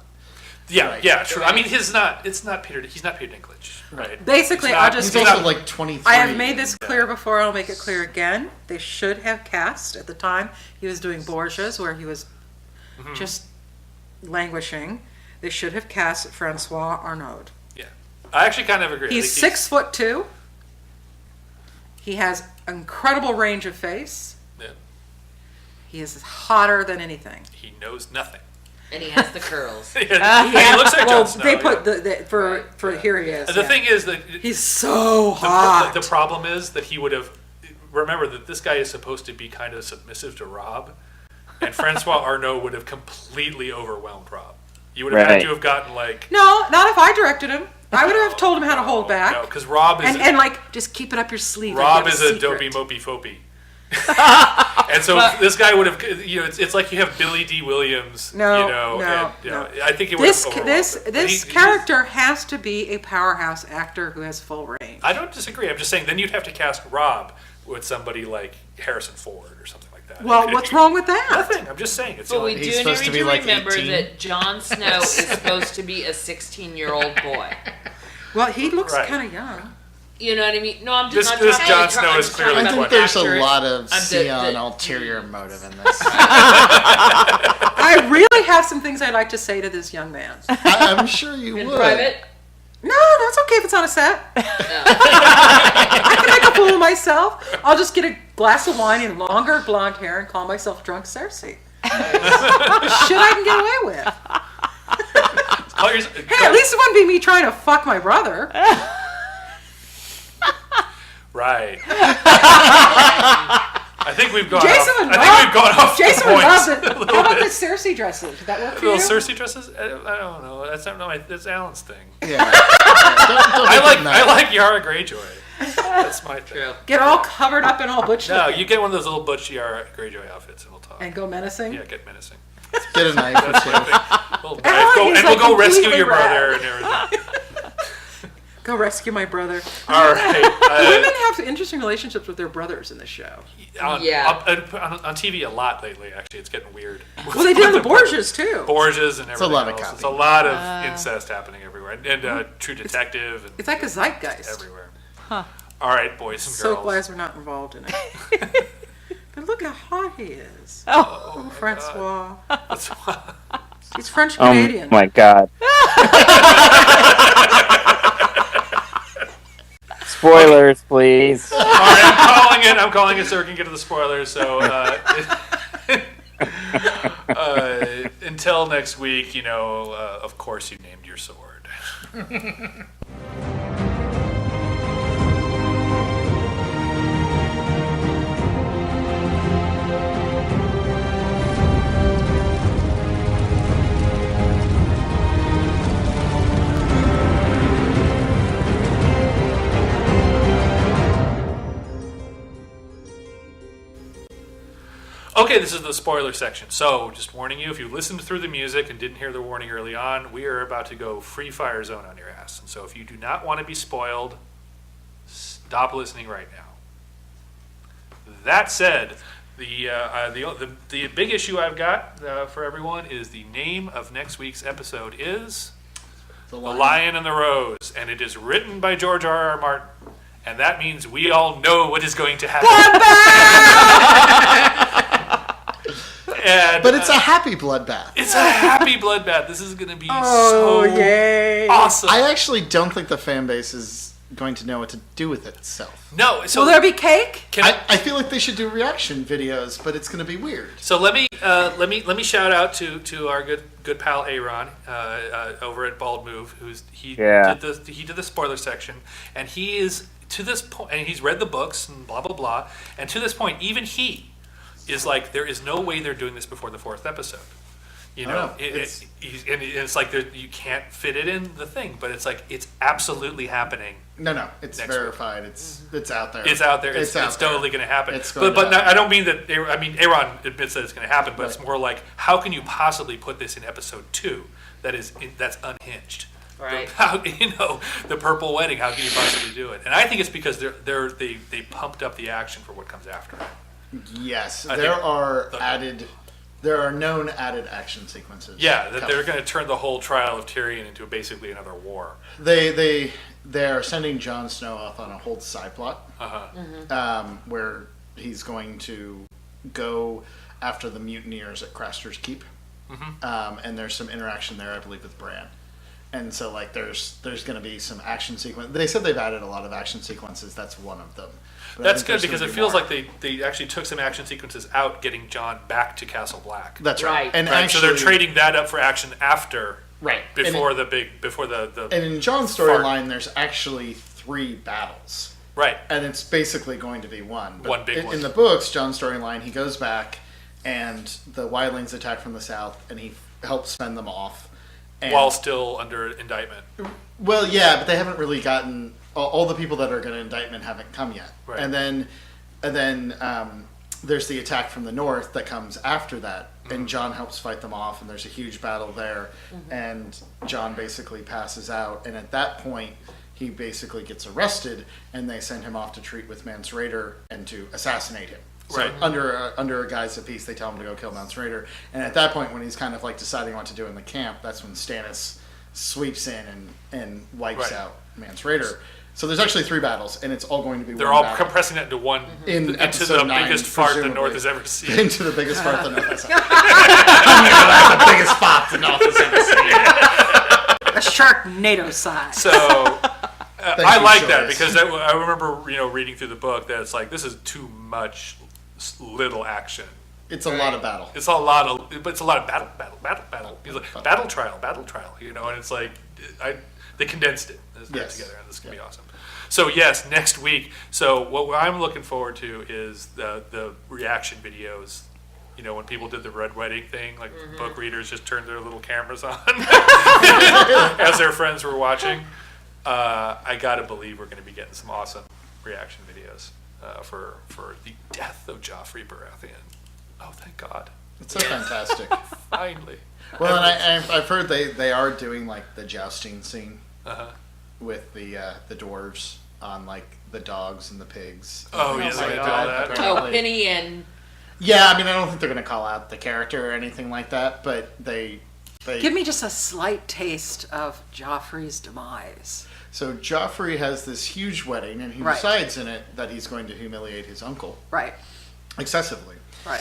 Yeah, Right. yeah, true. I mean, he's not Peter Dinklage, right? Basically, He's not- I'll just. he's not- like 23. I have made this clear before. I'll make it clear again. They should have cast at the time he was doing Borgias, where he was just languishing. They should have cast Francois Arnaud. Yeah, I actually kind of agree. I He's think 6'2". He has incredible range of face. Yeah. He is hotter than anything. He knows nothing. And he has the curls. He looks like well, Jon Snow. they put yeah. for here he is. And the thing is that he's so hot. The problem is that he would have. Remember that this guy is supposed to be kind of submissive to Rob, and Francois Arnaud would have completely overwhelmed Rob. You would have had Right. to have gotten like No, not if I directed him. I would have told him how to hold back. no, because Rob is and like just keep it up your sleeve. Rob like is you have a secret. dopey mopey fopey. And so this guy would have, it's like you have Billy D. Williams, No, and, no. I think he would have overwhelmed it. This character has to be a powerhouse actor who has full range. I don't disagree. I'm just saying then you'd have to cast Rob with somebody like Harrison Ford or something like that. Well, what's wrong with that? Nothing. I'm just saying. It's But we the only- do need to remember that Jon Snow is supposed to be a 16-year-old boy. Well, he looks Right. kind of young. You know what I mean? No, I'm This- just this not Jon talking Snow is clearly I about think the there's a actors. lot of I'm the- Sion the- ulterior motive in this. I really have some things I'd like to say to this young man. I'm sure you In would. private? No, it's okay if it's on a set. I can make a fool of myself. I'll just get a glass of wine and longer blonde hair and call myself Drunk Cersei. Shit I can get away with. Hey, at least it wouldn't be me trying to fuck my brother. Right. I think we've gone Jason off. would I think we've gone off Jason the would points love it. a little How about bit. the Cersei dresses? Did that work for you? Little Cersei dresses? I don't know. That's not that's Alan's thing. Yeah. I like Yara Greyjoy. That's my thing. Get all covered up and all butch No, looking you get one of those little butch Yara Greyjoy outfits and we'll talk. and go menacing. Yeah, get menacing. Get a knife or That's two. my thing. Little knife. Alan Go, is and like we'll go rescue completely your brother rad. and everything. Go rescue my brother. All right. Women have interesting relationships with their brothers in this show. On TV a lot lately. Actually, it's getting weird. Well, they did on the Borgias too. Borgias and everything It's a lot of else. copy. It's a lot of incest happening everywhere, and True Detective and It's like a zeitgeist. everywhere. All right, boys and So girls. glad we're not involved in it. But look how hot he is. Oh, my Francois. That's He's French Oh Canadian. my god. Spoilers, please. All right, I'm calling it so we can get to the spoilers. So until next week, of course you named your sword. Okay, this is the spoiler section. So, just warning you, if you listened through the music and didn't hear the warning early on, we are about to go free fire zone on your ass. And so, if you do not want to be spoiled, stop listening right now. That said, the big issue I've got for everyone is the name of next week's episode is The Lion and the Rose, and it is written by George R.R. Martin, and that means we all know what is going to happen. But it's a happy bloodbath. It's a happy bloodbath. This is going to be yay. awesome. I actually don't think the fan base is going to know what to do with itself. No. So will there be cake? I feel like they should do reaction videos, but it's going to be weird. So let me shout out to our good pal Aaron over at Bald Move, he did the spoiler section, and he is to this point, and he's read the books and blah blah blah, and to this point, even he is like, there is no way they're doing this before the 4th episode. You know, it's like you can't fit it in the thing, but it's like it's absolutely happening. No, it's verified. Week. It's out there. It's out there. It's totally going to happen. But I don't mean that. I mean, Aaron admits that it's going to happen, but it's more like, how can you possibly put this in episode 2 that's unhinged? Right. How the Purple Wedding? How can you possibly do it? And I think it's because they pumped up the action for what comes after it. Yes, there are known added action sequences. Yeah, that they're going to turn the whole trial of Tyrion into basically another war. They're sending Jon Snow off on a whole side plot, where he's going to go after the mutineers at Craster's Keep, and there's some interaction there, I believe, with Bran. And so, like, there's going to be some action sequence. They said they've added a lot of action sequences. That's one of them. But that's good because it feels like they actually took some action sequences out, getting Jon back to Castle Black. That's right. And actually, so they're trading that up for action after, before the. And in Jon's storyline, there's actually 3 battles. Right. And it's basically going to be one. One big one. In the books, Jon's storyline, he goes back, and the wildlings attack from the south, and he helps fend them off. While still under indictment. Well, yeah, but they haven't really gotten... All the people that are going to indictment haven't come yet. Right. And then there's the attack from the north that comes after that, and Jon helps fight them off, and there's a huge battle there, and Jon basically passes out, and at that point, he basically gets arrested, and they send him off to treat with Mance Rayder and to assassinate him. So under a guise of peace, they tell him to go kill Mance Rayder, and at that point, when he's kind of like deciding what to do in the camp, that's when Stannis sweeps in and wipes out Mance Rayder. So there's actually 3 battles, and it's all going to be. They're all compressing it into one, into the 9, biggest fart the North has ever seen. Into the biggest fart the North has ever seen. That's the biggest fart the North has ever seen. A Sharknado size. So I like that because I remember reading through the book that it's like, this is too much little action. It's a lot of battle. It's a lot of battle. He's like, battle trial, and it's like they condensed it together, and this is gonna be awesome. So yes, next week. So what I'm looking forward to is the reaction videos. When people did the Red Wedding thing, like book readers just turned their little cameras on as their friends were watching. I gotta believe we're gonna be getting some awesome reaction videos for the death of Joffrey Baratheon. Oh, thank God! It's so fantastic. Finally. Well, and I've heard they are doing like the jousting scene with the dwarves on like the dogs and the pigs. Oh yeah, they do all that. Oh, Penny and. Yeah, I mean, I don't think they're going to call out the character or anything like that, but they give me just a slight taste of Joffrey's demise. So Joffrey has this huge wedding, and he decides in it that he's going to humiliate his uncle. Right. Excessively. Right.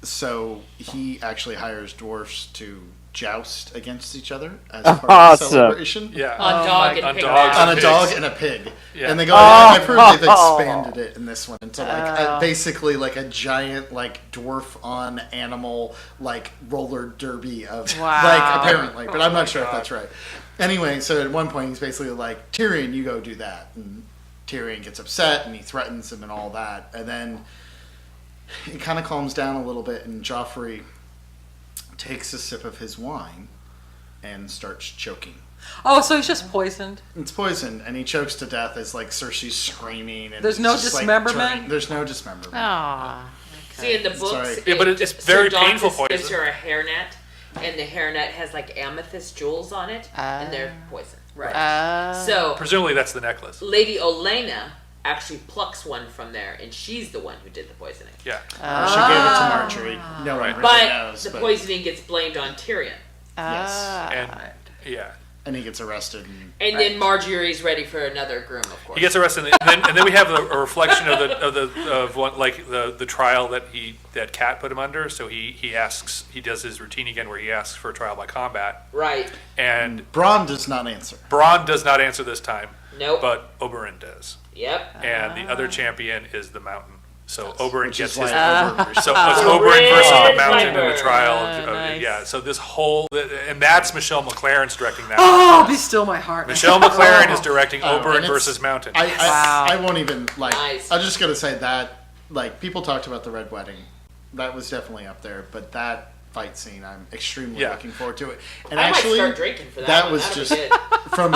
So he actually hires dwarfs to joust against each other as part of the celebration. Yeah. On a dog and a pig. Yeah. And they go, I've heard they've expanded it in this one into like basically like a giant like dwarf on animal like roller derby of like apparently, but I'm not sure if that's right. Anyway, so at one point he's basically like, Tyrion, you go do that. And Tyrion gets upset and he threatens him and all that. And then it kind of calms down a little bit, and Joffrey takes a sip of his wine and starts choking. Oh, so he's just poisoned? It's poisoned, and he chokes to death as like Cersei's screaming. And there's no dismemberment? Like, there's no dismemberment. Aww. See, in the books, but it's very painful poison. Gives her a hairnet, and the hairnet has like amethyst jewels on it, and they're poison. Right. So presumably that's the necklace. Lady Olenna actually plucks one from there, and she's the one who did the poisoning. Yeah. She gave it to Marjorie. No one really knows. But the poisoning gets blamed on Tyrion. Yes. And yeah. And he gets arrested. And then Marjorie's ready for another groom, of course. He gets arrested, and then we have a reflection of one, like the trial that Kat put him under. So he does his routine again, where he asks for a trial by combat. Right. And Braun does not answer. Braun does not answer this time. Nope. But Oberyn does. Yep. And the other champion is the Mountain. So Oberyn gets his. Oberyn So it's Oberyn versus the Mountain in the Viper. trial. Nice. Yeah. So this whole, and that's Michelle McLaren's directing that. Oh, be still my heart. Michelle McLaren is directing and Oberyn it's- versus Mountain. I won't even, like, Nice. I'm just going to say that, like, people talked about the Red Wedding. That was definitely up there, but that fight scene, I'm extremely looking forward to it. And I might actually, start drinking for that one. was That'll be just good. from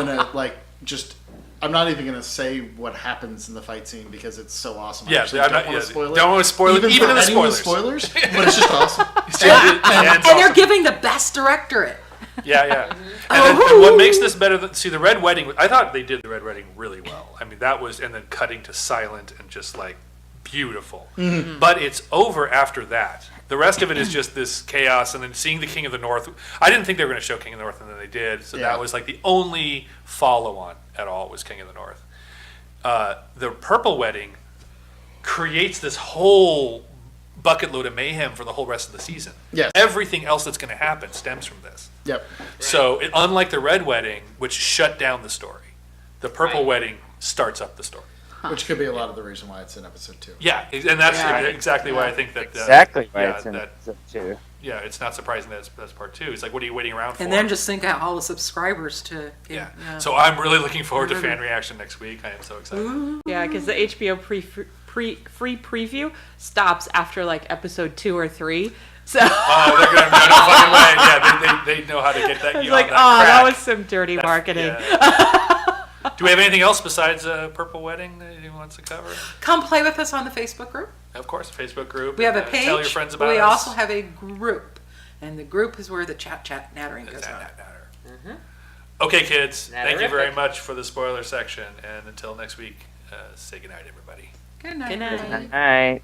I'm not even going to say what happens in the fight scene because it's so awesome. Yeah, I I'm don't not- want yeah, to spoil it. don't wanna spoil it, even for in the anyone with spoilers. spoilers, but it's just awesome. And they're giving the best directorate. Yeah. And what makes this better than, see, the Red Wedding, I thought they did the Red Wedding really well. I mean, that was, and then cutting to silent and just like beautiful. Mm-hmm. But it's over after that. The rest of it is just this chaos, and then seeing the King of the North. I didn't think they were going to show King of the North, and then they did. So Yeah. that was like the only follow-on at all was King of the North. The Purple Wedding creates this whole bucket load of mayhem for the whole rest of the season. Yes. Everything else that's going to happen stems from this. Yep. So, unlike the Red Wedding, which shut down the story, the Purple Right. Wedding starts up the story. Which could be a lot of the reason why it's in episode 2. Yeah, and that's Yeah. exactly why I think that. Exactly why yeah, it's in that, episode 2. yeah, it's not surprising that's part 2. It's like, what are you waiting around for? And then just think out all the subscribers to get, yeah. So I'm really looking forward to fan reaction next week. I am so excited. Yeah, because the HBO free preview stops after like episode 2 or 3. So Oh, they're gonna no fucking way. Yeah, they know how to get that. I was you like, on oh, that that crack. was some dirty marketing. Yeah. Do we have anything else besides Purple Wedding that anyone wants to cover? come play with us on the Facebook group. Of course, Facebook group. We have a Tell page, your friends but about we us. also have a group. And the group is where the chat nattering goes on. Natter. Okay, kids. Thank you very Natterific. much for the spoiler section. And until next week, say goodnight, everybody. Good night. Good night. All right.